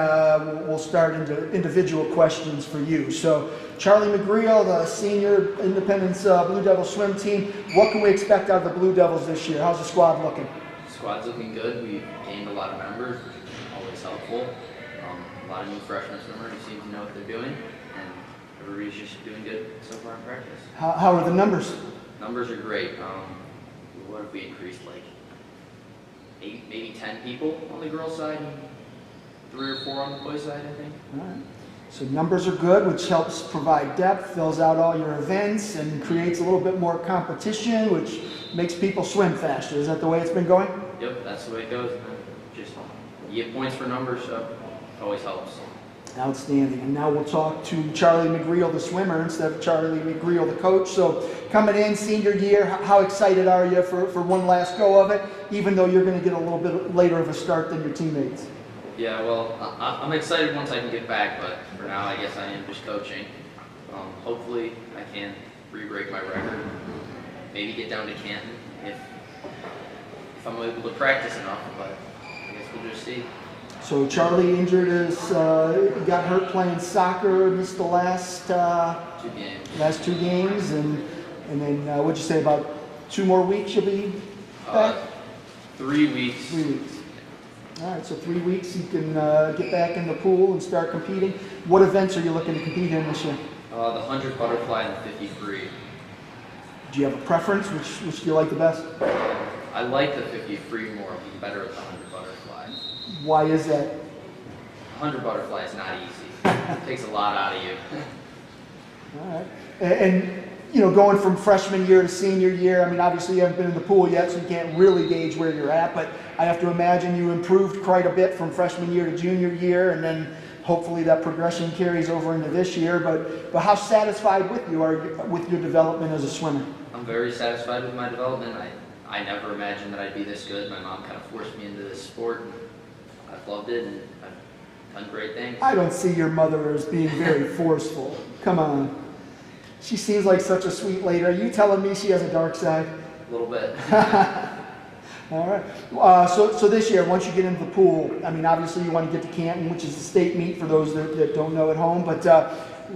we'll start into individual questions for you. So, Charlie McGreal, the senior Independence Blue Devils swim team. What can we expect out of the Blue Devils this year? How's the squad looking? The squad's looking good. We've gained a lot of members, which is always helpful. A lot of new freshmen swimmers who seem to know what they're doing, and everybody's just doing good so far in practice. How are the numbers? Numbers are great. What if we increased like 8, maybe 10 people on the girls' side and 3 or 4 on the boys' side, I think. All right. So numbers are good, which helps provide depth, fills out all your events, and creates a little bit more competition, which makes people swim faster. Is that the way it's been going? Yep, that's the way it goes. Just you get points for numbers, so it always helps. Outstanding. And now we'll talk to Charlie McGreal, the swimmer, instead of Charlie McGreal, the coach. So coming in senior year, how excited are you for one last go of it, even though you're going to get a little bit later of a start than your teammates? Yeah, well, I'm excited once I can get back, but for now I guess I am just coaching. Hopefully I can re-break my record, maybe get down to Canton if I'm able to practice enough, but I guess we'll just see. So Charlie injured us, got hurt playing soccer, missed the last 2 games. Last 2 games, and then what'd you say, about 2 more weeks you'll be back? 3 weeks. 3 weeks. All right, so 3 weeks you can get back in the pool and start competing. What events are you looking to compete in this year? The 100 butterfly and the 50 free. Do you have a preference? Which do you like the best? I like the 50 free more. I'm better at the 100 butterfly. Why is that? 100 butterfly is not easy. It takes a lot out of you. All right. And you know, going from freshman year to senior year, I mean, obviously you haven't been in the pool yet, so you can't really gauge where you're at, but I have to imagine you improved quite a bit from freshman year to junior year, and then hopefully that progression carries over into this year. But how satisfied are you with your development as a swimmer? I'm very satisfied with my development. I never imagined that I'd be this good. My mom kind of forced me into this sport. I've loved it, and I've done great things. I don't see your mother as being very forceful. Come on. She seems like such a sweet lady. Are you telling me she has a dark side? A little bit. All right. So this year, once you get into the pool, I mean, obviously you want to get to Canton, which is the state meet for those that don't know at home. But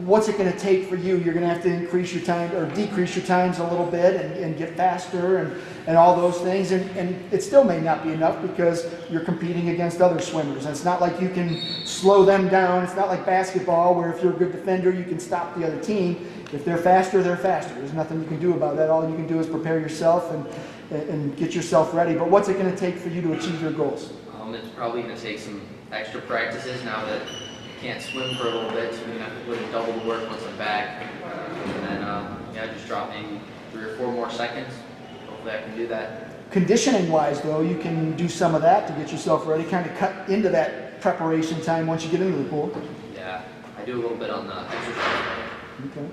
what's it going to take for you? You're going to have to increase your time or decrease your times a little bit and get faster and all those things. And it still may not be enough because you're competing against other swimmers. And it's not like you can slow them down. It's not like basketball where if you're a good defender, you can stop the other team. If they're faster, they're faster. There's nothing you can do about that. All you can do is prepare yourself and get yourself ready. But what's it going to take for you to achieve your goals? It's probably going to take some extra practices now that I can't swim for a little bit, so I'm going to have to put in double the work once I'm back. And then, just drop maybe 3 or 4 more seconds. Hopefully I can do that. Conditioning-wise, though, you can do some of that to get yourself ready, kind of cut into that preparation time once you get into the pool. Yeah, I do a little bit on the exercise. Okay.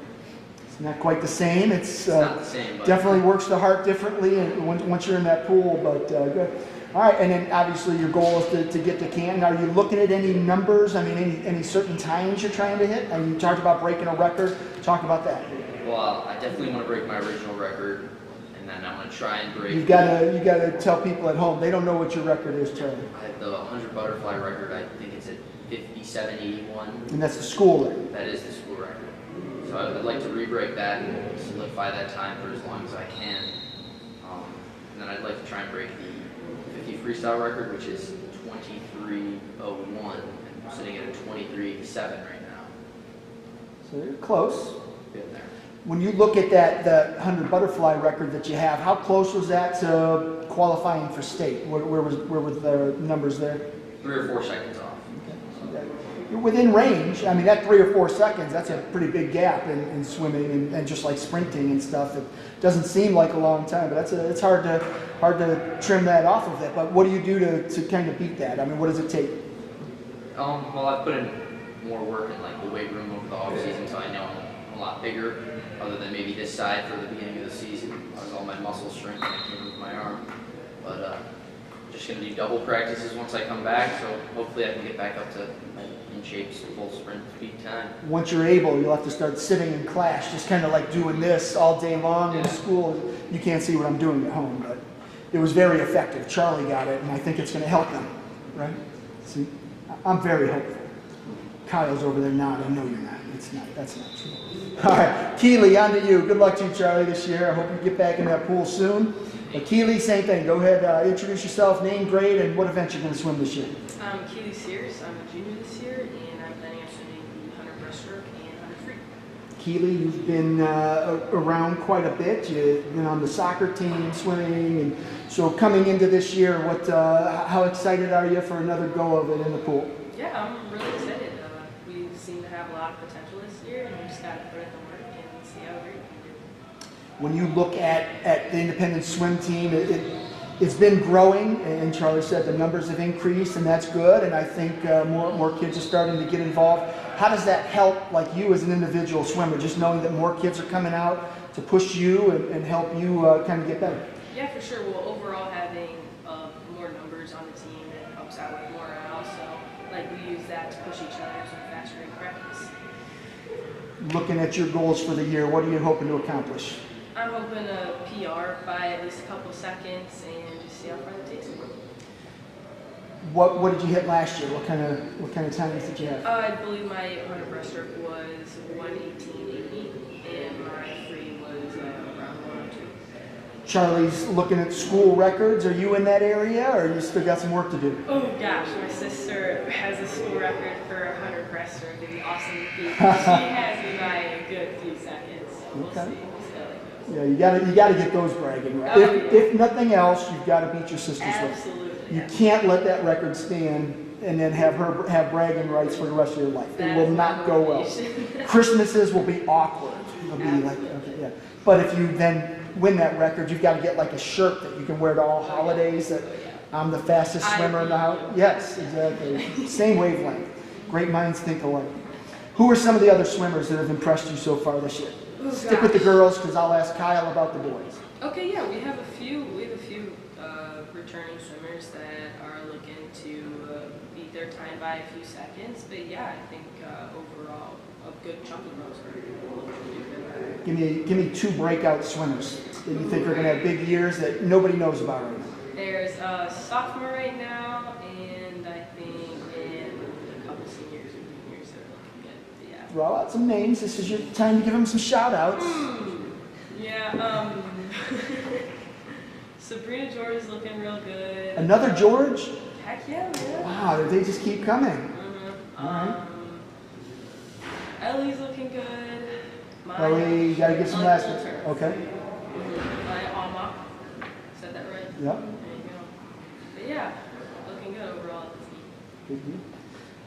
It's not quite the same. It's not the same, but definitely works the heart differently once you're in that pool, but good. All right, and then obviously your goal is to get to Canton. Are you looking at any numbers? I mean, any certain times you're trying to hit? I mean, you talked about breaking a record. Talk about that. Well, I definitely want to break my original record, and then I'm going to try and break. You gotta tell people at home. They don't know what your record is, Charlie. I have the 100 butterfly record. I think it's at 57.81. And that's the school record. That is the school record. So I'd like to re-break that and solidify that time for as long as I can. And then I'd like to try and break the 50 freestyle record, which is 23.01, and I'm sitting at a 23.87 right now. So you're close. Getting there. When you look at the 100 butterfly record that you have, how close was that to qualifying for state? Where were the numbers there? 3 or 4 seconds off. You're within range. I mean, that 3 or 4 seconds, that's a pretty big gap in swimming and just like sprinting and stuff. It doesn't seem like a long time, but it's hard to trim that off of it. But what do you do to kind of beat that? I mean, what does it take? Well, I put in more work in like the weight room over the off season, so I know I'm a lot bigger. Other than maybe this side for the beginning of the season, I was all my muscle strength and I can't move my arm. But just gonna do double practices once I come back, so hopefully I can get back up to in shape, full sprint peak time. Once you're able, you'll have to start sitting in class, just kind of like doing this all day long in school. You can't see what I'm doing at home, but it was very effective. Charlie got it, and I think it's going to help them, right? See, I'm very hopeful. Kyle's over there nodding. I know you're not. It's not. That's not true. All right, Keely, on to you. Good luck to you, Charlie, this year. I hope you get back in that pool soon. Keely, same thing. Go ahead, introduce yourself, name, grade, and what event you're going to swim this year. I'm Keely Sears. I'm a junior this year, and I'm planning on swimming the 100 breaststroke and 100 free. Keely, you've been around quite a bit. You've been on the soccer team, swimming, and so coming into this year, how excited are you for another go of it in the pool? Yeah, I'm really excited. We seem to have a lot of potential this year, and we just got to put in the work and see how great we can do. When you look at the independent swim team, it's been growing, and Charlie said the numbers have increased, and that's good, and I think more kids are starting to get involved. How does that help, like you as an individual swimmer, just knowing that more kids are coming out to push you and help you kind of get better? Yeah, for sure. Well, overall, having more numbers on the team, it helps out with morale, so like we use that to push each other to faster in practice. Looking at your goals for the year, what are you hoping to accomplish? I'm hoping to PR by at least a couple seconds and just see how far that takes me. What did you hit last year? What kind of times did you have? I believe my 100 breaststroke was 1:18.80, and my free was around 1:02. Charlie's looking at school records. Are you in that area, or you still got some work to do? Oh gosh, my sister has a school record for 100 breaststroke. It'd be awesome to beat. She has me by a good few seconds, so we'll see. Yeah, you gotta get those bragging rights. If nothing else, you've got to beat your sister's record. Absolutely. You can't let that record stand and then have her have bragging rights for the rest of your life. It will not go well. Christmases will be awkward. It'll be like, okay, yeah. But if you then win that record, you've got to get like a shirt that you can wear to all holidays. That I'm the fastest swimmer in the house. Yes, exactly. Same wavelength. Great minds think alike. Who are some of the other swimmers that have impressed you so far this year? Oh, Stick with the girls, because I'll ask Kyle about the boys. Okay, yeah, we have a few returning swimmers that are looking to beat their time by a few seconds. But yeah, I think overall a good chunk of those are looking to do good. Give me 2 breakout swimmers that you think are going to have big years that nobody knows about right now. There's a sophomore right now, and I think a couple seniors or juniors that are looking good. Yeah. Throw out some names. This is your time to give them some shout outs. Yeah, Sabrina George is looking real good. Another George? Heck yeah, man. Wow, they just keep coming. Mm-hmm. All right. Ellie's looking good. Ellie, you got to get some last ones. Okay. My Alma. Said that right? Yep. There you go. But yeah, looking good overall at the team. Good deal.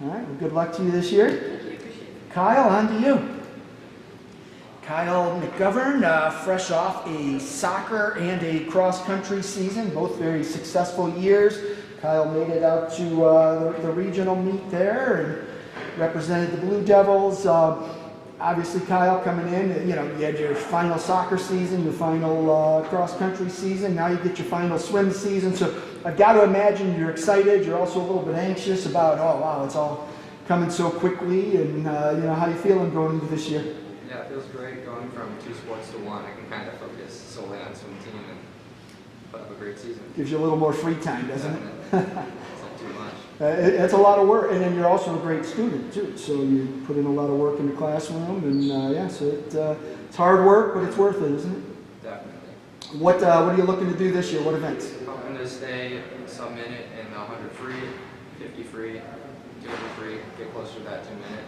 All right, well, good luck to you this year. Thank you, appreciate it. Kyle, on to you. Kyle McGovern, fresh off a soccer and a cross-country season, both very successful years. Kyle made it out to the regional meet there and represented the Blue Devils. Obviously, Kyle coming in, you had your final soccer season, your final cross-country season. Now you get your final swim season. So I've got to imagine you're excited. You're also a little bit anxious about, oh, wow, it's all coming so quickly. And, how you feeling going into this year? Yeah, it feels great going from 2 sports to 1. I can kind of focus solely on swim team and put up a great season. Gives you a little more free time, doesn't it? It's not too much. It's a lot of work, and then you're also a great student too. So you put in a lot of work in the classroom, and so it's hard work, but it's worth it, isn't it? Definitely. What are you looking to do this year? What events? Hoping to stay sub-minute in the 100 free, 50 free, 200 free, get closer to that 2 minute.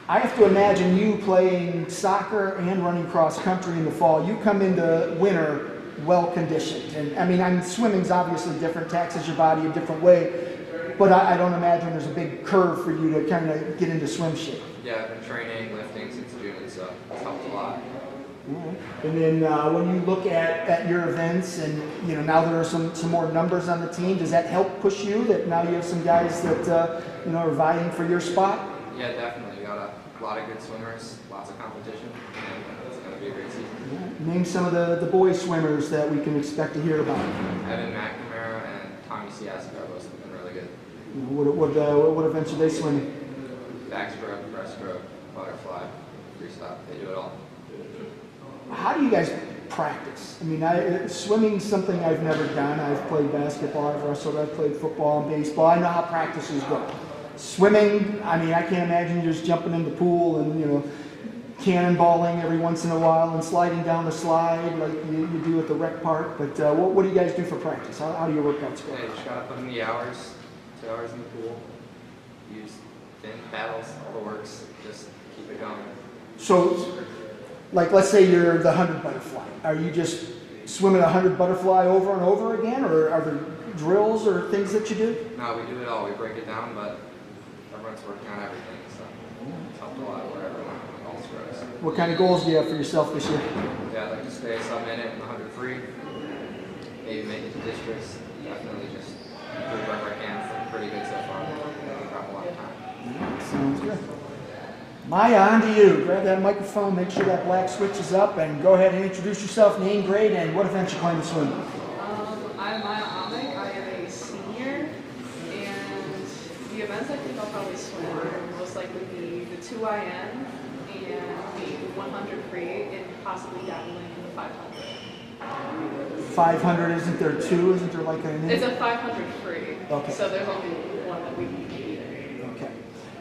I have to imagine you playing soccer and running cross country in the fall. You come into winter well conditioned. And I mean, swimming's obviously different, taxes your body a different way, but I don't imagine there's a big curve for you to kind of get into swim shape. Yeah, I've been training, lifting since June, so it's helped a lot. And then when you look at your events and, you know, now there are some more numbers on the team, does that help push you that now you have some guys that, you know, are vying for your spot? Yeah, definitely. We got a lot of good swimmers, lots of competition, and it's going to be a great season. Name some of the boy swimmers that we can expect to hear about. Evan McNamara and Tommy Siaska both have been really good. What events are they swimming? Backstroke, breaststroke, butterfly, freestyle, they do it all. How do you guys practice? I mean, swimming's something I've never done. I've played basketball, I've wrestled, I've played football and baseball. I know how practices go. Swimming, I mean, I can't imagine you just jumping in the pool and, you know, cannonballing every once in a while and sliding down the slide like you do at the rec park. But what do you guys do for practice? How do your workouts go? Yeah, you just got to put in the hours, 2 hours in the pool, use fin, paddles, all the works, just keep it going. So, like, let's say you're the 100 butterfly. Are you just swimming 100 butterfly over and over again, or are there drills or things that you do? No, we do it all. We break it down, but everyone's working on everything, so it's helped a lot wherever it all grows. What kind of goals do you have for yourself this year? Yeah, I'd like to stay sub-minute in the 100 free, maybe make it to districts. Definitely just improve wherever I can. It's looking pretty good so far. It'll drop a lot of time. Sounds good. Maya, on to you. Grab that microphone, make sure that black switch is up, and go ahead and introduce yourself, name, grade, and what event you plan to swim. I'm Maya Amick. I am a senior, and the events I think I'll probably swim will most likely be the 2IN and the 100 free, and possibly dabbling in the 500. 500, isn't there two? Isn't there like an... It's a 500 free, okay. So there's only one that we can do. Okay.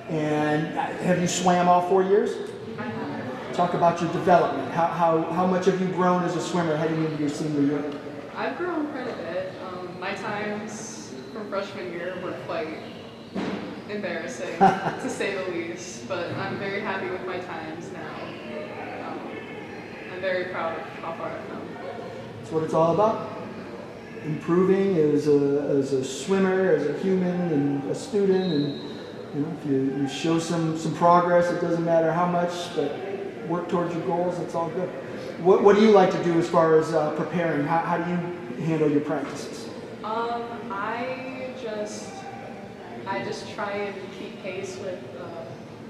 And have you swam all 4 years? I have. Talk about your development. How much have you grown as a swimmer heading into your senior year? I've grown quite a bit. My times from freshman year were quite embarrassing, to say the least, but I'm very happy with my times now. I'm very proud of how far I've come. That's what it's all about. Improving as a swimmer, as a human, and a student, and you know, if you show some progress, it doesn't matter how much, but work towards your goals, it's all good. What do you like to do as far as preparing? How do you handle your practices? I just try and keep pace with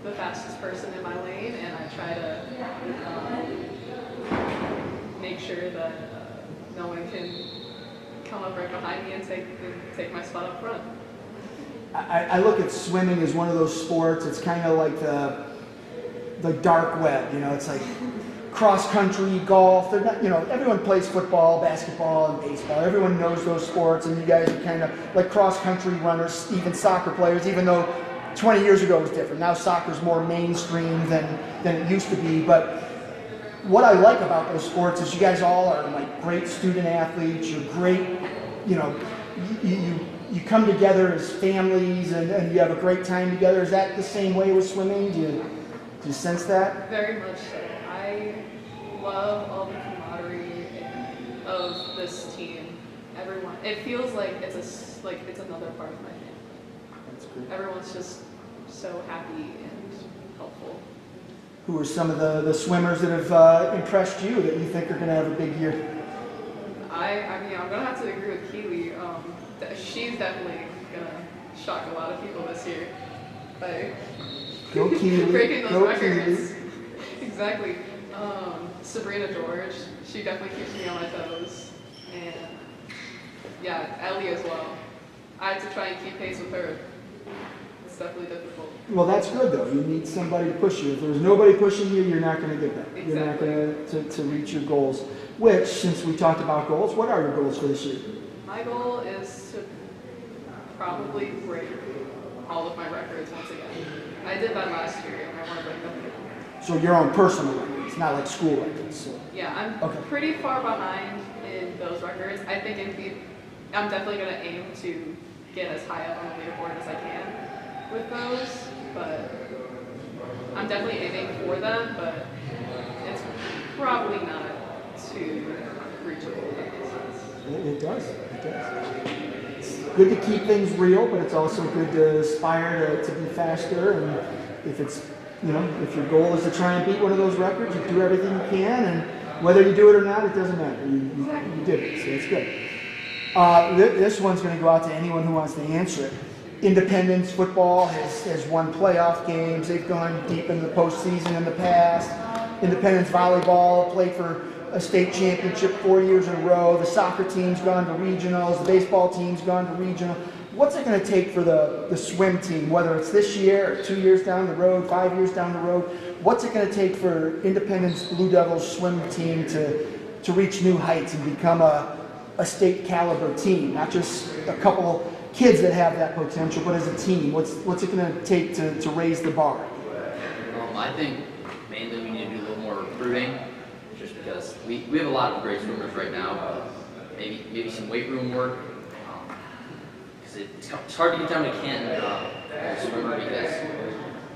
the fastest person in my lane, and I try to make sure that no one can come up right behind me and take my spot up front. I look at swimming as one of those sports. It's kind of like the dark web. You know, it's like cross country, golf. They're not, you know, everyone plays football, basketball, and baseball. Everyone knows those sports, and you guys are kind of like cross country runners, even soccer players. Even though 20 years ago it was different. Now soccer's more mainstream than it used to be. But what I like about those sports is you guys all are like great student athletes. You're great, you know, you come together as families and you have a great time together. Is that the same way with swimming? Do you sense that? Very much so. I love all the camaraderie of this team. Everyone, it feels like it's another part of my family. That's great. Everyone's just so happy and helpful. Who are some of the swimmers that have impressed you that you think are going to have a big year? I mean, I'm gonna have to agree with Keely. She's definitely gonna shock a lot of people this year by Go Keely. breaking those Go records. Keely. Exactly. Sabrina George, she definitely keeps me on my toes, and yeah, Ellie as well. I have to try and keep pace with her. It's definitely difficult. Well, that's good though. You need somebody to push you. If there's nobody pushing you, you're not going to get that. Exactly. You're not going to reach your goals. Which, since we talked about goals, what are your goals for this year? My goal is to probably break all of my records once again. I did that last year, and I want to break them again. So your own personal records, not like school records. So. Yeah, I'm pretty far behind in those records. I think I'm definitely going to aim to get as high up on the leaderboard as I can with those, but I'm definitely aiming for them, but it's probably not too reachable. If that makes sense. It does. It does. It's good to keep things real, but it's also good to aspire to be faster. And if it's, if your goal is to try and beat one of those records, you do everything you can, and whether you do it or not, it doesn't matter. You did it, so it's good. This one's going to go out to anyone who wants to answer it. Independence football has won playoff games. They've gone deep into the postseason in the past. Independence volleyball played for a state championship 4 years in a row. The soccer team's gone to regionals. The baseball team's gone to regional. What's it going to take for the swim team, whether it's this year or 2 years down the road, 5 years down the road? What's it going to take for Independence Blue Devils swim team to reach new heights and become a state caliber team? Not just a couple kids that have that potential, but as a team, what's it going to take to raise the bar? I think mainly we need to do a little more recruiting, just because we have a lot of great swimmers right now, but maybe some weight room work. Because it's hard to get down to Canton as a swimmer because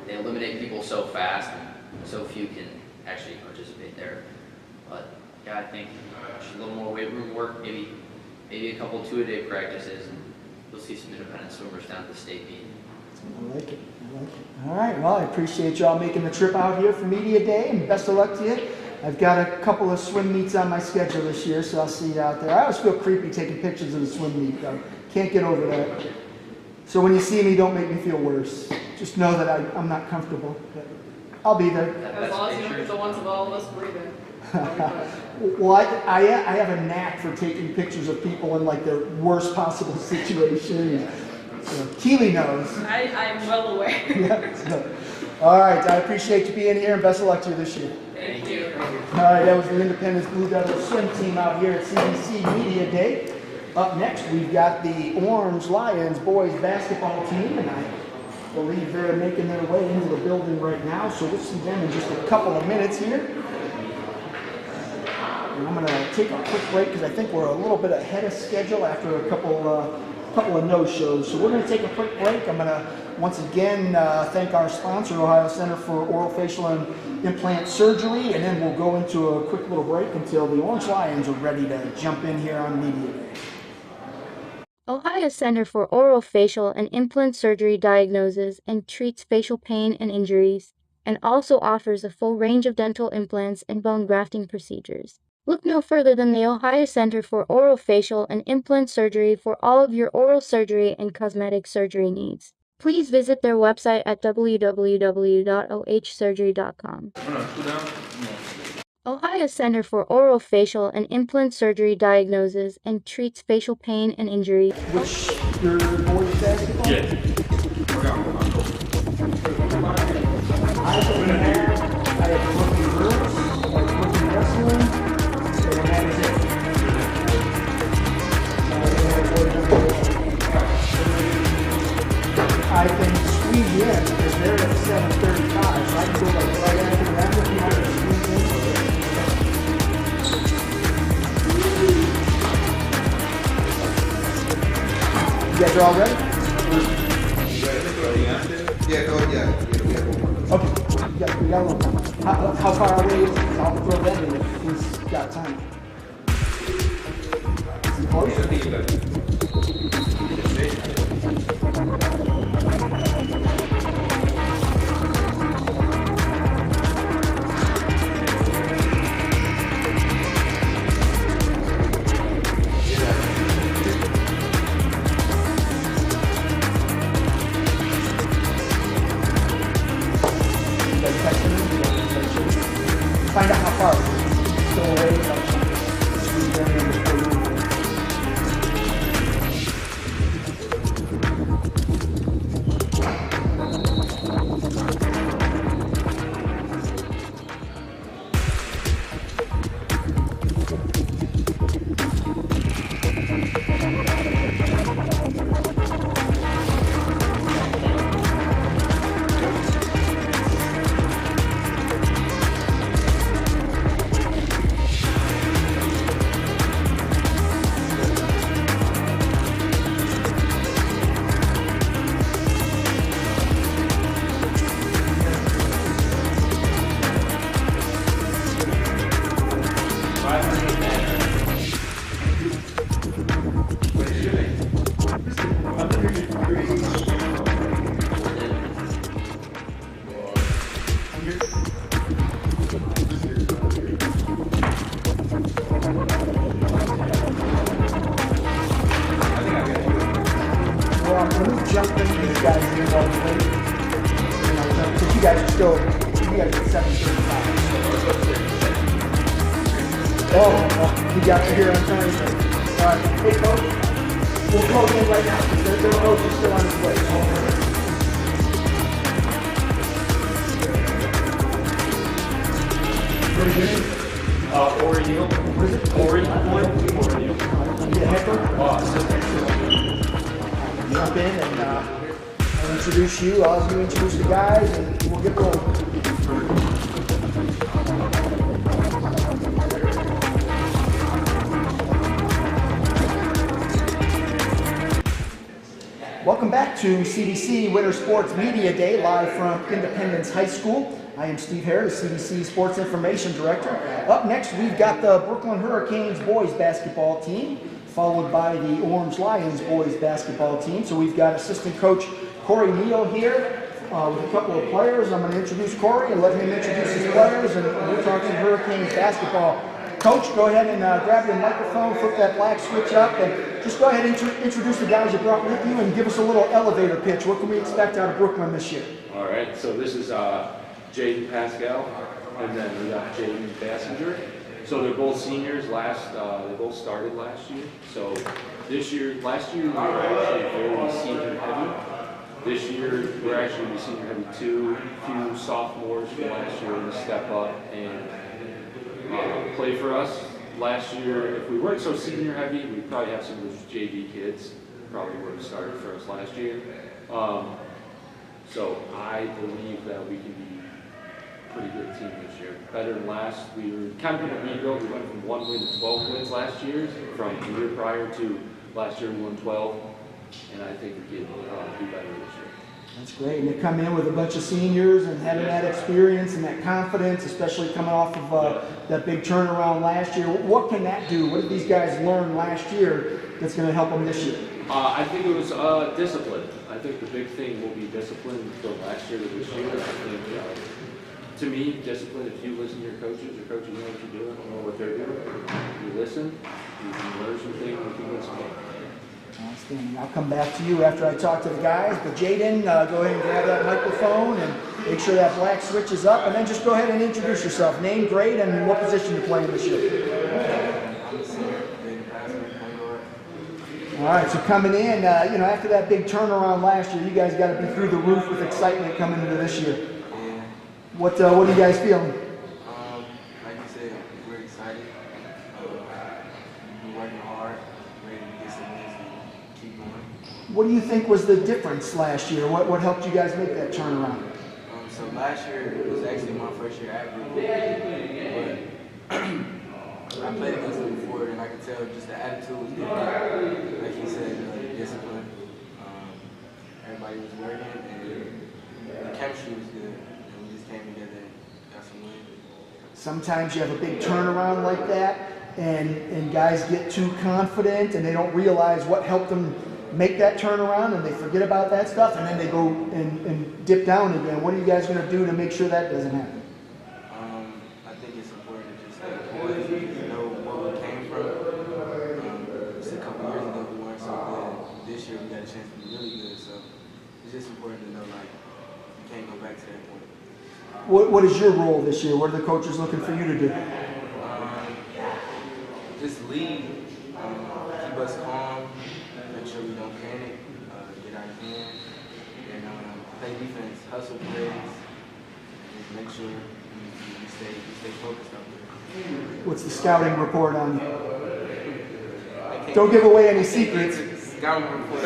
they eliminate people so fast, and so few can actually participate there. But yeah, I think just a little more weight room work, maybe a couple 2-a-day practices, and you'll see some independent swimmers down at the state meet. I like it. All right, well, I appreciate y'all making the trip out here for Media Day, and best of luck to you. I've got a couple of swim meets on my schedule this year, so I'll see you out there. I always feel creepy taking pictures of the swim meet, though. Can't get over that. So when you see me, don't make me feel worse. Just know that I'm not comfortable. But I'll be there. As long as you don't get the ones of all of us breathing. Well, I have a knack for taking pictures of people in like their worst possible situation. So Keely knows. I'm well aware. Yeah, so. All right, I appreciate you being here, and best of luck to you this year. Thank you. All right, that was the Independence Blue Devils swim team out here at CVC Media Day. Up next, we've got the Orange Lions boys basketball team, and I believe they're making their way into the building right now, so we'll see them in just a couple of minutes here. And I'm going to take a quick break because I think we're a little bit ahead of schedule after a couple of no-shows. So we're going to take a quick break. I'm going to once again thank our sponsor, Ohio Center for Oral, Facial, and Implant Surgery, and then we'll go into a quick little break until the Orange Lions are ready to jump in here on Media Day. Ohio Center for Oral, Facial, and Implant Surgery diagnoses and treats facial pain and injuries, and also offers a full range of dental implants and bone grafting procedures. Look no further than the Ohio Center for Oral, Facial, and Implant Surgery for all of your oral surgery and cosmetic surgery needs. Please visit their website at www.ohsurgery.com. Ohio Center for Oral, Facial, and Implant Surgery diagnoses and treats facial pain and injuries. Which your boys basketball? Yeah. I have Brooklyn girls, Brooklyn Wrestling, and that is it. I can squeeze in because they're at 7:35, so I can go like right after that if you want to squeeze in. You guys are all ready? Yeah, go ahead. Yeah. Okay, we got a little time. How far away is it? I'll throw that in if he's got time. Is he close? Find out how far it's still away. Squeeze them in before you leave. bringing these guys in all the way. Because you guys are 7:35. Oh, we got you here on Thursday. Hey, coach, we'll close in right now. Their coach is still on his way. What is your name? Corey Neal. What is it? Corey Neal. Yeah, Heckler? Assistant. Jump in and I'll introduce you. I'll have you introduce the guys and we'll get rolling. Welcome back to CVC Winter Sports Media Day, live from Independence High School. I am Steve Hare, the CVC Sports Information Director. Up next, we've got the Brooklyn Hurricanes boys basketball team, followed by the Orange Lions boys basketball team. So we've got assistant coach Corey Neal here with a couple of players. I'm going to introduce Corey and let him introduce his players, and we'll talk some Hurricanes basketball. Coach, go ahead and grab your microphone, flip that black switch up, and just go ahead and introduce the guys you brought with you and give us a little elevator pitch. What can we expect out of Brooklyn this year? All right, so this is Jaden Pascal, and then we got Jaden Bassinger. So they're both seniors. They both started last year. So last year we were actually very senior heavy. This year we're actually senior heavy too. A few sophomores from last year to step up and play for us. Last year, if we weren't so senior heavy, we'd probably have some of those JV kids probably would have started for us last year. So I believe that we can be a pretty good team this year. Better than last. We were kind of in a rebuild. We went from 1 win to 12 wins last year. From the year prior to last year we won 12. And I think we can do better this year. That's great. And they come in with a bunch of seniors and having that experience and that confidence, especially coming off of that big turnaround last year. What can that do? What did these guys learn last year that's going to help them this year? I think it was discipline. I think the big thing will be discipline from last year to this year. I think, to me, discipline, if you listen to your coaches know what you're doing, know what they're doing. You listen, you can learn some things, you can win some games. Outstanding. I'll come back to you after I talk to the guys, but Jaden, go ahead and grab that microphone and make sure that black switch is up, and then just go ahead and introduce yourself. Name, grade, and what position you're playing this year. All right, so coming in, after that big turnaround last year, you guys got to be through the roof with excitement coming into this year. Yeah. What are you guys feeling? Like you said, we're excited. We're working hard, ready to get some wins and keep going. What do you think was the difference last year? What helped you guys make that turnaround? So last year it was actually my first year at Brooklyn, but I played against them before, and I could tell just the attitude was different. Like he said, discipline. Everybody was working, and the chemistry was good, and we just came together and got some wins. Sometimes you have a big turnaround like that, and guys get too confident, and they don't realize what helped them make that turnaround, and they forget about that stuff, and then they go and dip down again. What are you guys going to do to make sure that doesn't happen? I think it's important to just stay poised and know where we came from. Just a couple years ago we weren't so good. This year we got a chance to be really good, so it's just important to know you can't go back to that point. What is your role this year? What are the coaches looking for you to do? Just lead, keep us calm, make sure we don't panic, get out of hand, and play defense, hustle plays, and just make sure we stay focused out there. What's the scouting report on you? Don't give away any secrets. Scouting report.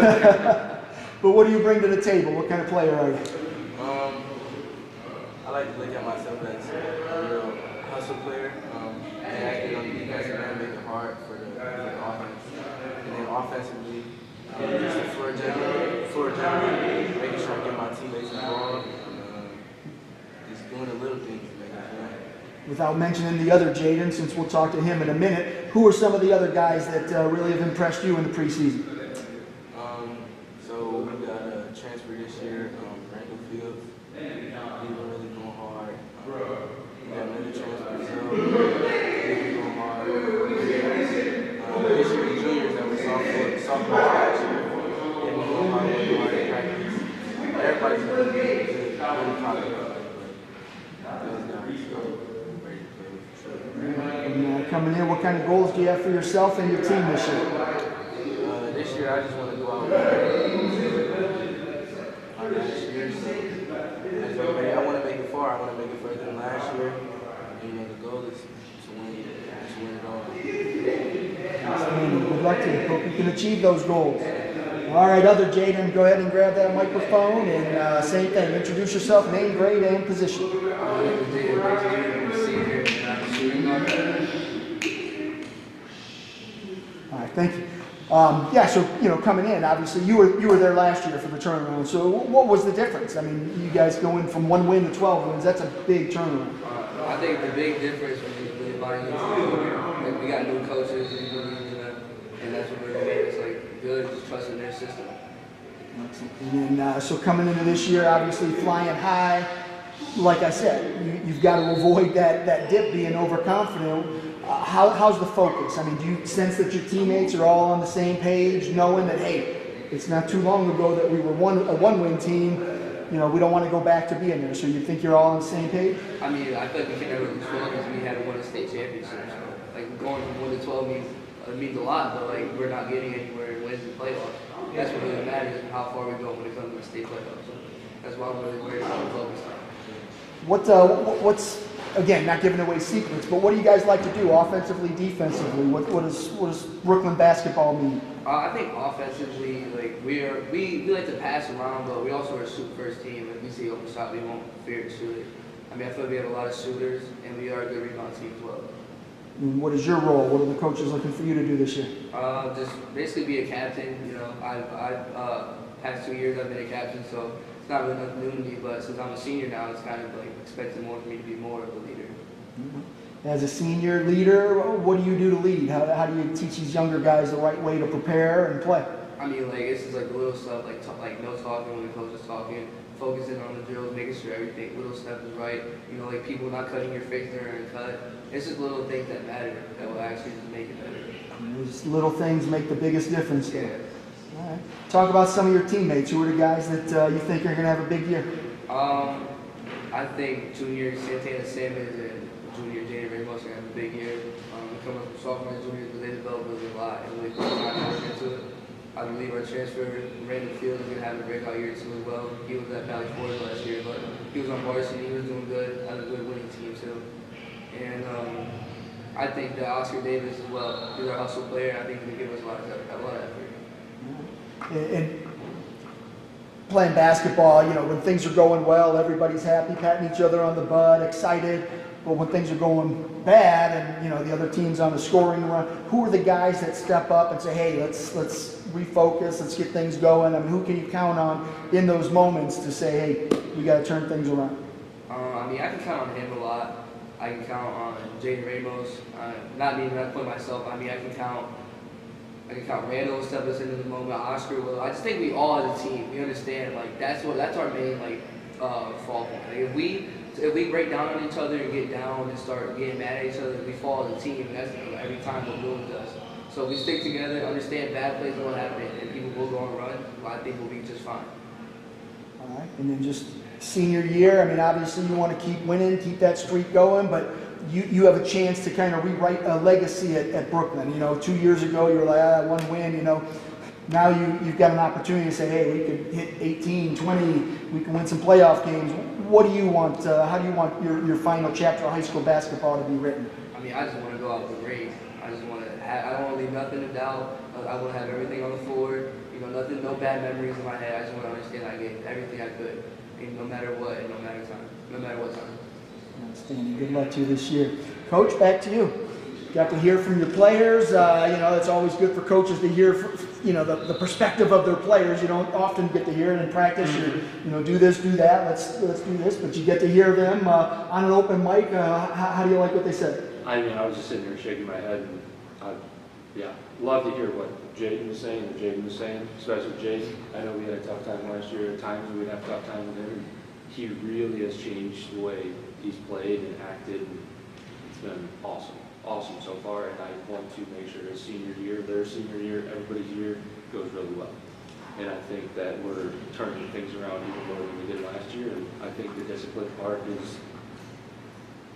But what do you bring to the table? What kind of player are you? I like to look at myself as a real hustle player. And acting on the defensive end, make it hard for the offense. And then offensively, just the floor general, making sure I get my teammates involved, just doing the little things to make it fun. Without mentioning the other Jaden, since we'll talk to him in a minute, who are some of the other guys that really have impressed you in the preseason? So we got a transfer this year, Randall Fields. He's been really going hard. We got another transfer, so he's been going hard. This year, the juniors that were sophomore last year, they've been going hard in practice. really proud of it. Those guys are ready to play for sure. And coming in, what kind of goals do you have for yourself and your team this year? This year, I just want to go out with our last year. So, as everybody, I want to make it far. I want to make it further than last year. And the goal is to win it all. Outstanding. Good luck to you. Hope you can achieve those goals. All right, other Jaden, go ahead and grab that microphone and same thing. Introduce yourself, name, grade, and position. All right, thank you. Yeah, so coming in, obviously you were there last year for the turnaround. So what was the difference? I mean, you guys going from 1 win to 12 wins. That's a big turnaround. I think the big difference was really buying into like we got new coaches and believe in them, and that's what really made us like good, just trusting their system. And then, so coming into this year, obviously flying high. Like I said, you've got to avoid that dip being overconfident. How's the focus? I mean, do you sense that your teammates are all on the same page, knowing that, hey, it's not too long ago that we were a one-win team. We don't want to go back to being there. So you think you're all on the same page? I mean, I feel like we can never lose 12 because we had won a state championship. So, like, going from 1 to 12 means a lot, but like we're not getting anywhere in wins and playoffs. That's what really matters, and how far we go when it comes to the state playoffs. So that's why I'm really worried about the focus. What's again, not giving away secrets, but what do you guys like to do offensively, defensively? What does Brooklyn basketball mean? I think offensively, like we like to pass around, but we also are a shoot first team. If we see open shot, we won't fear to shoot it. I mean, I feel like we have a lot of shooters, and we are a good rebound team as well. And what is your role? What are the coaches looking for you to do this year? Just basically be a captain. I've past 2 years I've been a captain, so it's not really nothing new to me. But since I'm a senior now, it's kind of like expected more for me to be more of a leader. Mm-hmm. As a senior leader, what do you do to lead? How do you teach these younger guys the right way to prepare and play? I mean, like it's just like the little stuff, like no talking when the coach is talking, focusing on the drills, making sure everything, little stuff is right. Like people not cutting your face during a cut. It's just little things that matter that will actually just make it better. Just little things make the biggest difference. Yeah. All right. Talk about some of your teammates. Who are the guys that you think are going to have a big year? I think junior Santana Sammons and junior Jaden Ramos are going to have a big year. Coming from sophomore and juniors, but they developed a lot and really put time and work into it. I believe our transfer, Brandon Fields, is going to have a breakout year too as well. He was at Valley Forge last year, but he was on varsity. He was doing good. Had a good winning team too. And I think that Oscar Davis as well. He's our hustle player. I think he can give us a lot of effort. And playing basketball, when things are going well, everybody's happy, patting each other on the butt, excited. But when things are going bad and, the other team's on the scoring run, who are the guys that step up and say, hey, let's refocus, let's get things going? I mean, who can you count on in those moments to say, hey, we got to turn things around? I can count on him a lot. I can count on Jaden Ramos. Not put myself. I can count Randall step us into the moment. Oscar will. I just think we all as a team, we understand that's our main fall point. If we break down on each other and get down and start getting mad at each other, we fall as a team, and that's every time what Lewis does. So we stick together, understand bad plays won't happen, and people will go and run. I think we'll be just fine. All right, and then just senior year. I mean, obviously you want to keep winning, keep that streak going, but you have a chance to kind of rewrite a legacy at Brooklyn. 2 years ago you were like, 1 win. Now you've got an opportunity to say, hey, we could hit 18, 20, we can win some playoff games. What do you want? How do you want your final chapter of high school basketball to be written? I just want to go out with a ring. I don't want to leave nothing to doubt. I want to have everything on the floor. Nothing, no bad memories in my head. I just want to understand I gave everything I could, no matter what, and no matter what time. Outstanding. Good luck to you this year. Coach, back to you. Got to hear from your players. It's always good for coaches to hear, the perspective of their players. You don't often get to hear it in practice. Do this, do that. Let's do this. But you get to hear them on an open mic. How do you like what they said? I was just sitting here shaking my head, and love to hear what Jaden was saying, especially Jaden. I know we had a tough time last year. At times we'd have a tough time with him. He really has changed the way he's played and acted. It's been awesome so far, and I want to make sure his senior year, their senior year, everybody's year goes really well. And I think that we're turning things around even more than we did last year. And I think the discipline part is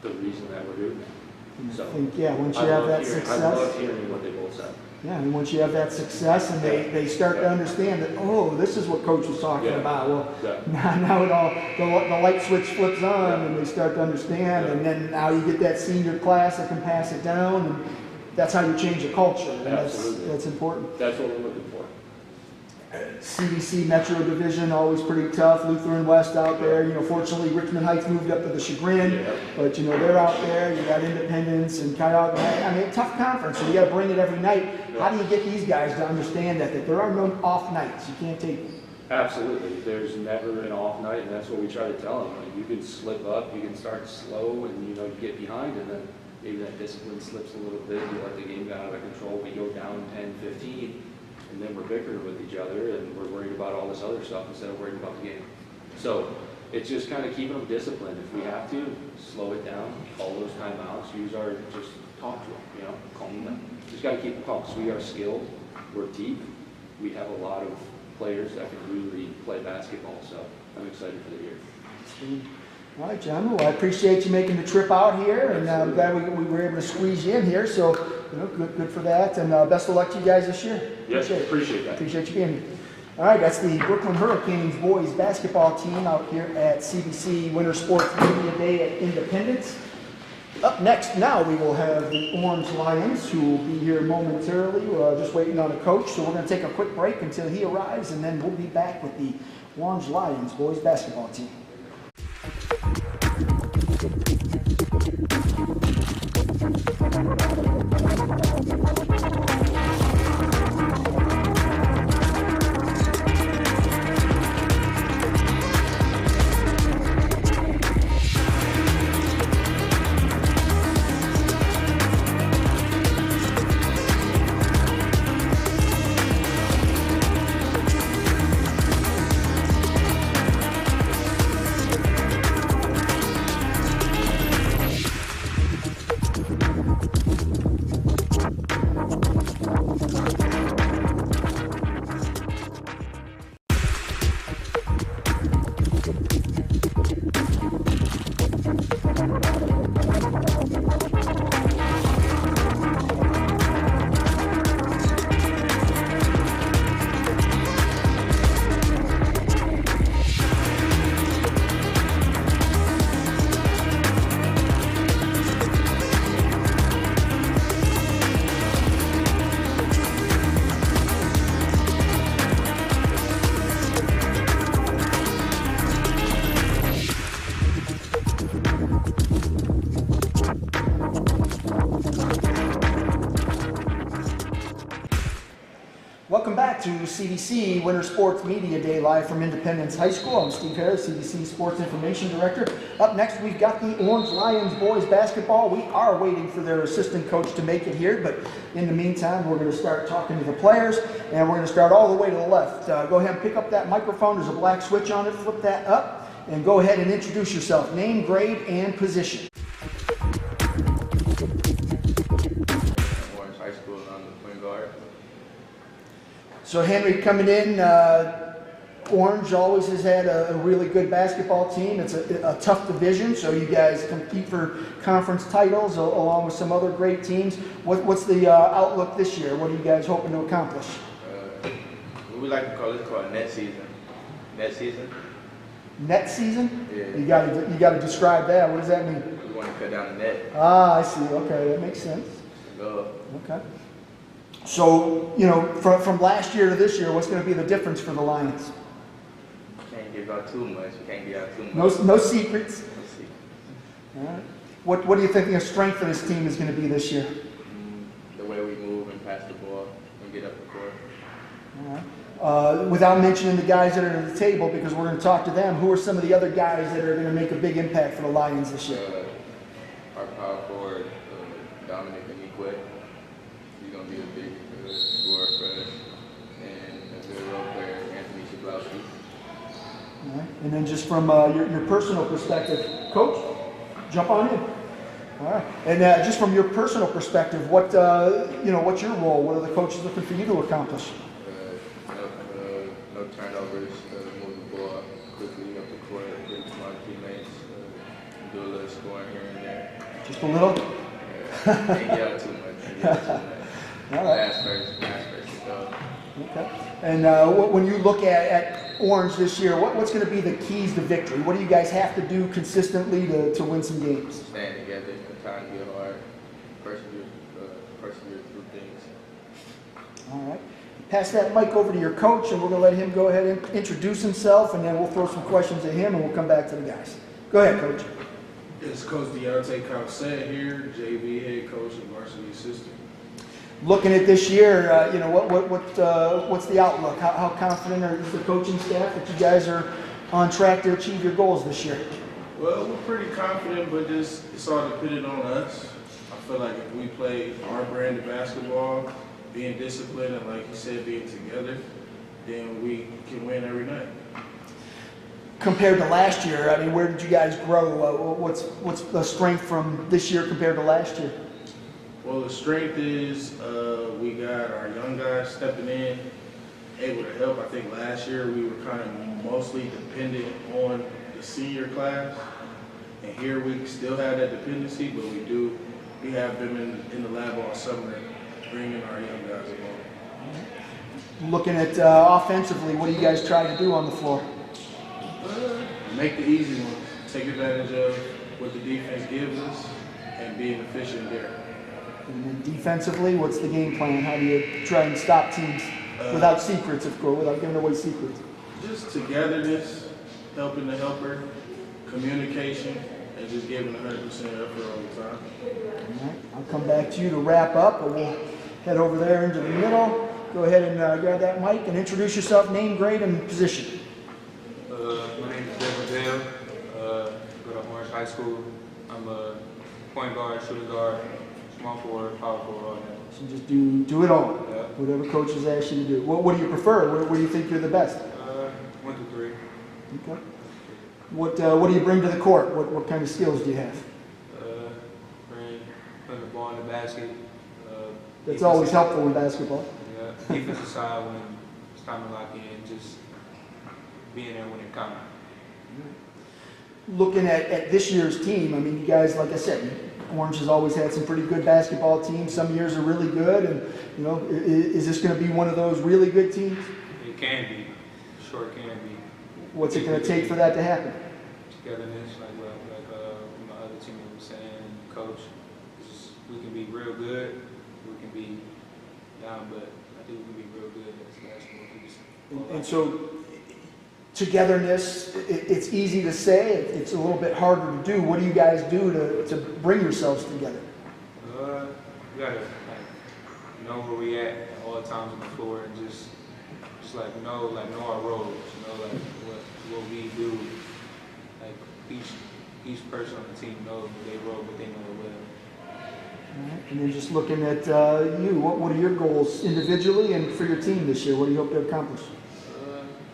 the reason that we're doing that. So, I think, yeah, once you have that success. I love hearing what they both said. Yeah, and once you have that success and they start to understand that, oh, this is what Coach was talking about. Well, now it all, the light switch flips on and they start to understand. And then now you get that senior class that can pass it down. And that's how you change a culture. And that's important. That's what we're looking for. CVC Metro Division, always pretty tough. Lutheran West out there. Fortunately, Richmond Heights moved up to the Chagrin, but they're out there. You got Independence and Cuyahoga. I mean, tough conference, so you got to bring it every night. How do you get these guys to understand that there are no off nights? You can't take them. Absolutely. There's never an off night, and that's what we try to tell them. Like, you can slip up, you can start slow, and you get behind, and then maybe that discipline slips a little bit. You let the game get out of control. We go down 10-15. And then we're bickering with each other, and we're worried about all this other stuff instead of worrying about the game. So it's just kind of keeping them disciplined. If we have to, slow it down, call those timeouts, just talk to them, calm them. Just got to keep them calm because we are skilled, we're deep, we have a lot of players that can really play basketball. So I'm excited for the year. All right, John. Well, I appreciate you making the trip out here, and I'm glad we were able to squeeze you in here. So, good for that, and best of luck to you guys this year. Yes, appreciate that. Appreciate you being here. All right, that's the Brooklyn Hurricanes boys basketball team out here at CVC Winter Sports Media Day at Independence. Up next now we will have the Orange Lions, who will be here momentarily. We're just waiting on a coach, so we're going to take a quick break until he arrives, and then we'll be back with the Orange Lions boys basketball team. Welcome back to CVC Winter Sports Media Day live from Independence High School. I'm Steve Harris, CVC Sports Information Director. Up next, we've got the Orange Lions boys basketball. We are waiting for their assistant coach to make it here, but in the meantime, we're going to start talking to the players, and we're going to start all the way to the left. Go ahead and pick up that microphone. There's a black switch on it. Flip that up, and go ahead and introduce yourself. Name, grade, and position. Orange High School, I'm the point guard. So Henry coming in, Orange always has had a really good basketball team. It's a tough division, so you guys compete for conference titles along with some other great teams. What's the outlook this year? What are you guys hoping to accomplish? We like to call it net season. Net season? Net season? Yeah. You got to describe that. What does that mean? We want to cut down the net. Ah, I see. Okay, that makes sense. Okay. So, from last year to this year, what's going to be the difference for the Lions? Can't give out too much. We can't give out too much. No secrets. No secrets. All right. What do you think the strength of this team is going to be this year? The way we move and pass the ball and get up the court. All right. Without mentioning the guys that are at the table, because we're going to talk to them, who are some of the other guys that are going to make a big impact for the Lions this year? Our power forward, Dominic Aniquet. He's going to be a big scorer for us. And a good role player, Anthony Shablowski. All right. And then just from your personal perspective, Coach, jump on in. All right. And just from your personal perspective, what's your role? What are the coaches looking for you to accomplish? efforts, move the ball quickly up the court, get to my teammates, do a little scoring here and there. Just a little? Yeah, ain't yell too much. All right. Last person to go. Okay. And when you look at Orange this year, what's going to be the keys to victory? What do you guys have to do consistently to win some games? Stand together, times get hard, persevere through things. All right. Pass that mic over to your coach, and we're going to let him go ahead and introduce himself, and then we'll throw some questions at him, and we'll come back to the guys. Go ahead, Coach. It's Coach Deontay Cousett here, JV head coach and varsity assistant. Looking at this year, what's the outlook? How confident is the coaching staff that you guys are on track to achieve your goals this year? Well, we're pretty confident, but it's all dependent on us. I feel like if we play our brand of basketball, being disciplined and, like you said, being together, then we can win every night. Compared to last year, I mean, where did you guys grow? What's the strength from this year compared to last year? Well, the strength is we got our young guys stepping in, able to help. I think last year we were kind of mostly dependent on the senior class, and here we still have that dependency, but we have them in the lab all summer, bringing our young guys along. Looking at offensively, what do you guys try to do on the floor? Make the easy ones. Take advantage of what the defense gives us and being efficient there. And then defensively, what's the game plan? How do you try and stop teams without secrets, of course, without giving away secrets? Just togetherness, helping the helper, communication, and just giving 100% effort all the time. All right. I'll come back to you to wrap up, but we'll head over there into the middle. Go ahead and grab that mic and introduce yourself, name, grade, and position. My name is Devin Bell. Go to Orange High School. I'm a point guard, shooting guard, small forward, power forward, all that. So just do it all. Yeah. Whatever coaches ask you to do. What do you prefer? Where do you think you're the best? 1 through 3. Okay. What do you bring to the court? What kind of skills do you have? Putting the ball in the basket. That's always helpful in basketball. Yeah. Defensive side when it's time to lock in, just being there when it counts. Looking at this year's team, I mean, you guys, like I said, Orange has always had some pretty good basketball teams. Some years are really good, and is this going to be one of those really good teams? It can be, sure it can be. What's it going to take for that to happen? Togetherness, like my other teammates were saying, coach. We can be real good, we can be down, but I think we can be real good as basketball. And so, togetherness, it's easy to say, it's a little bit harder to do. What do you guys do to bring yourselves together? We gotta know where we at all times on the floor, and just know our roles, what we do. Like each person on the team knows their role, but they know it well. All right. And then just looking at you, what are your goals individually and for your team this year? What do you hope to accomplish?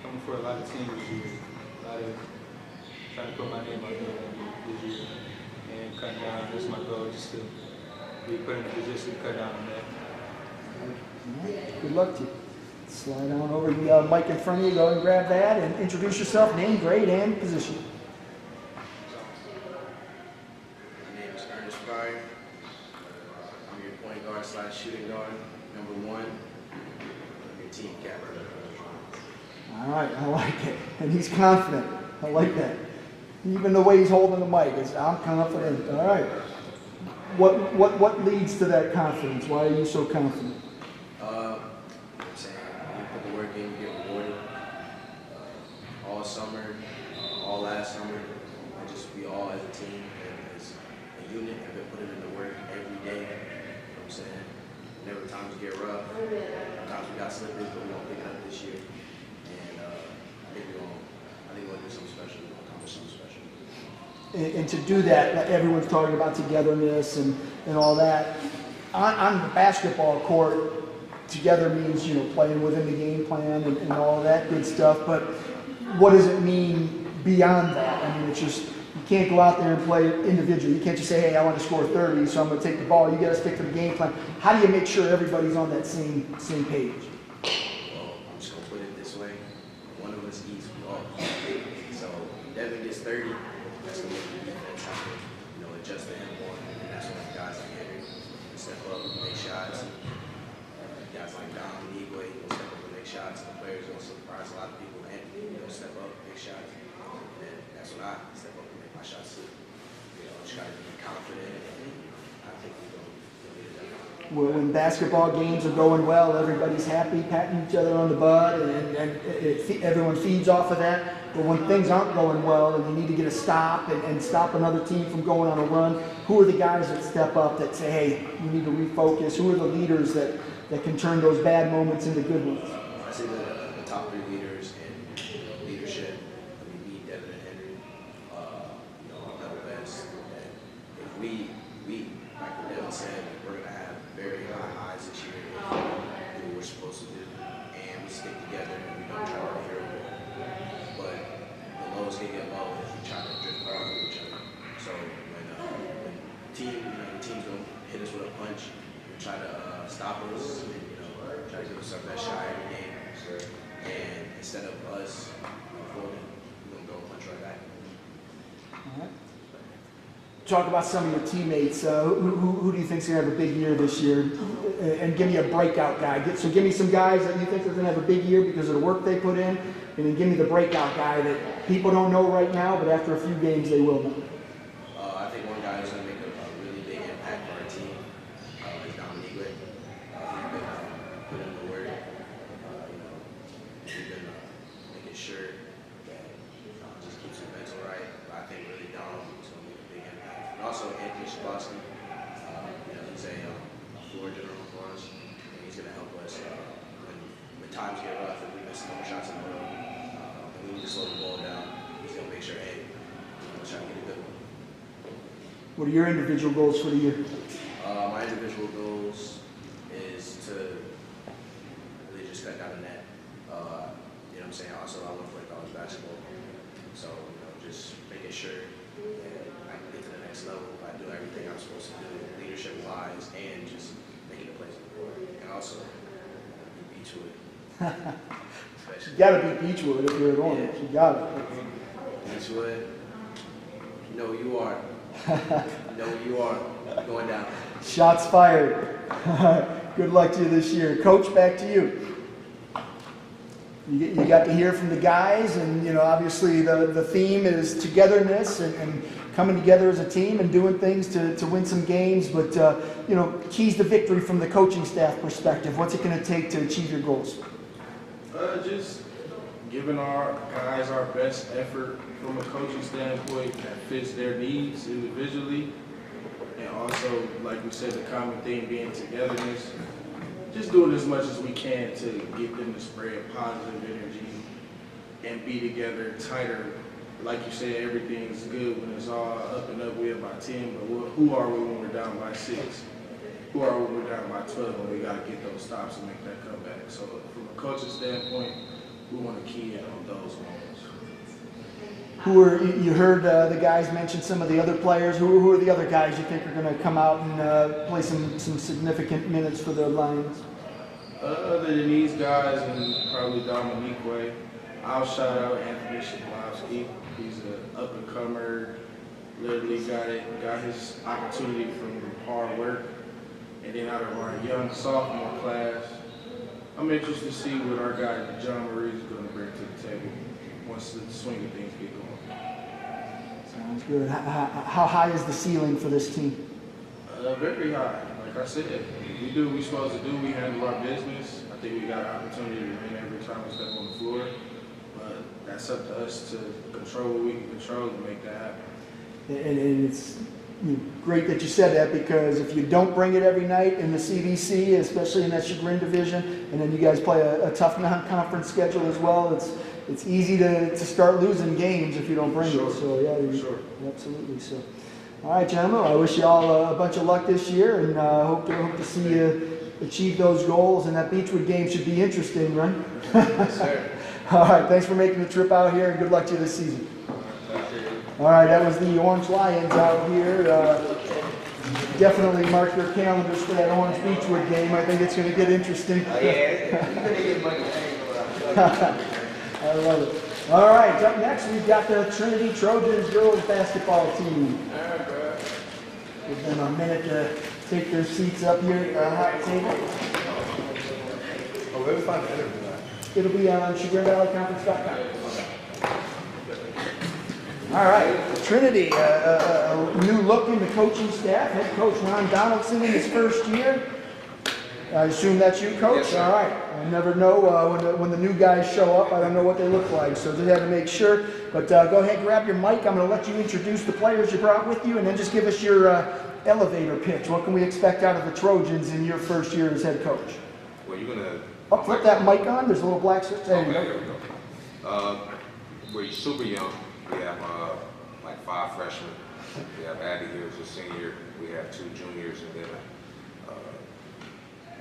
Coming for a lot of teams this year. Trying to put my name out there this year and cut down. That's my goal, just to be put in a position to cut down on that. All right. Good luck to you. Slide on over the mic in front of you. Go and grab that and introduce yourself, name, grade, and position. My name is Ernest Fryer. I'm your point guard / shooting guard, #1. I'm your team captain. All right, I like it. And he's confident. I like that. Even the way he's holding the mic is, I'm confident. All right. What leads to that confidence? Why are you so confident? I'm saying you put the work in, you get rewarded. All summer, all last summer, we all as a team and as a unit have been putting in the work every day. You know what I'm saying? Whenever times get rough, sometimes we got slippers, but we don't pick it up this year. And I think we're going to do something special. We're going to accomplish something special. And to do that, everyone's talking about togetherness and all that. On the basketball court, together means, playing within the game plan and all that good stuff. But what does it mean beyond that? I mean, it's just, you can't go out there and play individually. You can't just say, hey, I want to score 30, so I'm going to take the ball. You got to stick to the game plan. How do you make sure everybody's on that same page? Well, I'm just going to put it this way. One of us gets 30, that's going to make the defense have to, adjust to him more. And that's when guys like Henry step up and make shots. Guys like Dom and Igwe will step up and make shots. The players will surprise a lot of people. Anthony will step up and make shots. And that's when I step up and make my shots too. Just try to be confident. I think we're going to get it done. When basketball games are going well, everybody's happy, patting each other on the butt, and everyone feeds off of that. But when things aren't going well and you need to get a stop and stop another team from going on a run, who are the guys that step up that say, hey, you need to refocus? Who are the leaders that can turn those bad moments into good ones? I say the top 3 leaders in leadership. Me, Devin, and Henry, level best. And if we, like what Devin said, we're going to have very high highs this year if we do what we're supposed to do, and we stick together and we don't try to be hero. But the lows can get low if we try to drift apart with each other. So when the team's going to hit us with a punch, try to stop us, and try to give us our best shot every game. And instead of us folding, we're going to go punch right back. All right. Talk about some of your teammates. Who do you think is going to have a big year this year? And give me a breakout guy. So give me some guys that you think are going to have a big year because of the work they put in, and then give me the breakout guy that people don't know right now, but after a few games they will know. I think one guy who's going to make a really big impact for our team is Dominique. He's been putting in the work. We've been making sure that just keeps his mental right. But I think really Dom is going to make a big impact. And also Anthony Shabowski. He's a floor general for us, and he's going to help us when times get rough and we miss a couple shots in a row. And we need to slow the ball down. He's going to make sure, hey, try to get a good one. What are your individual goals for the year? My individual goals is to really just cut down the net. You know what I'm saying? Also, I want to play college basketball. So, just making sure that I can get to the next level. I do everything I'm supposed to do, leadership-wise, and just making the place before. And also, Beachwood. You got to beat Beachwood if you're going. Yeah. You got it. Beachwood. You know who you are. You know who you are. Going down. Shots fired. Good luck to you this year. Coach, back to you. You got to hear from the guys, and obviously the theme is togetherness and coming together as a team and doing things to win some games. But keys to victory from the coaching staff perspective. What's it going to take to achieve your goals? Just giving our guys our best effort from a coaching standpoint that fits their needs individually, and also, like we said, the common thing being togetherness. Just doing as much as we can to get them to spread positive energy and be together tighter. Like you said, everything's good when it's all up and up. We're by 10, but who are we when we're down by 6? Who are we when we're down by 12 when we got to get those stops and make that comeback? So from a coaching standpoint, we want to key in on those moments. You heard the guys mention some of the other players. Who are the other guys you think are going to come out and play some significant minutes for the Lions? Other than these guys and probably Dominique Way, I'll shout out Anthony Shabowski. He's an up-and-comer, literally got his opportunity from hard work. And then out of our young sophomore class, I'm interested to see what our guy John Marie is going to bring to the table once the swing of things get going. Sounds good. How high is the ceiling for this team? Very high. Like I said, we do what we're supposed to do. We handle our business. I think we got an opportunity to win every time we step on the floor. But that's up to us to control what we can control and make that happen. And it's great that you said that, because if you don't bring it every night in the CVC, especially in that Chagrin division, and then you guys play a tough non-conference schedule as well, it's easy to start losing games if you don't bring it. So yeah, absolutely. So, all right, gentlemen, I wish you all a bunch of luck this year, and hope to see you achieve those goals. And that Beachwood game should be interesting, right? Yes, sir. All right, thanks for making the trip out here, and good luck to you this season. All right, that was the Orange Lions out here. Definitely mark your calendars for that Orange Beachwood game. I think it's going to get interesting. Oh, yeah, you're going to get money. I love it. All right, up next we've got the Trinity Trojans girls basketball team. Give them a minute to take their seats up here at the hot table. Oh, we'll find the interview now. It'll be on ChagrinValleyConference.com. All right, Trinity, a new look in the coaching staff. Head coach Ron Donaldson in his first year. I assume that's you, Coach? Yes, sir. All right. I never know when the new guys show up. I don't know what they look like, so just had to make sure. But go ahead, grab your mic. I'm going to let you introduce the players you brought with you, and then just give us your elevator pitch. What can we expect out of the Trojans in your first year as head coach? Well, you're going to... Oh, flip that mic on. There's a little black switch. There you go. There we go. We're super young. We have like 5 freshmen. We have Abby here as a senior. We have 2 juniors and then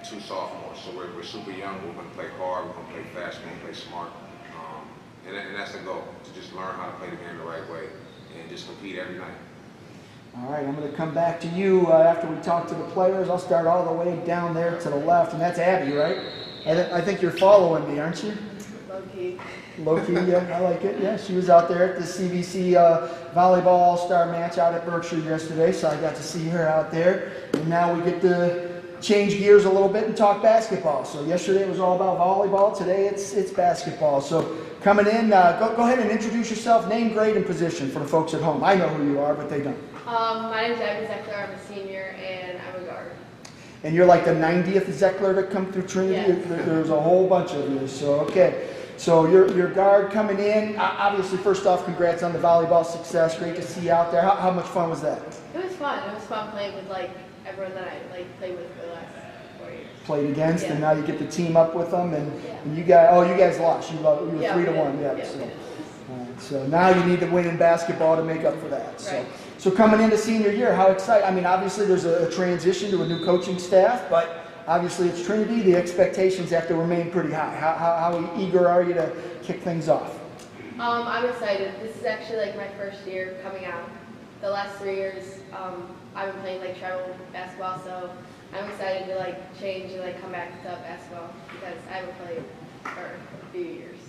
2 sophomores. So we're super young. We're going to play hard. We're going to play fast. We're going to play smart. And that's the goal, to just learn how to play the game the right way and just compete every night. All right, I'm going to come back to you after we talk to the players. I'll start all the way down there to the left, and that's Abby, right? I think you're following me, aren't you? Low-key. Low-key, yeah, I like it. Yeah, she was out there at the CVC volleyball all-star match out at Berkshire yesterday, so I got to see her out there. And now we get to change gears a little bit and talk basketball. So yesterday it was all about volleyball. Today it's basketball. So coming in, go ahead and introduce yourself, name, grade, and position for the folks at home. I know who you are, but they don't. My name is Abby Zeckler. I'm a senior, and I'm a guard. And you're like the 90th Zeckler to come through Trinity? Yes. There's a whole bunch of you. So, okay. So your guard coming in. Obviously, first off, congrats on the volleyball success. Great to see you out there. How much fun was that? It was fun. It was fun playing with everyone that I played with for the last 4 years. Played against, Yeah. and now you get to team up with them. And you guys lost. You were 3-1. Yeah. So now you need to win in basketball to make up for that. Right. So coming into senior year, how excited? I mean, obviously there's a transition to a new coaching staff, but obviously it's Trinity. The expectations have to remain pretty high. How eager are you to kick things off? I'm excited. This is actually my first year coming out. The last 3 years, I've been playing travel basketball, so I'm excited to change and come back to basketball because I haven't played for a few years.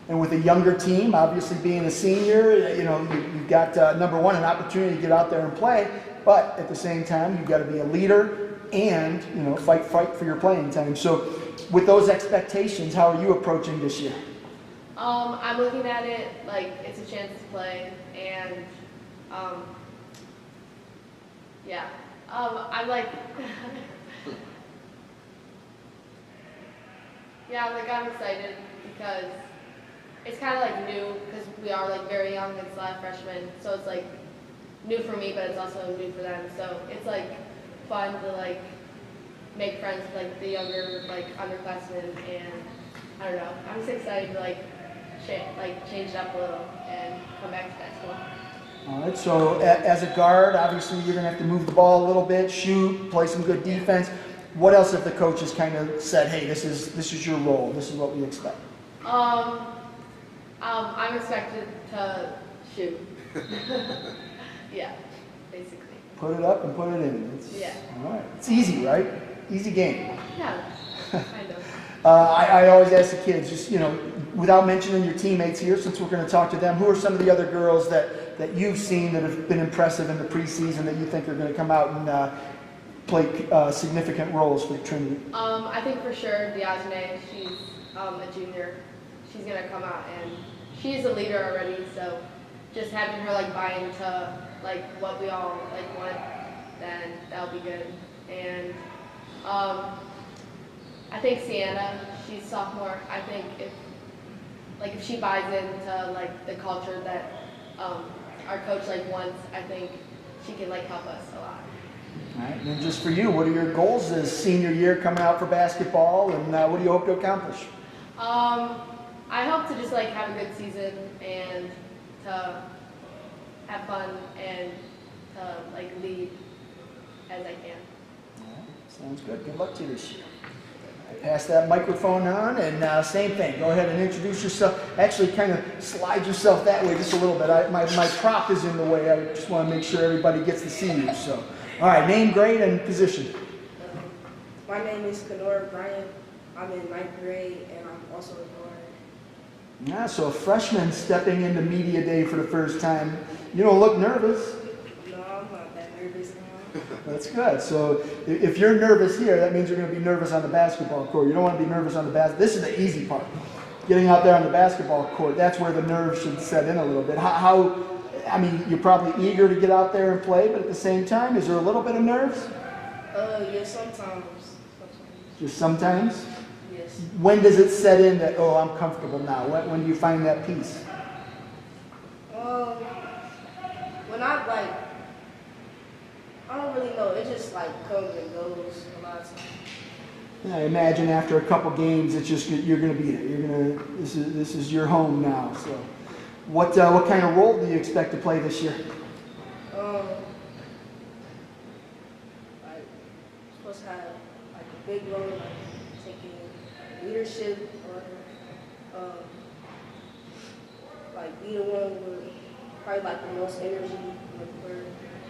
And with a younger team, obviously being a senior, you've got, number one, an opportunity to get out there and play, but at the same time, you've got to be a leader and, fight for your playing time. So with those expectations, how are you approaching this year? I'm looking at it it's a chance to play, and I'm I'm excited because it's kind of new because we are very young. It's a lot of freshmen, so it's new for me, but it's also new for them. So it's fun to make friends with the younger underclassmen, and I don't know. I'm just excited to change it up a little and come back to basketball. All right. So as a guard, obviously you're gonna have to move the ball a little bit, shoot, play some good defense. What else have the coaches kind of said? Hey, this is your role. This is what we expect. I'm expected to shoot. Yeah, basically. Put it up and put it in. Yeah. All right. It's easy, right? Easy game. Yeah, kind of. I always ask the kids, just, without mentioning your teammates here, since we're going to talk to them, who are some of the other girls that you've seen that have been impressive in the preseason that you think are going to come out and play significant roles for Trinity? I think for sure Diogene, she's a junior. She's going to come out, and she's a leader already, so just having her buy into what we all want, then that'll be good. And I think Sienna, she's sophomore. I think if she buys into the culture that our coach wants, I think she can help us a lot. All right, and then just for you, what are your goals as senior year coming out for basketball, and what do you hope to accomplish? I hope to just have a good season and to have fun and to lead as I can. All right, sounds good. Good luck to you this year. Pass that microphone on, and same thing. Go ahead and introduce yourself. Actually, kind of slide yourself that way just a little bit. My prop is in the way. I just want to make sure everybody gets to see you. So, all right, name, grade, and position. My name is Kenora Bryant. I'm in 9th grade, and I'm also a guard. Yeah, so a freshman stepping into media day for the first time. You don't look nervous. No, I'm not that nervous now. That's good. So if you're nervous here, that means you're going to be nervous on the basketball court. You don't want to be nervous on the This is the easy part. Getting out there on the basketball court, that's where the nerves should set in a little bit. I mean, you're probably eager to get out there and play, but at the same time, is there a little bit of nerves? Yeah, sometimes. Just sometimes? Yes. When does it set in that, oh, I'm comfortable now? When do you find that peace? When I don't really know. It just like comes and goes a lot of times. I imagine after a couple games, it's just you're going to be there. This is your home now. So, what kind of role do you expect to play this year? Like supposed to have like a big role, like taking leadership, or like be the one with probably like the most energy, or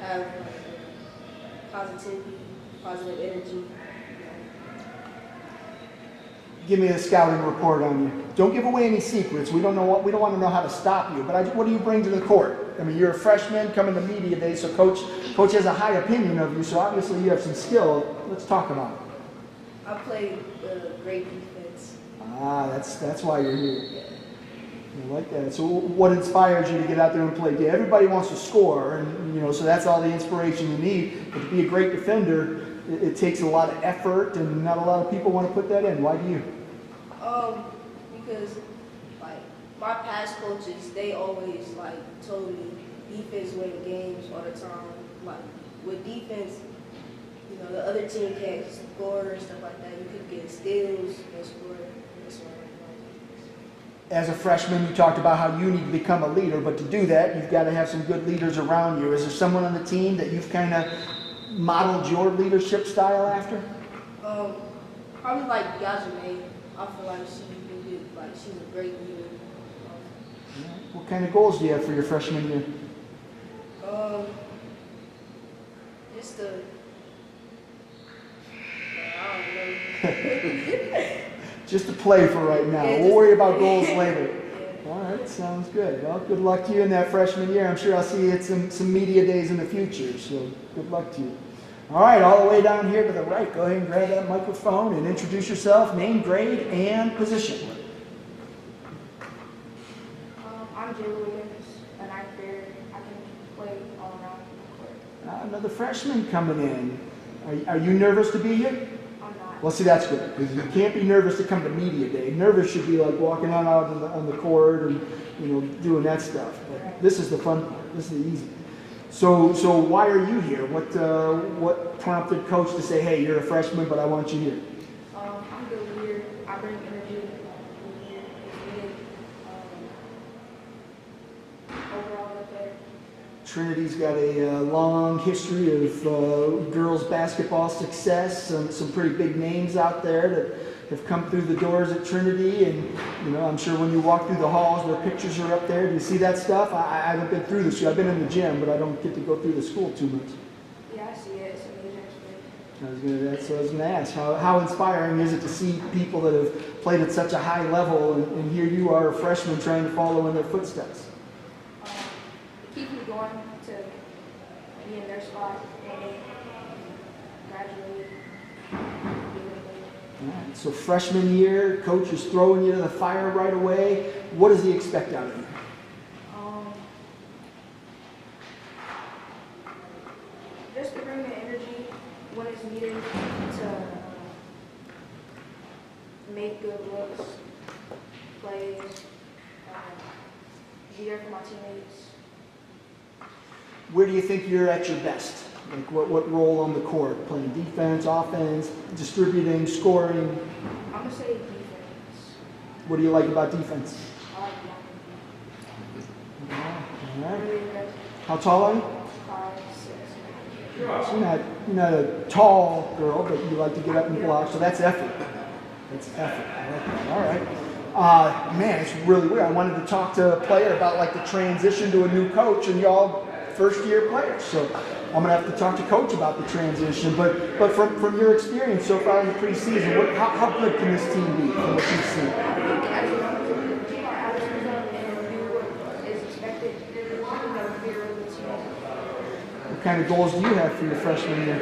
have like positivity, positive energy. Give me a scouting report on you. Don't give away any secrets. We don't want to know how to stop you. But what do you bring to the court? I mean, you're a freshman coming to media day, so coach has a high opinion of you. So obviously you have some skill. Let's talk about it. I play great defense. That's why you're here. I like that. So what inspires you to get out there and play? Yeah, everybody wants to score, and so that's all the inspiration you need. But to be a great defender, it takes a lot of effort, and not a lot of people want to put that in. Why do you? Because like my past coaches, they always like told me defense win games all the time. Like with defense, the other team can't score and stuff like that. You could get steals and score. As a freshman, you talked about how you need to become a leader, but to do that, you've got to have some good leaders around you. Is there someone on the team that you've kind of modeled your leadership style after? Probably like Yajime. I feel like she's a great leader. What kind of goals do you have for your freshman year? Just I don't know. Just to play for right now. We'll worry about goals later. All right, sounds good. Well, good luck to you in that freshman year. I'm sure I'll see you at some media days in the future, so good luck to you. All right, all the way down here to the right, go ahead and grab that microphone and introduce yourself, name, grade, and position. I'm Jay Williams, a ninth grader. I can play all around the court. Another freshman coming in. Are you nervous to be here? I'm not. Well, see, that's good, because you can't be nervous to come to media day. Nervous should be like walking out on the court and doing that stuff. But this is the fun part. This is the easy. So why are you here? What prompted coach to say, hey, you're a freshman, but I want you here? I'm a good leader. I bring energy. Overall, up there. Trinity's got a long history of girls basketball success, some pretty big names out there that have come through the doors at Trinity, and I'm sure when you walk through the halls, their pictures are up there. Do you see that stuff? I haven't been through the school. I've been in the gym, but I don't get to go through the school too much. Yeah, I see it. It's amazing. That's what I was going to ask. How inspiring is it to see people that have played at such a high level, and here you are, a freshman, trying to follow in their footsteps? It keeps me going to be in their spot and gradually. All right, so freshman year, coach is throwing you to the fire right away. What does he expect out of you? Just to bring the energy when it's needed to make good looks, plays, be there for my teammates. Where do you think you're at your best? Like what role on the court? Playing defense, offense, distributing, scoring? I'm going to say defense. What do you like about defense? I like All right. How tall are you? 5'6". So you're not a tall girl, but you like to get up and block, so that's effort. That's effort. I like that. All right. Man, it's really weird. I wanted to talk to a player about like the transition to a new coach, and y'all first-year players. So I'm going to have to talk to coach about the transition. But from your experience so far in the preseason, how good can this team be from what you've seen? kind of goals do you have for your freshman year?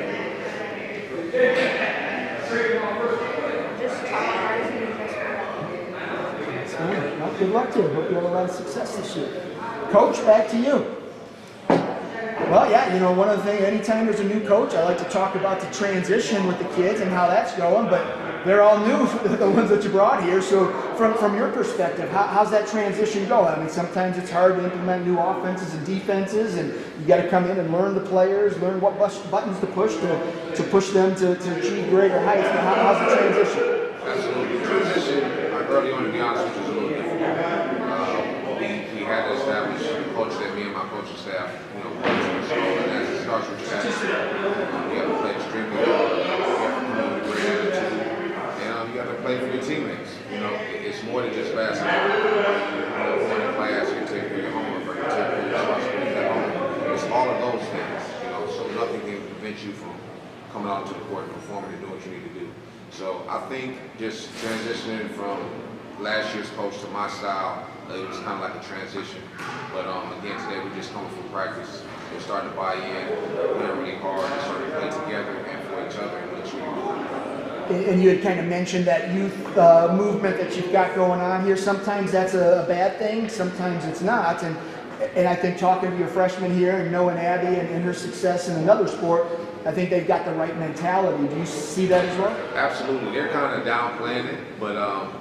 Just try my hardest and do the best for that. Well, good luck to you. Hope you have a lot of success this year. Coach, back to you. Well, yeah, you know, one of the things, anytime there's a new coach, I like to talk about the transition with the kids and how that's going, but they're all new, the ones that you brought here. So from your perspective, how's that transition go? I mean, sometimes it's hard to implement new offenses and defenses, and you got to come in and learn the players, learn what buttons to push them to achieve greater heights. But how's the transition? Absolutely. The transition, early on, to be honest with you, is a little difficult. We had to establish a culture that me and my coaching staff, worked on. So that starts with your attitude. You have to play extremely hard. You have to come in with a great attitude. And you have to play for your teammates. It's more than just basketball. Going to class, you take care of your homework, you take care of your responsibilities at home. It's all of those things. So nothing can prevent you from coming out into the court and performing and doing what you need to do. So I think just transitioning from last year's coach to my style, it was kind of like a transition. But again, today we're just coming from practice. We're starting to buy in, playing really hard, and starting to play together and for each other, and it's really good. And you had kind of mentioned that youth movement that you've got going on here. Sometimes that's a bad thing, sometimes it's not. And I think talking to your freshmen here and knowing Abby and her success in another sport, I think they've got the right mentality. Do you see that as well? Absolutely. They're kind of downplaying it, but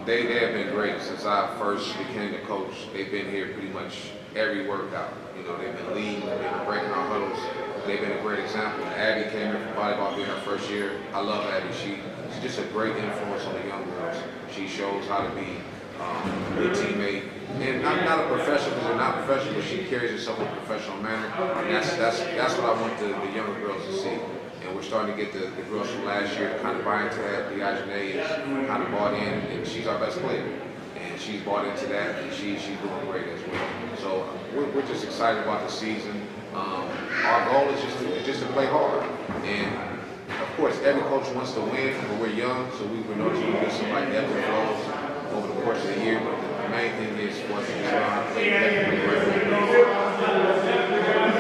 they have been great since I first became the coach. They've been here pretty much every workout. They've been leading, they've been breaking our huddles. They've been a great example. Abby came here from volleyball being her first year. I love Abby. She's just a great influence on the young girls. She shows how to be a good teammate. And not a professional, because they're not professional, but she carries herself in a professional manner. And that's what I want the younger girls to see. And we're starting to get the girls from last year to kind of buy into that. The Ajane is kind of bought in, and she's our best player. And she's bought into that, and she's doing great as well. So we're just excited about the season. Our goal is just to play hard. And of course, every coach wants to win, but we're young, so we notice we get some like ebbs and flows over the course of the year. But the main thing is for us to just learn how to play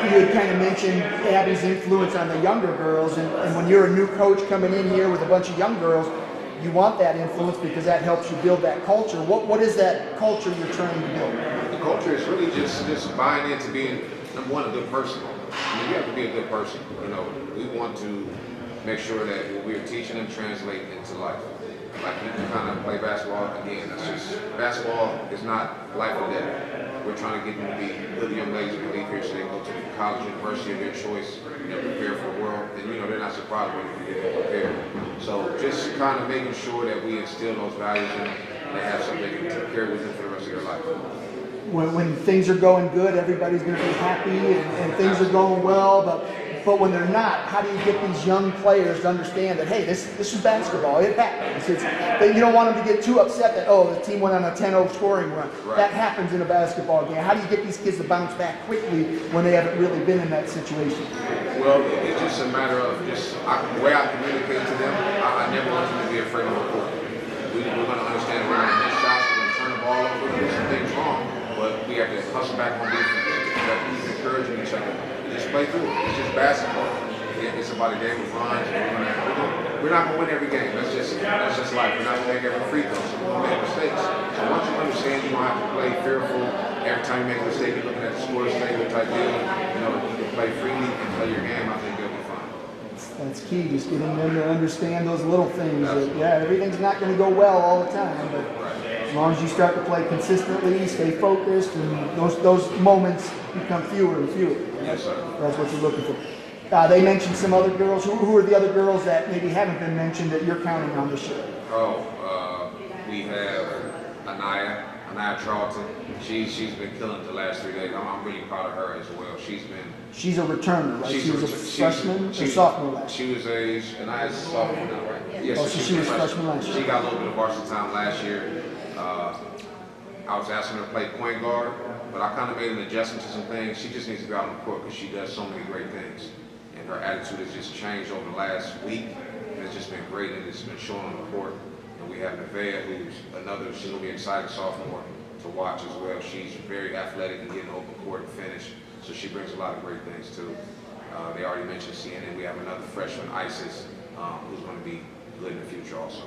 You had kind of mentioned Abby's influence on the younger girls, and when you're a new coach coming in here with a bunch of young girls, you want that influence because that helps you build that culture. What is that culture you're trying to build? The culture is really just buying into being, number one, a good person. You have to be a good person. We want to make sure that what we're teaching them translate into life. Like you can kind of play basketball, again, basketball is not life or death. We're trying to get them to be good young ladies who leave here so they can go to the college, university of their choice, prepare for the world, and they're not surprised when they get prepared. So just kind of making sure that we instill those values in them and they have something they can take care with them for the rest of their life. When things are going good, everybody's going to be happy and things are going well, but when they're not, how do you get these young players to understand that, hey, this is basketball, it happens. You don't want them to get too upset that, the team went on a 10-0 scoring run. Right. That happens in a basketball game. How do you get these kids to bounce back quickly when they haven't really been in that situation? Well, it's just a matter of the way I communicate to them. I never want them to be afraid of the court. We're going to understand we're going to miss shots, we're going to turn the ball over, there's some things wrong, but we have to hustle back on defense. We have to keep encouraging each other. Just play through it. It's just basketball. It's about a game of runs. We're not going to win every game. That's just life. We're not going to make every free throw, so we're going to make mistakes. So once you understand you don't have to play fearful, every time you make a mistake, you're looking at the score statement type deal. You can play freely and play your game. I think they'll be fine. That's key, just getting them to understand those little things. That, everything's not going to go well all the time, but as long as you start to play consistently, stay focused, and those moments become fewer and fewer. Yes, sir. That's what you're looking for. They mentioned some other girls. Who are the other girls that maybe haven't been mentioned that you're counting on this year? We have Anaya Charlton. She's been killing it the last 3 days. I'm really proud of her as well. She's a returner, right? She was a freshman or sophomore last year? Anaya's a sophomore now, right? Yes, so she was freshman last year. She got a little bit of varsity time last year. I was asking her to play point guard, but I kind of made an adjustment to some things. She just needs to be out on the court because she does so many great things. And her attitude has just changed over the last week. And it's just been great, and it's been shown on the court. And we have Nevaeh, who's she's going to be an exciting sophomore to watch as well. She's very athletic and getting open court and finish. So she brings a lot of great things too. They already mentioned CNN. We have another freshman, Isis, who's going to be good in the future also.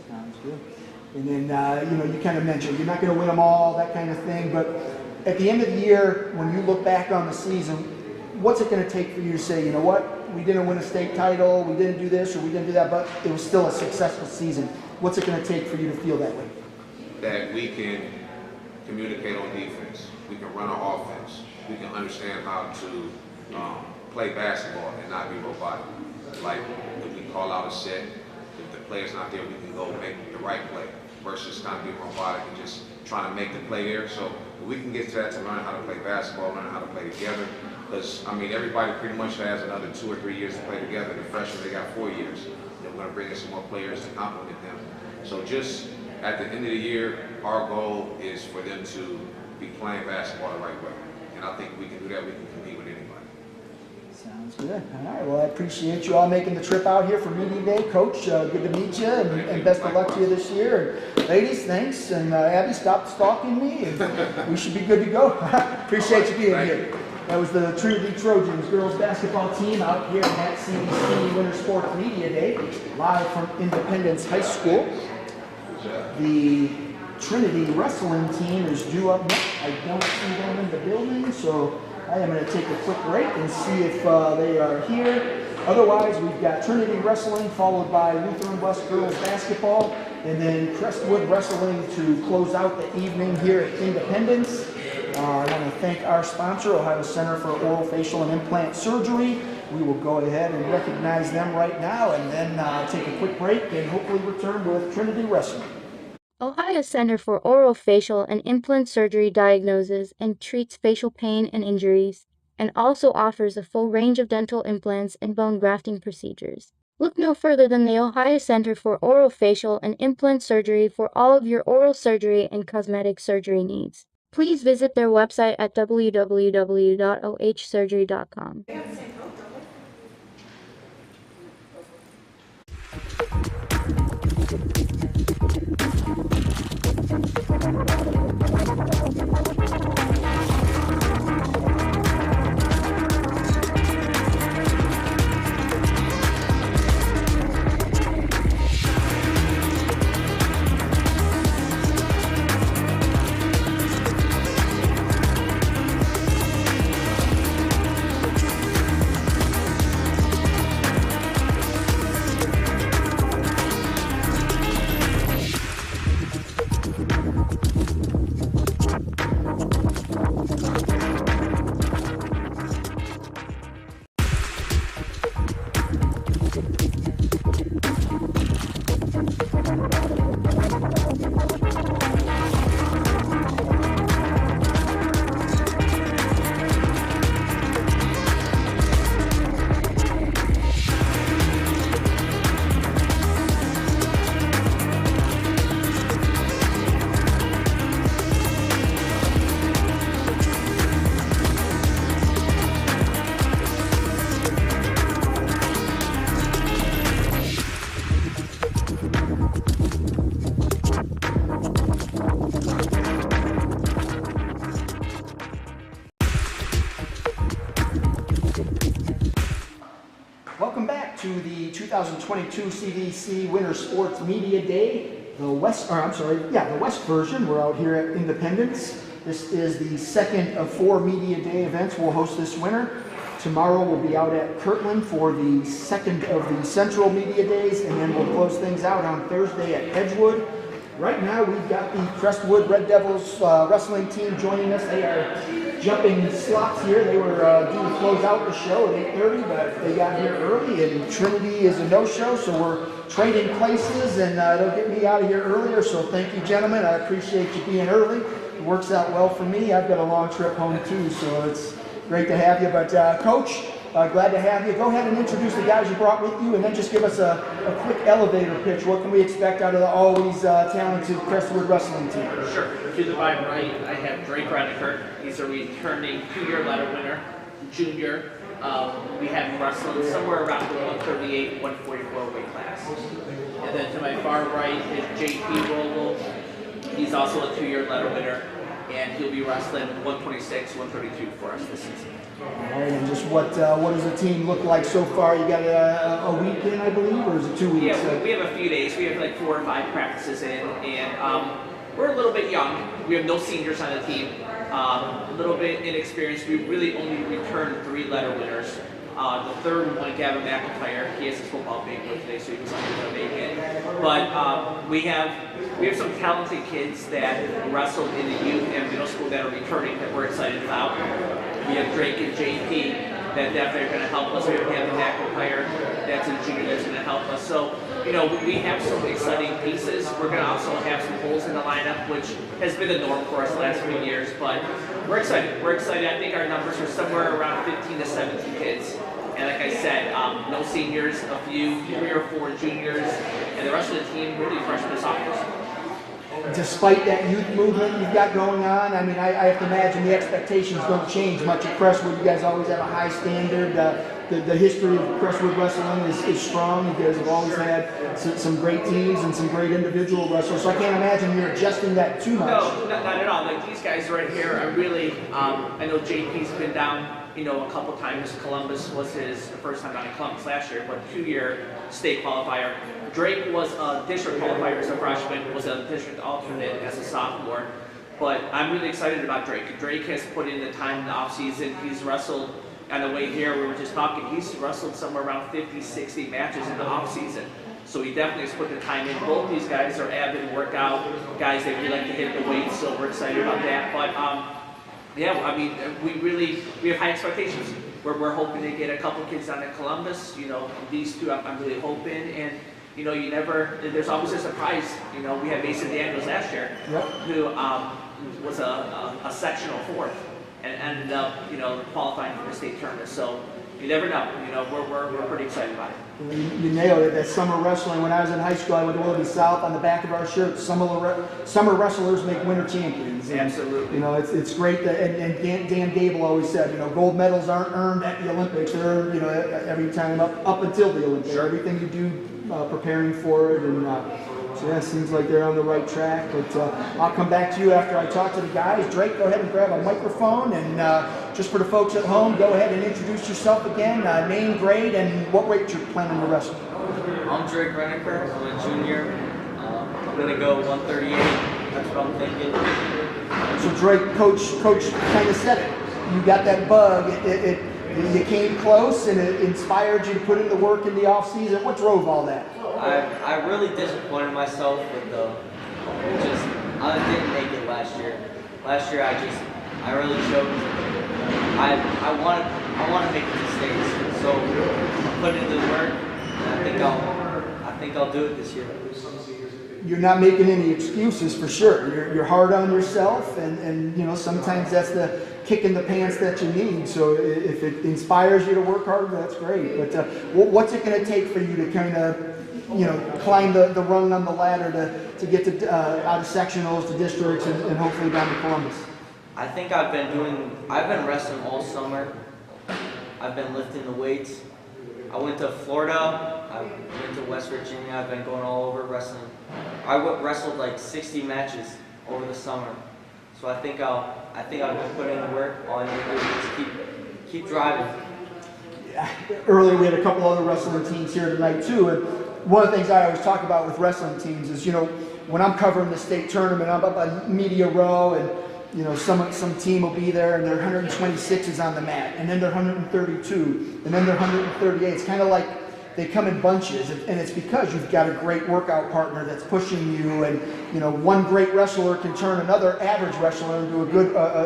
Sounds good. And then, you know, you kind of mentioned you're not going to win them all, that kind of thing, but at the end of the year, when you look back on the season, what's it going to take for you to say, you know what, we didn't win a state title, we didn't do this, or we didn't do that, but it was still a successful season. What's it going to take for you to feel that way? That we can communicate on defense, we can run an offense, we can understand how to play basketball and not be robotic. Like, if we call out a set, if the player's not there, we can go make the right play versus kind of being robotic and just trying to make the play there. So if we can get to that, to learn how to play basketball, learn how to play together. Because, I mean, everybody pretty much has another 2 or 3 years to play together. The freshmen, they got 4 years. They're going to bring in some more players to complement them. So just at the end of the year, our goal is for them to be playing basketball the right way. And I think we can do that. We can compete with anybody. Sounds good. All right. Well, I appreciate you all making the trip out here for Media Day. Coach, good to meet you, and best of luck to you this year. And ladies, thanks. And Abby, stop stalking me, and we should be good to go. Appreciate you being here. That was the Trinity Trojans girls basketball team out here at CVC Winter Sports Media Day, live from Independence High School. The Trinity Wrestling team is due up next. I don't see them in the building, so I am going to take a quick break and see if they are here. Otherwise, we've got Trinity Wrestling followed by Lutheran West girls basketball, and then Crestwood Wrestling to close out the evening here at Independence. I want to thank our sponsor, Ohio Center for Oral, Facial, and Implant Surgery. We will go ahead and recognize them right now and then take a quick break and hopefully return with Trinity Wrestling. Ohio Center for Oral, Facial, and Implant Surgery diagnoses and treats facial pain and injuries, and also offers a full range of dental implants and bone grafting procedures. Look no further than the Ohio Center for Oral, Facial, and Implant Surgery for all of your oral surgery and cosmetic surgery needs. Please visit their website at www.ohsurgery.com. Welcome back to the 2022 CVC Winter Sports Media Day, the West version. We're out here at Independence. This is the second of 4 Media Day events we'll host this winter. Tomorrow we'll be out at Kirtland for the second of the Central Media Days, and then we'll close things out on Thursday at Edgewood. Right now we've got the Crestwood Red Devils wrestling team joining us. They are jumping slots here. They were due to close out the show at 8:30, but they got here early, and Trinity is a no-show, so we're trading places, and they'll get me out of here earlier, so thank you, gentlemen. I appreciate you being early. It works out well for me. I've got a long trip home, too, so it's great to have you. But, Coach, glad to have you. Go ahead and introduce the guys you brought with you, and then just give us a quick elevator pitch. What can we expect out of the always talented Crestwood Wrestling team? Sure. To the my right, I have Drake Rediker. He's a returning 2-year letter winner, junior. We have him wrestling somewhere around the 138, 144 weight class. And then to my far right is JP Vogel. He's also a 2-year letter winner, and he'll be wrestling 126, 132 for us this season. All right, and just what does the team look like so far? You got a week in, I believe, or is it 2 weeks? Yeah, we have a few days. We have like 4 or 5 practices in, and we're a little bit young. We have no seniors on the team. A little bit inexperienced. We really only returned 3 letter winners. The third one, Gavin McIntyre, he has his football banquet today, so he was unable to make it. But we have some talented kids that wrestled in the youth and middle school that are returning that we're excited about. We have Drake and JP that definitely are going to help us. We have Gavin McIntyre, that's a junior that's going to help us. So, you know, we have some exciting pieces. We're going to also have some holes in the lineup, which has been the norm for us the last few years. But we're excited. We're excited. I think our numbers are somewhere around 15 to 17 kids. And like I said, no seniors, a few, 3 or 4 juniors, and the rest of the team really freshmen and sophomores. Despite that youth movement you've got going on, I mean, I have to imagine the expectations don't change much at Crestwood. You guys always have a high standard. The history of Crestwood Wrestling is strong. You guys have always had some great teams and some great individual wrestlers. So I can't imagine you're adjusting that too much. No, not at all. Like these guys right here, I really, I know JP's been down, you know, a couple times. Columbus was his first time down in Columbus last year, but 2-year state qualifier. Drake was a district qualifier as a freshman, was a district alternate as a sophomore. But I'm really excited about Drake. Drake has put in the time in the offseason. He's wrestled, on the way here, we were just talking, he's wrestled somewhere around 50, 60 matches in the offseason. So he definitely has put the time in. Both these guys are avid workout guys. They really like to hit the weights, so we're excited about that. But yeah, I mean, we have high expectations. We're hoping to get a couple kids down in Columbus. You know, these two I'm really hoping. And you know, there's always a surprise. You know, we had Mason Daniels last year, who was a sectional 4th and ended up, you know, qualifying for the state tournament. So you never know. You know, we're pretty excited about it. You nailed it. That summer wrestling. When I was in high school, I went to Willoughby South. On the back of our shirts, summer wrestlers make winter champions. And, absolutely. You know, it's great that, and Dan Gable always said, you know, gold medals aren't earned at the Olympics. They're earned, you know, every time up until the Olympics. Sure. Everything you do preparing for it, and so yeah, it seems like they're on the right track. But I'll come back to you after I talk to the guys. Drake, go ahead and grab a microphone, and just for the folks at home, go ahead and introduce yourself again, name, grade, and what weight you're planning to wrestle. I'm Drake Reneker. I'm a junior. I'm going to go 138. That's what I'm thinking. So Drake, coach kind of said it. You got that bug. You came close, and it inspired you to put in the work in the off season. What drove all that? I really disappointed myself with I didn't make it last year. Last year I really choked. I want to make it to states, so I'm putting in the work, and I think I'll do it this year. You're not making any excuses for sure. You're hard on yourself, and you know, sometimes that's the kick in the pants that you need. So if it inspires you to work harder, that's great. But what's it going to take for you to kind of, you know, climb the rung on the ladder to get to out of sectionals to districts and hopefully down to Columbus? I think I've been wrestling all summer. I've been lifting the weights. I went to Florida. I went to West Virginia. I've been going all over wrestling. I wrestled like 60 matches over the summer. So I think I'll be putting in the work. All I need to do is just keep driving. Yeah. Earlier we had a couple other wrestling teams here tonight too, and one of the things I always talk about with wrestling teams is, you know, when I'm covering the state tournament, I'm up on media row, and you know, some team will be there and their 126 on the mat, and then they're 132, and then they're 138. It's kind of like they come in bunches, and it's because you've got a great workout partner that's pushing you, and you know, one great wrestler can turn another average wrestler into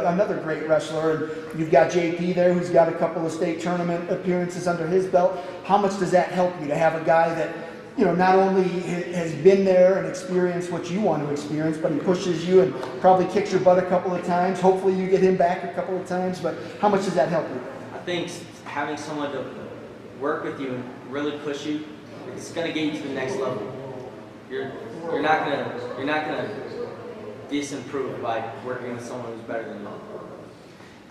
another great wrestler, and you've got JP there who's got a couple of state tournament appearances under his belt. How much does that help you to have a guy that, you know, not only has been there and experienced what you want to experience, but he pushes you and probably kicks your butt a couple of times. Hopefully you get him back a couple of times, but how much does that help you? I think having someone to work with you and really push you, it's going to get you to the next level. You're not gonna disimprove by working with someone who's better than you.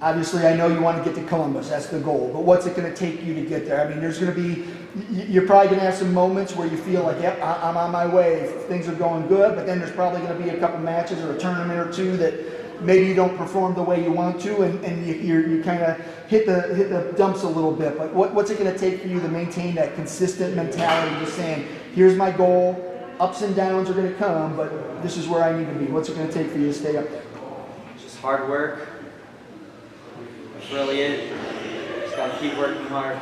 Obviously, I know you want to get to Columbus. That's the goal. But what's it going to take you to get there? I mean, there's going to be, you're probably going to have some moments where you feel like, yep, I'm on my way. Things are going good. But then there's probably going to be a couple matches or a tournament or two that, maybe you don't perform the way you want to, and you kind of hit the dumps a little bit. But what's it going to take for you to maintain that consistent mentality, just saying, here's my goal, ups and downs are going to come, but this is where I need to be. What's it going to take for you to stay up there? Just hard work. That's really it. Just got to keep working hard.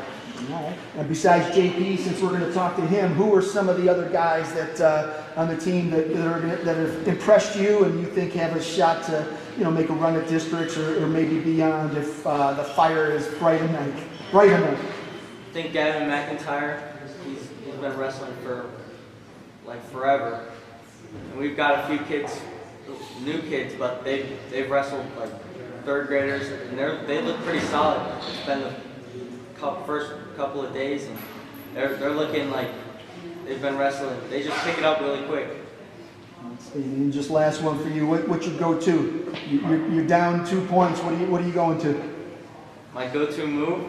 All right. And besides JP, since we're going to talk to him, who are some of the other guys that on the team that have impressed you and you think have a shot to make a run at districts or maybe beyond if the fire is bright enough? I think Gavin McIntyre. He's been wrestling for like forever, and we've got a few kids, new kids, but they've wrestled like third graders, and they look pretty solid. It's been the first couple of days, and they're looking like they've been wrestling. They just pick it up really quick. And just last one for you. What's your go-to? You're down 2 points. What are you going to? My go-to move,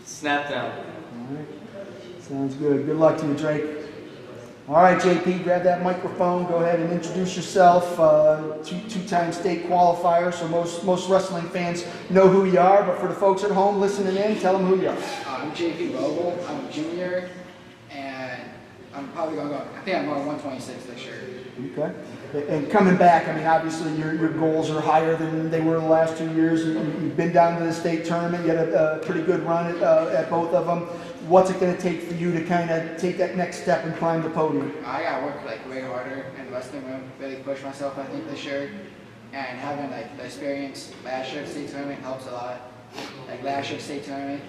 snap down. All right. Sounds good. Good luck to you, Drake. All right, JP, grab that microphone. Go ahead and introduce yourself. Two-time state qualifier, so most wrestling fans know who you are. But for the folks at home listening in, tell them who you are. I'm JP Vogel. I'm a junior, and I'm probably going to go. I think I'm going 126 this year. Okay. And coming back, I mean, obviously your goals are higher than they were the last 2 years. You've been down to the state tournament. You had a pretty good run at both of them. What's it going to take for you to kind of take that next step and climb the podium? I got to work like way harder in the wrestling room, really push myself, I think, this year. And having like the experience last year at state tournament helps a lot. Like last year at state tournament,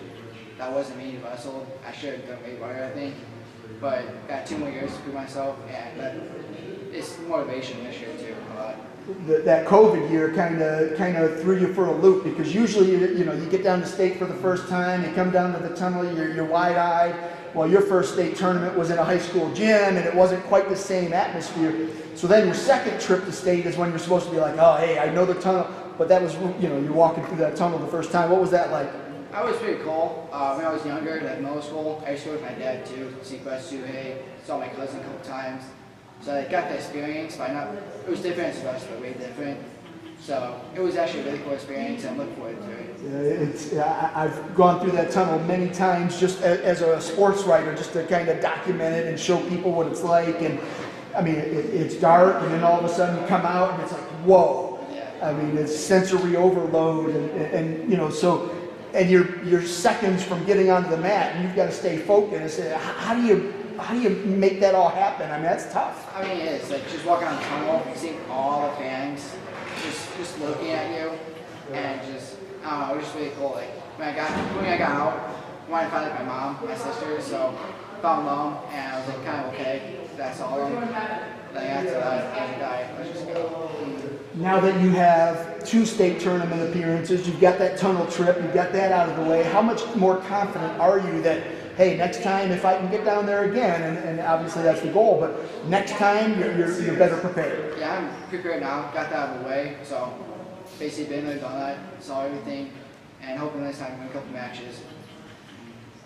that wasn't me to wrestle. I should have done way better, I think. But got 2 more years to prove myself, and it's motivation this year too, a lot. That COVID year kind of threw you for a loop, because usually you get down to state for the first time, you come down to the tunnel, you're wide-eyed. Well, your first state tournament was in a high school gym, and it wasn't quite the same atmosphere. So then your second trip to state is when you're supposed to be like, oh, hey, I know the tunnel, but that was you're walking through that tunnel the first time. What was that like? I was pretty cool. When I was younger, like middle school, I used to go with my dad too, see Crestwood, saw my cousin a couple times. So I got the experience, but it was different, but way different. So it was actually a really cool experience, and I'm looking forward to it. I've gone through that tunnel many times just as a sports writer, just to kind of document it and show people what it's like. And I mean, it's dark, and then all of a sudden you come out, and it's like, whoa. I mean, it's sensory overload, and you're seconds from getting onto the mat, and you've got to stay focused. How do you make that all happen? I mean, that's tough. I mean, it's like just walking on the tunnel, seeing all the fans, just looking at you, and just, I don't know, it was just really cool. Like, when I got out, I wanted to find like my mom, my sister, so I found mom, and I was like, kind of okay, that's all of them. Like, after that, let's just go. Now that you have 2 state tournament appearances, you've got that tunnel trip, you've got that out of the way, how much more confident are you that, hey, next time if I can get down there again, and obviously that's the goal, but next time you're better prepared? Yeah, I'm prepared now, got that out of the way, so basically been there, done that, saw everything, and hoping this time win a couple matches.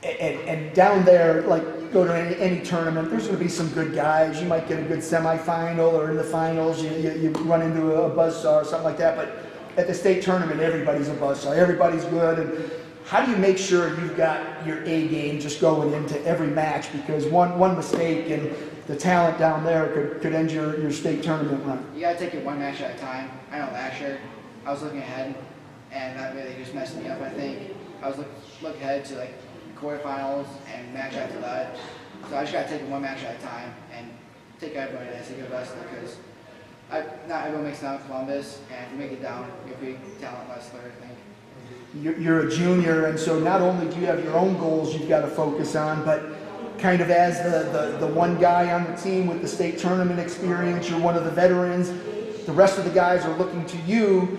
And down there, like, go to any tournament, there's going to be some good guys. You might get a good semifinal, or in the finals you run into a buzzsaw or something like that. But at the state tournament, everybody's a buzzsaw. Everybody's good. And how do you make sure you've got your A game just going into every match? Because one mistake and the talent down there could end your state tournament run. You got to take it one match at a time. I know last year I was looking ahead, and that really just messed me up, I think. I was looking ahead to like quarterfinals and match after that. So I just got to take it one match at a time and take everybody as a good wrestler, because not everyone makes it down to Columbus, and if you make it down, you're a big talent wrestler, I think. You're a junior, and so not only do you have your own goals you've got to focus on, but kind of as the one guy on the team with the state tournament experience, you're one of the veterans. The rest of the guys are looking to you.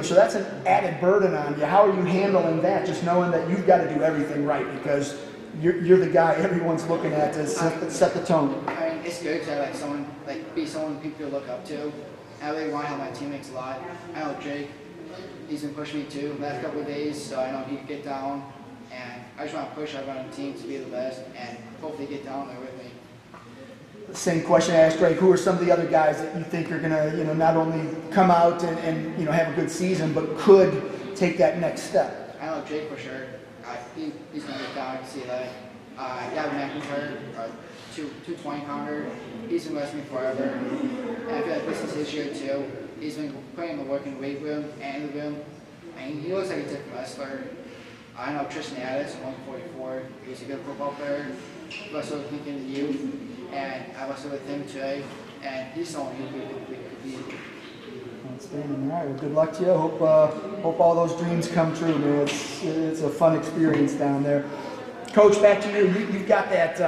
So that's an added burden on you. How are you handling that, just knowing that you've got to do everything right, because you're the guy everyone's looking at to set the tone? I mean, it's good to have be someone people look up to. I really want to help my teammates a lot. I know Jake, he's been pushing me too the last couple of days, so I know he can get down, and I just want to push everyone on the team to be the best and hopefully get down there with me. Same question I asked Drake. Who are some of the other guys that you think are going to, not only come out and have a good season, but could take that next step? I know Jake for sure. He's going to get down and see that. Gavin McIntyre, 220 pounder. He's been wrestling forever. And I feel like this is his year too. He's been putting the work in the weight room and in the room. And he looks like a different wrestler. I know Tristan Addis, 144. He's a good football player. Wrestled with Lincoln in the youth. And I wrestled with him today. And he's someone who could be. Outstanding. All right. Well, good luck to you. Hope all those dreams come true, man. It's a fun experience down there. Coach, back to you. You've got that.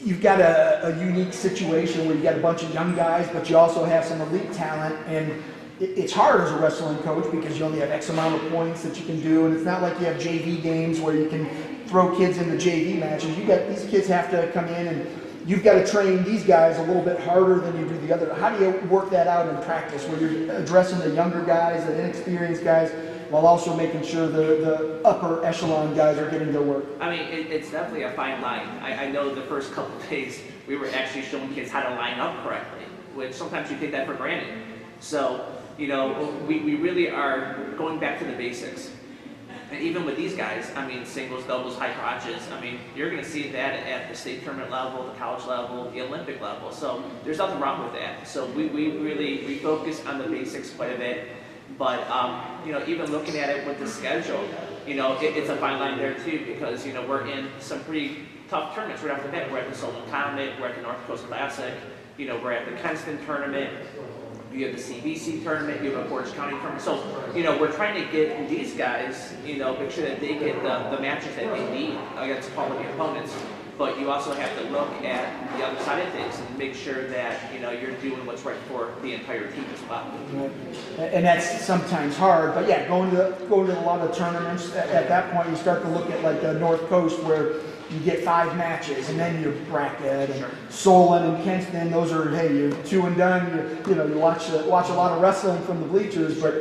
You've got a unique situation where you've got a bunch of young guys, but you also have some elite talent, and it's hard as a wrestling coach because you only have X amount of points that you can do, and it's not like you have JV games where you can throw kids into JV matches. These kids have to come in, and you've got to train these guys a little bit harder than you do the other. How do you work that out in practice where you're addressing the younger guys, the inexperienced guys, while also making sure the upper echelon guys are getting their work? I mean, it's definitely a fine line. I know the first couple of days we were actually showing kids how to line up correctly, which sometimes you take that for granted. So, we really are going back to the basics. And even with these guys, I mean, singles, doubles, high crotches, I mean, you're going to see that at the state tournament level, the college level, the Olympic level. So there's nothing wrong with that. So we really focus on the basics quite a bit. But, even looking at it with the schedule, it's a fine line there too because, we're in some pretty tough tournaments right off the bat. We're at the Solon Comet, we're at the North Coast Classic, we're at the Kenston Tournament, you have the CVC tournament, you have a Portage County tournament. So, we're trying to get these guys, make sure that they get the matches that they need against quality opponents. But you also have to look at the other side of things and make sure that, you're doing what's right for the entire team as well. Right. And that's sometimes hard, but yeah, going to a lot of tournaments, at that point you start to look at like the North Coast where you get 5 matches and then your bracket and Solon and Kenston, those are, hey, you're 2 and done, you watch a lot of wrestling from the bleachers, but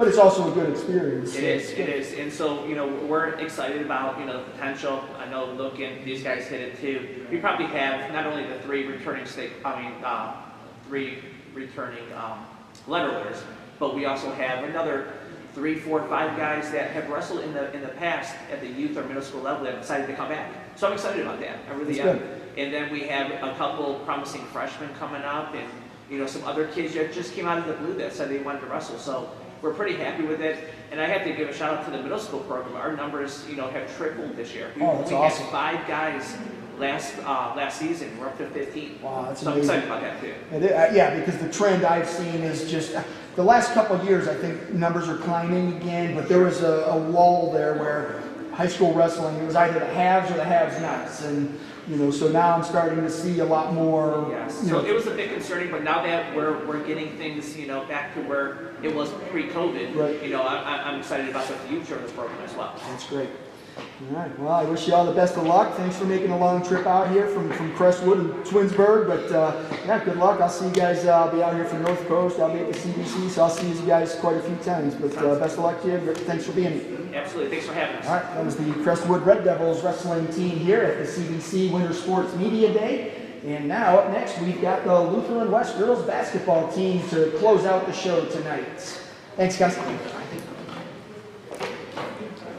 it's also a good experience. It is. And so, we're excited about, the potential. I know looking, these guys hit it too. We probably have not only the 3 returning letter winners, but we also have another 3, 4, 5 guys that have wrestled in the past at the youth or middle school level that have decided to come back. So I'm excited about that. I really am. And then we have a couple promising freshmen coming up and, some other kids that just came out of the blue that said they wanted to wrestle. So we're pretty happy with it. And I have to give a shout out to the middle school program. Our numbers, have tripled this year. We only had 5 guys last season. We're up to 15. Wow, that's so amazing. I'm excited about that too. Yeah, because the trend I've seen is just the last couple of years. I think numbers are climbing again, but there was a lull there where high school wrestling, it was either the haves or the have-nots, and so now I'm starting to see a lot more. Yes. So it was a bit concerning, but now that we're getting things back to where it was pre-COVID, right. I'm excited about the future of the program as well. That's great. All right. Well, I wish you all the best of luck. Thanks for making a long trip out here from Crestwood and Twinsburg. But yeah, good luck. I'll see you guys. I'll be out here from North Coast. I'll be at the CVC, so I'll see you guys quite a few times. But best of luck to you. Thanks for being here. Absolutely. Thanks for having us. All right. That was the Crestwood Red Devils wrestling team here at the CVC Winter Sports Media Day. And now up next, we've got the Lutheran West girls basketball team to close out the show tonight. Thanks, guys.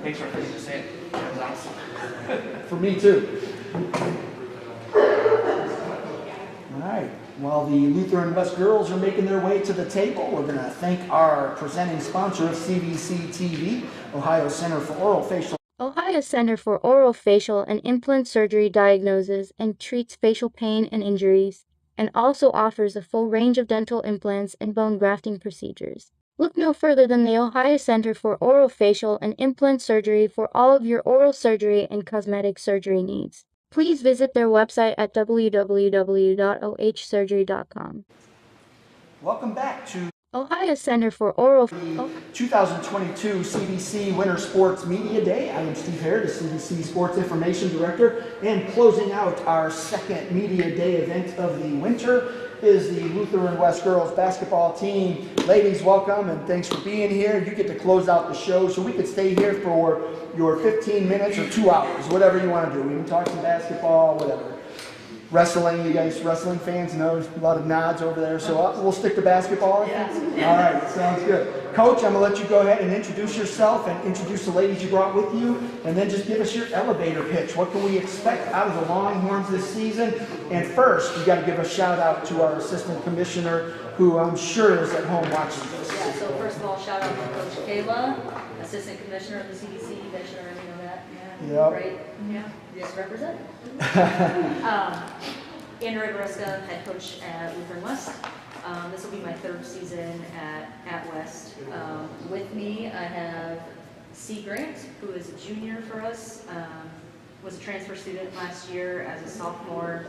Thanks for putting this in. That was awesome. For me too. All right. While the Lutheran West girls are making their way to the table, we're going to thank our presenting sponsor of CVC TV, Ohio Center for Oral Facial. Ohio Center for Oral Facial and Implant Surgery diagnoses and treats facial pain and injuries, and also offers a full range of dental implants and bone grafting procedures. Look no further than the Ohio Center for Oral Facial and Implant Surgery for all of your oral surgery and cosmetic surgery needs. Please visit their website at www.ohsurgery.com. Welcome back to Ohio Center for Oral 2022 CVC Winter Sports Media Day. I am Steve Hare, the CVC Sports Information Director, and closing out our second Media Day event of the winter is the Lutheran West girls basketball team. Ladies, welcome and thanks for being here. You get to close out the show, so we could stay here for your 15 minutes or 2 hours, whatever you want to do. We can talk some basketball, whatever. Wrestling, you guys wrestling fans know there's a lot of nods over there, so we'll stick to basketball. Yeah. All right, sounds good. Coach, I'm going to let you go ahead and introduce yourself and introduce the ladies you brought with you, and then just give us your elevator pitch. What can we expect out of the Longhorns this season? And first, you got to give a shout out to our assistant commissioner, who I'm sure is at home watching this. Yeah, so first of all, shout out to Coach Kayla, Assistant Commissioner of the CVC. You guys should already know that. Yep. Right? Yeah. Just represent. Andrea Baruska, head coach at Lutheran West. This will be my third season at West. With me, I have C. Grant, who is a junior for us. Was a transfer student last year as a sophomore.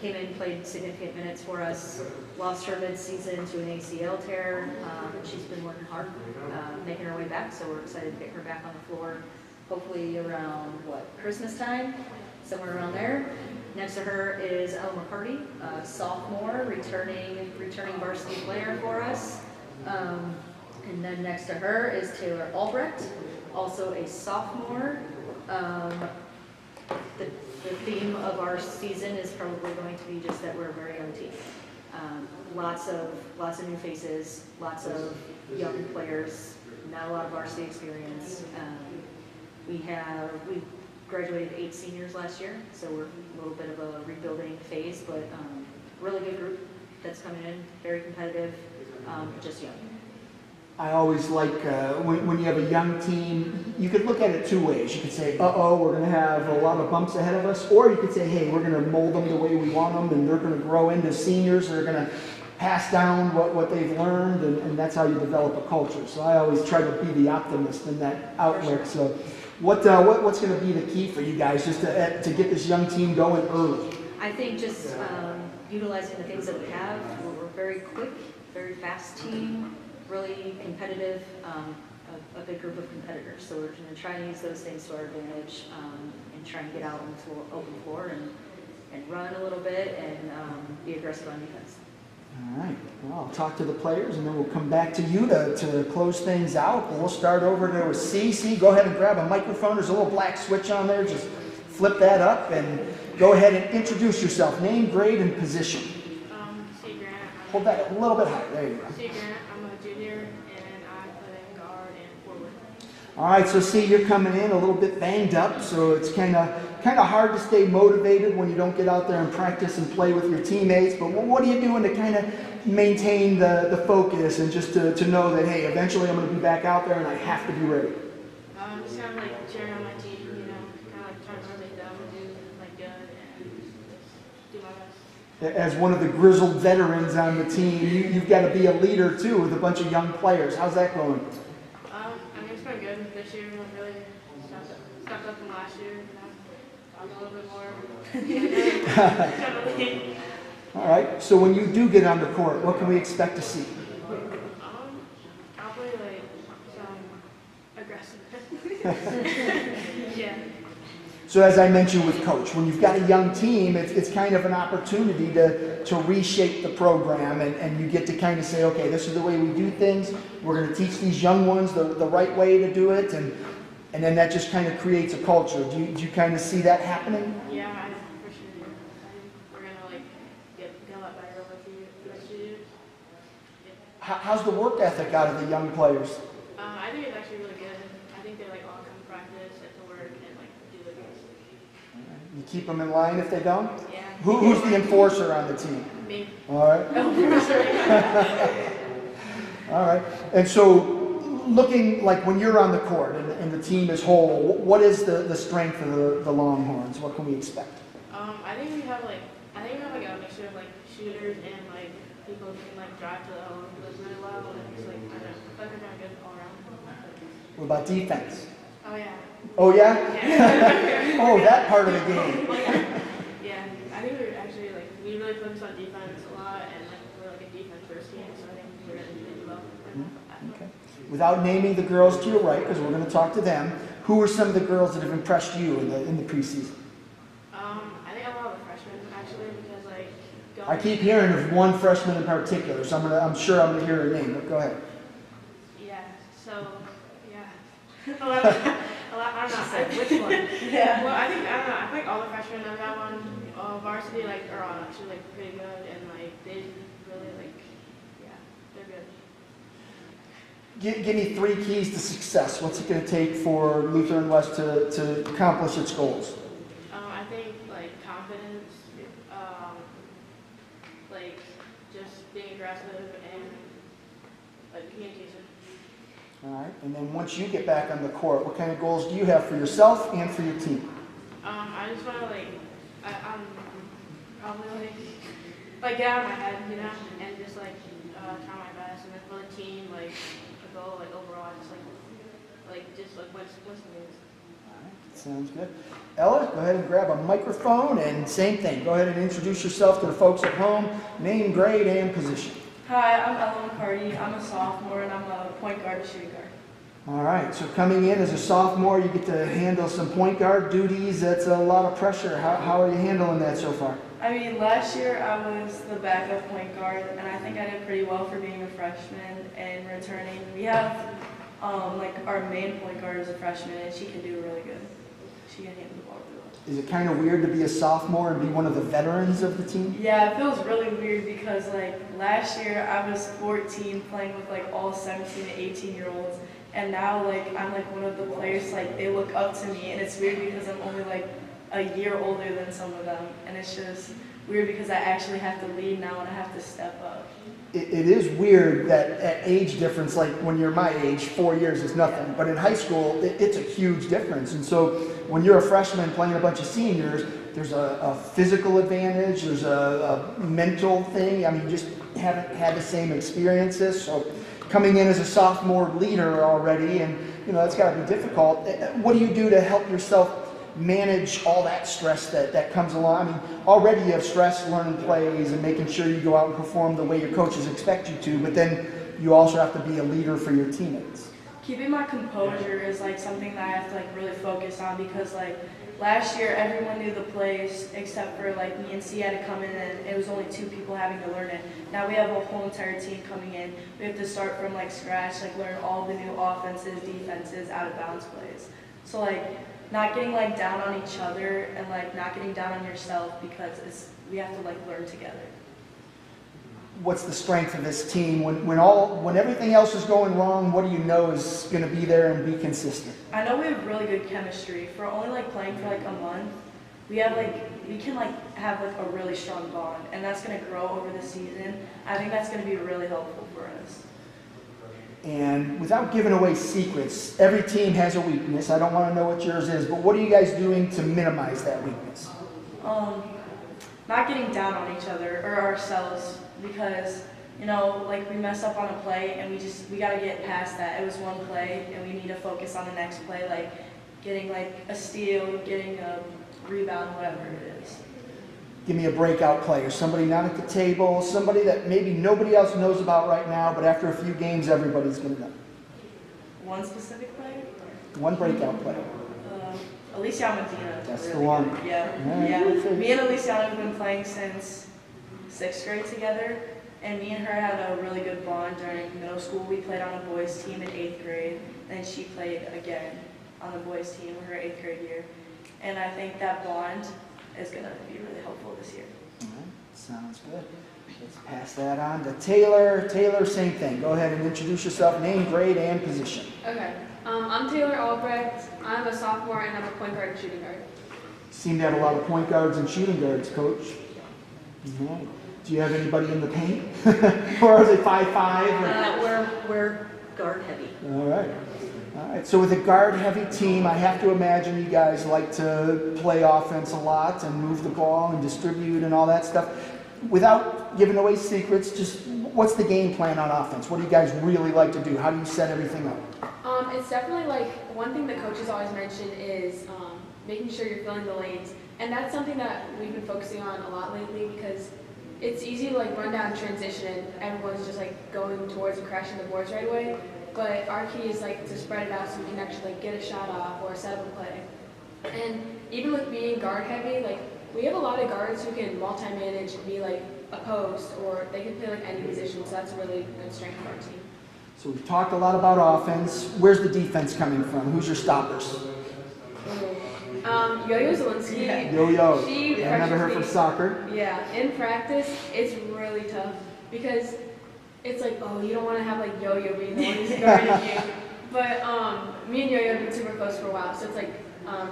Came in, played significant minutes for us. Lost her mid-season to an ACL tear. She's been working hard, making her way back, so we're excited to get her back on the floor. Hopefully around, Christmas time? Somewhere around there. Next to her is Ella McCarty, a sophomore, returning varsity player for us. And then next to her is Taylor Albrecht, also a sophomore. The theme of our season is probably going to be just that we're a very young team. Lots of new faces, lots of young players, not a lot of varsity experience. We graduated 8 seniors last year, so we're a little bit of a rebuilding phase, but really good group that's coming in, very competitive, just young. I always like when you have a young team, you could look at it 2 ways. You could say, uh-oh, we're going to have a lot of bumps ahead of us, or you could say, hey, we're going to mold them the way we want them, and they're going to grow into seniors, they're going to pass down what they've learned, and that's how you develop a culture. So I always try to be the optimist in that outlook. So what's going to be the key for you guys just to get this young team going early? I think just utilizing the things that we have. We're very quick, very fast team, really competitive, a big group of competitors. So we're going to try and use those things to our advantage and try and get out on the floor, open floor and run a little bit and be aggressive on defense. All right. Well, I'll talk to the players, and then we'll come back to you to close things out. But we'll start over there with C. C, go ahead and grab a microphone. There's a little black switch on there. Just flip that up and go ahead and introduce yourself. Name, grade, and position. C. Grant. Hold that a little bit higher. There you go. C. Grant. I'm a junior, and I play guard and forward. All right. So, C, you're coming in a little bit banged up, so it's kind of hard to stay motivated when you don't get out there and practice and play with your teammates. But what are you doing to kind of maintain the focus and just to know that, hey, eventually I'm going to be back out there and I have to be ready? Just kind of like cheering on my team, kind of like trying to motivate them to do good and just do my best. As one of the grizzled veterans on the team, you've got to be a leader too with a bunch of young players. How's that going? It's been good this year. I've really stepped up from last year. I'm a little bit more. All right. So when you do get on the court, what can we expect to see? Probably some aggressive. Yeah. So as I mentioned with Coach, when you've got a young team, it's kind of an opportunity to reshape the program, and you get to kind of say, okay, this is the way we do things. We're going to teach these young ones the right way to do it, and then that just kind of creates a culture. Do you kind of see that happening? Yeah, for sure. We're going to get a lot better over the next few years. Yeah. How's the work ethic out of the young players? I think it's actually really good. I think they all come to practice, get to work, and do the things. You keep them in line if they don't? Yeah. Who's the enforcer on the team? Me. All right. Oh, for sure. All right. And so looking like when you're on the court and the team is whole, what is the strength of the Longhorns? What can we expect? I think we have a mixture of shooters and people who can drive to the hole really well, and just I don't know, I feel like we're doing good all around. What about defense? Oh yeah. Oh yeah? Oh, that part of the game. Yeah, I think we're actually we really focus on defense a lot, and we're a defense first team, so I think we're gonna do well. Okay. Without naming the girls to your right, because we're going to talk to them, who are some of the girls that have impressed you in the preseason? I think a lot of the freshmen actually, because I keep hearing of one freshman in particular, so I'm sure I'm going to hear her name. But go ahead. Yeah. So yeah. I don't know. Which one? Yeah. Well, I don't know. I think all the freshmen know that one. varsity are actually pretty good, and they really they're good. Give me 3 keys to success. What's it going to take for Lutheran West to accomplish its goals? I think confidence, just being aggressive and communication. All right. And then once you get back on the court, what kind of goals do you have for yourself and for your team? I just want to I'm probably get out of my head, and just try my best, and then for the team, a goal overall, just what's the news. All right, sounds good. Ella, go ahead and grab a microphone, and same thing. Go ahead and introduce yourself to the folks at home. Name, grade, and position. Hi, I'm Ella McCarty. I'm a sophomore, and I'm a point guard and shooting guard. All right, so coming in as a sophomore, you get to handle some point guard duties. That's a lot of pressure. How are you handling that so far? I mean, last year I was the backup point guard, and I think I did pretty well for being a freshman and returning. We have, our main point guard is a freshman, and she can do really good. She can handle the ball really well. Is it kind of weird to be a sophomore and be one of the veterans of the team? Yeah, it feels really weird because, last year I was 14 playing with, all 17 and 18-year-olds. And now, I'm, one of the players, they look up to me, and it's weird because I'm only, a year older than some of them. And it's just weird because I actually have to lead now and I have to step up. It is weird that at age difference, when you're my age, 4 years is nothing. But in high school, it's a huge difference. And so when you're a freshman playing a bunch of seniors, there's a physical advantage, there's a mental thing. I mean, you just haven't had the same experiences. So coming in as a sophomore leader already, and that's got to be difficult. What do you do to help yourself manage all that stress that comes along? I mean, already you have stress learning plays and making sure you go out and perform the way your coaches expect you to, but then you also have to be a leader for your teammates. Keeping my composure is something that I have to really focus on because last year everyone knew the plays except for me and C had to come in, and it was only 2 people having to learn it. Now we have a whole entire team coming in. We have to start from scratch, learn all the new offenses, defenses, out of bounds plays. So not getting down on each other and not getting down on yourself because we have to learn together. What's the strength of this team when everything else is going wrong? What do you know is going to be there and be consistent? I know we have really good chemistry. For only playing for a month, we have we can have a really strong bond, and that's going to grow over the season. I think that's going to be really helpful for us. And without giving away secrets, every team has a weakness. I don't want to know what yours is, but what are you guys doing to minimize that weakness? Not getting down on each other or ourselves because, we mess up on a play and we got to get past that. It was one play and we need to focus on the next play, getting a steal, getting a rebound, whatever it is. Give me a breakout player, somebody not at the table, somebody that maybe nobody else knows about right now, but after a few games, everybody's going to know. One specific player? One breakout player. Alicia Medina. That's really the one. Good. Yeah. Right. Yeah. Me and Alicia have been playing since 6th grade together, and me and her had a really good bond during middle school. We played on a boys team in 8th grade, then she played again on the boys team her 8th grade year. And I think that bond is going to be really helpful this year. All right. Sounds good. Let's pass that on to Taylor. Taylor, same thing. Go ahead and introduce yourself, name, grade, and position. Okay. I'm Taylor Albrecht. I'm a sophomore, and I'm a point guard and shooting guard. Seem to have a lot of point guards and shooting guards, Coach. All right. Do you have anybody in the paint? Or is it 5'5"? We're guard heavy. All right. All right. So with a guard-heavy team, I have to imagine you guys like to play offense a lot and move the ball and distribute and all that stuff. Without giving away secrets, just what's the game plan on offense? What do you guys really like to do? How do you set everything up? It's definitely one thing the coaches always mention is making sure you're filling the lanes. And that's something that we've been focusing on a lot lately because it's easy to run down transition and everyone's just going towards and crashing the boards right away. But our key is to spread it out so we can actually get a shot off or set up a play. And even with being guard heavy, we have a lot of guards who can multi-manage and be a post, or they can play any position. So that's a really good strength of our team. So we've talked a lot about offense. Where's the defense coming from? Who's your stoppers? Yo-Yo Zielinski. Yo-Yo. She I remember her pressures from me. soccer. Yeah, in practice, it's really tough because it's like, oh, you don't want to have like Yo-Yo being the one who's guarding you. But me and Yo-Yo have been super close for a while, so it's like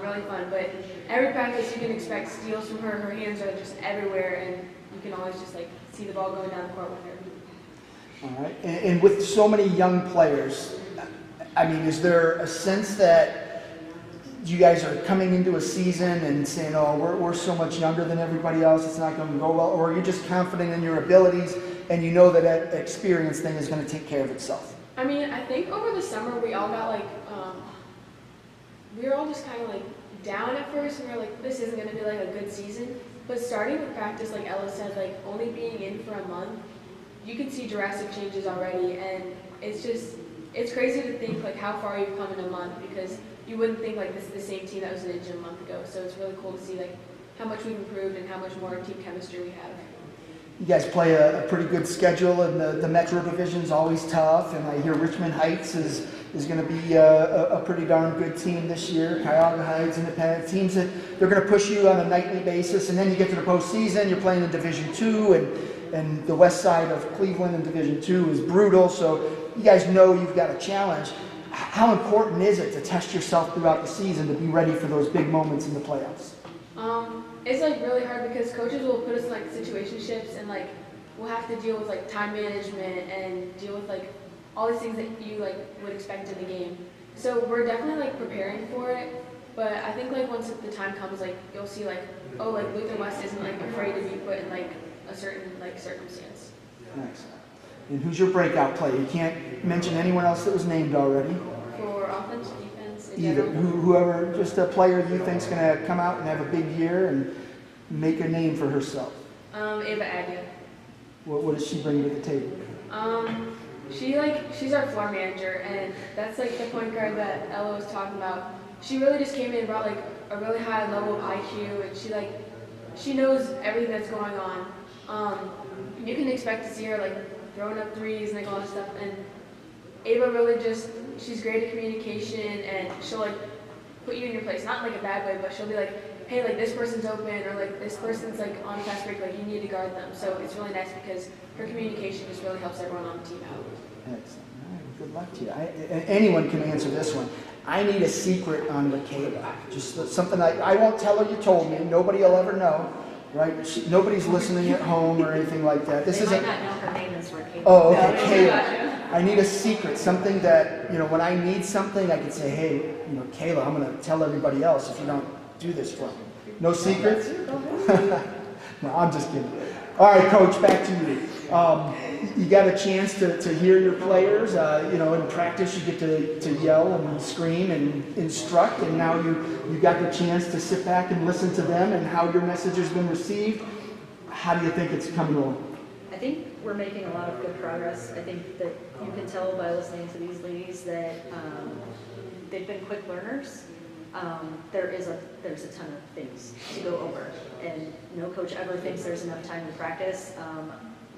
really fun. But every practice, you can expect steals from her. Her hands are just everywhere, and you can always just like see the ball going down the court with her. All right. And with so many young players, I mean, is there a sense that you guys are coming into a season and saying, oh, we're so much younger than everybody else, it's not going to go well? Or are you just confident in your abilities and you know that that experience thing is going to take care of itself? I mean, I think over the summer we all got like, we were all just kind of like down at first, and we were like, this isn't going to be like a good season. But starting with practice, like Ella said, like only being in for a month, you can see drastic changes already, and it's crazy to think like how far you've come in a month, because you wouldn't think like this is the same team that was in the gym a month ago. So it's really cool to see like how much we've improved and how much more team chemistry we have. You guys play a pretty good schedule, and the Metro Division is always tough, and I hear Richmond Heights is going to be a pretty darn good team this year. Cuyahoga Heights, Independent, teams that they're going to push you on a nightly basis, and then you get to the postseason, you're playing in Division II, and the west side of Cleveland in Division II is brutal, so you guys know you've got a challenge. How important is it to test yourself throughout the season to be ready for those big moments in the playoffs? It's like really hard because coaches will put us in like situationships, and like we'll have to deal with like time management and deal with like all these things that you like would expect in the game. So we're definitely like preparing for it, but I think like once the time comes, like you'll see like, oh, like Lutheran West isn't like afraid to be put in like a certain like circumstance. Nice. And who's your breakout player? You can't mention anyone else that was named already. For offense, defense, in Either general. whoever, just a player you think's going to come out and have a big year and make a name for herself. Ava Agia. What does she bring to the table? She's our floor manager, and that's like the point guard that Ella was talking about. She really just came in and brought like a really high level of IQ, and she knows everything that's going on. You can expect to see her like throwing up threes and like all that stuff, and Ava really she's great at communication, and she'll like put you in your place, not in like a bad way, but she'll be like, hey, like this person's open, or like this person's like on fast break, like you need to guard them. So it's really nice because her communication just really helps everyone on the team out. Excellent. All right, good luck to you. Anyone can answer this one. I need a secret on Michaela. Just something I won't tell her you told me. Nobody will ever know, right? Nobody's listening at home or anything like that. This isn't. They might not know her name is Michaela. Oh, okay, Kayla. I need a secret, something that, when I need something, I can say, hey, Kayla, I'm going to tell everybody else if you don't do this for me. No secrets? No, I'm just kidding. All right, Coach, back to you. You got a chance to hear your players. In practice, you get to yell and scream and instruct, and now you got the chance to sit back and listen to them and how your message has been received. How do you think it's coming along? I think we're making a lot of good progress. I think that you can tell by listening to these ladies that they've been quick learners. There's a ton of things to go over, and no coach ever thinks there's enough time to practice.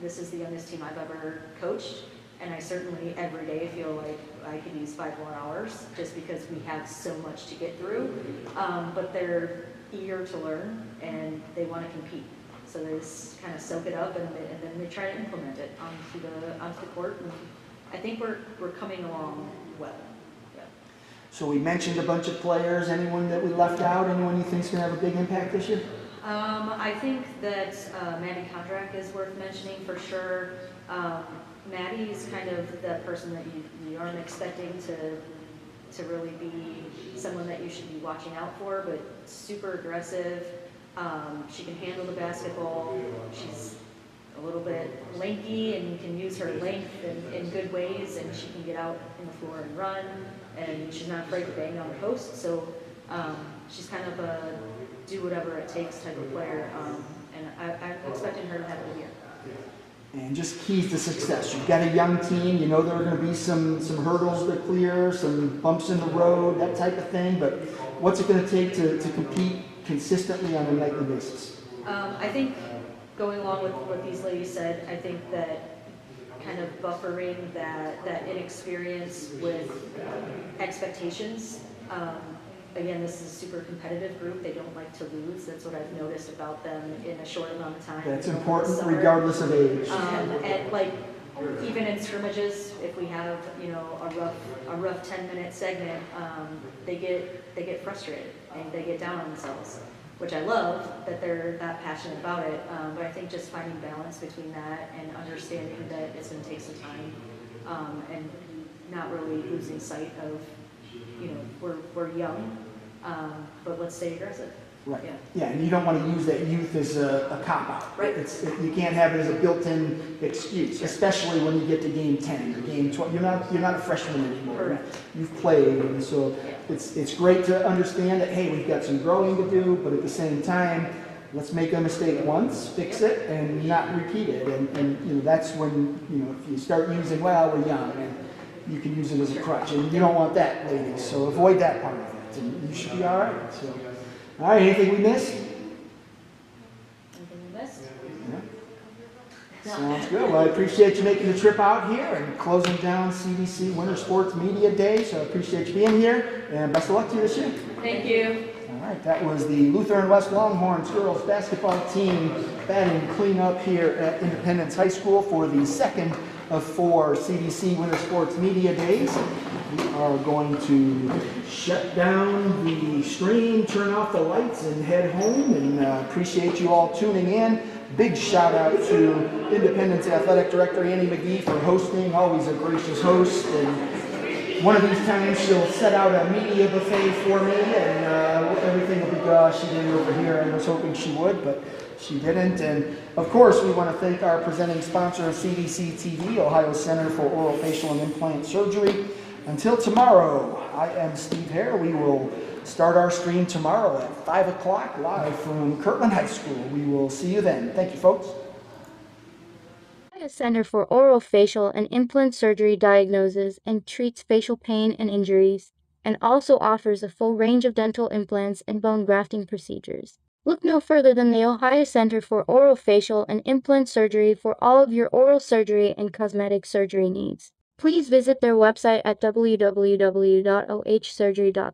This is the youngest team I've ever coached, and I certainly every day feel like I could use 5 more hours just because we have so much to get through. But they're eager to learn, and they want to compete. So they just kind of soak it up, and then they try to implement it onto the court. And I think we're coming along well. Yeah. So we mentioned a bunch of players. Anyone that we left out? Anyone you think is going to have a big impact this year? I think that Maddie Kondrak is worth mentioning for sure. Maddie is kind of that person that you aren't expecting to really be someone that you should be watching out for, but super aggressive. She can handle the basketball. She's a little bit lanky and can use her length in good ways, and she can get out in the floor and run, and she's not afraid to bang on the post. So she's kind of a do whatever it takes type of player, and I'm expecting her to have a good year. And just keys to success. You've got a young team. You know there are going to be some hurdles to clear, some bumps in the road, that type of thing. But what's it going to take to compete consistently on a nightly basis? I think going along with what these ladies said, I think that kind of buffering that inexperience with expectations. again, this is a super competitive group. They don't like to lose. That's what I've noticed about them in a short amount of time. That's important regardless of age. And like, even in scrimmages, if we have, you know, a rough 10-minute segment, they get frustrated and they get down on themselves, which I love that they're that passionate about it. But I think just finding balance between that and understanding that it's going to take some time, and not really losing sight of, you know, we're young, but let's stay aggressive. Right. Yeah, and you don't want to use that youth as a cop-out. Right. You can't have it as a built-in excuse, especially when you get to game 10 or game 12. You're not a freshman anymore. Correct. You've played, and so it's great to understand that, hey, we've got some growing to do, but at the same time, let's make a mistake once, fix it, and not repeat it. And you know, that's when, you know, if you start using, well, we're young, and you can use it as a crutch, and you don't want that, ladies. So avoid that part of it, and you should be all right. So. All right, anything we missed? Anything we missed? Yeah. Sounds good. Well, I appreciate you making the trip out here and closing down CVC Winter Sports Media Day. So I appreciate you being here, and best of luck to you this year. Thank you. All right, that was the Lutheran West Longhorns girls basketball team batting cleanup here at Independence High School for the second of 4 CVC Winter Sports Media Days. We are going to shut down the stream, turn off the lights, and head home. And appreciate you all tuning in. Big shout out to Independence Athletic Director Annie McGee for hosting. Always a gracious host. And one of these times she'll set out a media buffet for me, and everything will be good. She did it over here. I was hoping she would, but she didn't. And of course, we want to thank our presenting sponsor of CVC TV, Ohio Center for Oral, Facial, and Implant Surgery. Until tomorrow, I am Steve Hare. We will start our stream tomorrow at 5 o'clock live from Kirtland High School. We will see you then. Thank you, folks. Ohio Center for Oral, Facial, and Implant Surgery diagnoses and treats facial pain and injuries, and also offers a full range of dental implants and bone grafting procedures. Look no further than the Ohio Center for Oral, Facial, and Implant Surgery for all of your oral surgery and cosmetic surgery needs. Please visit their website at www.ohsurgery.com.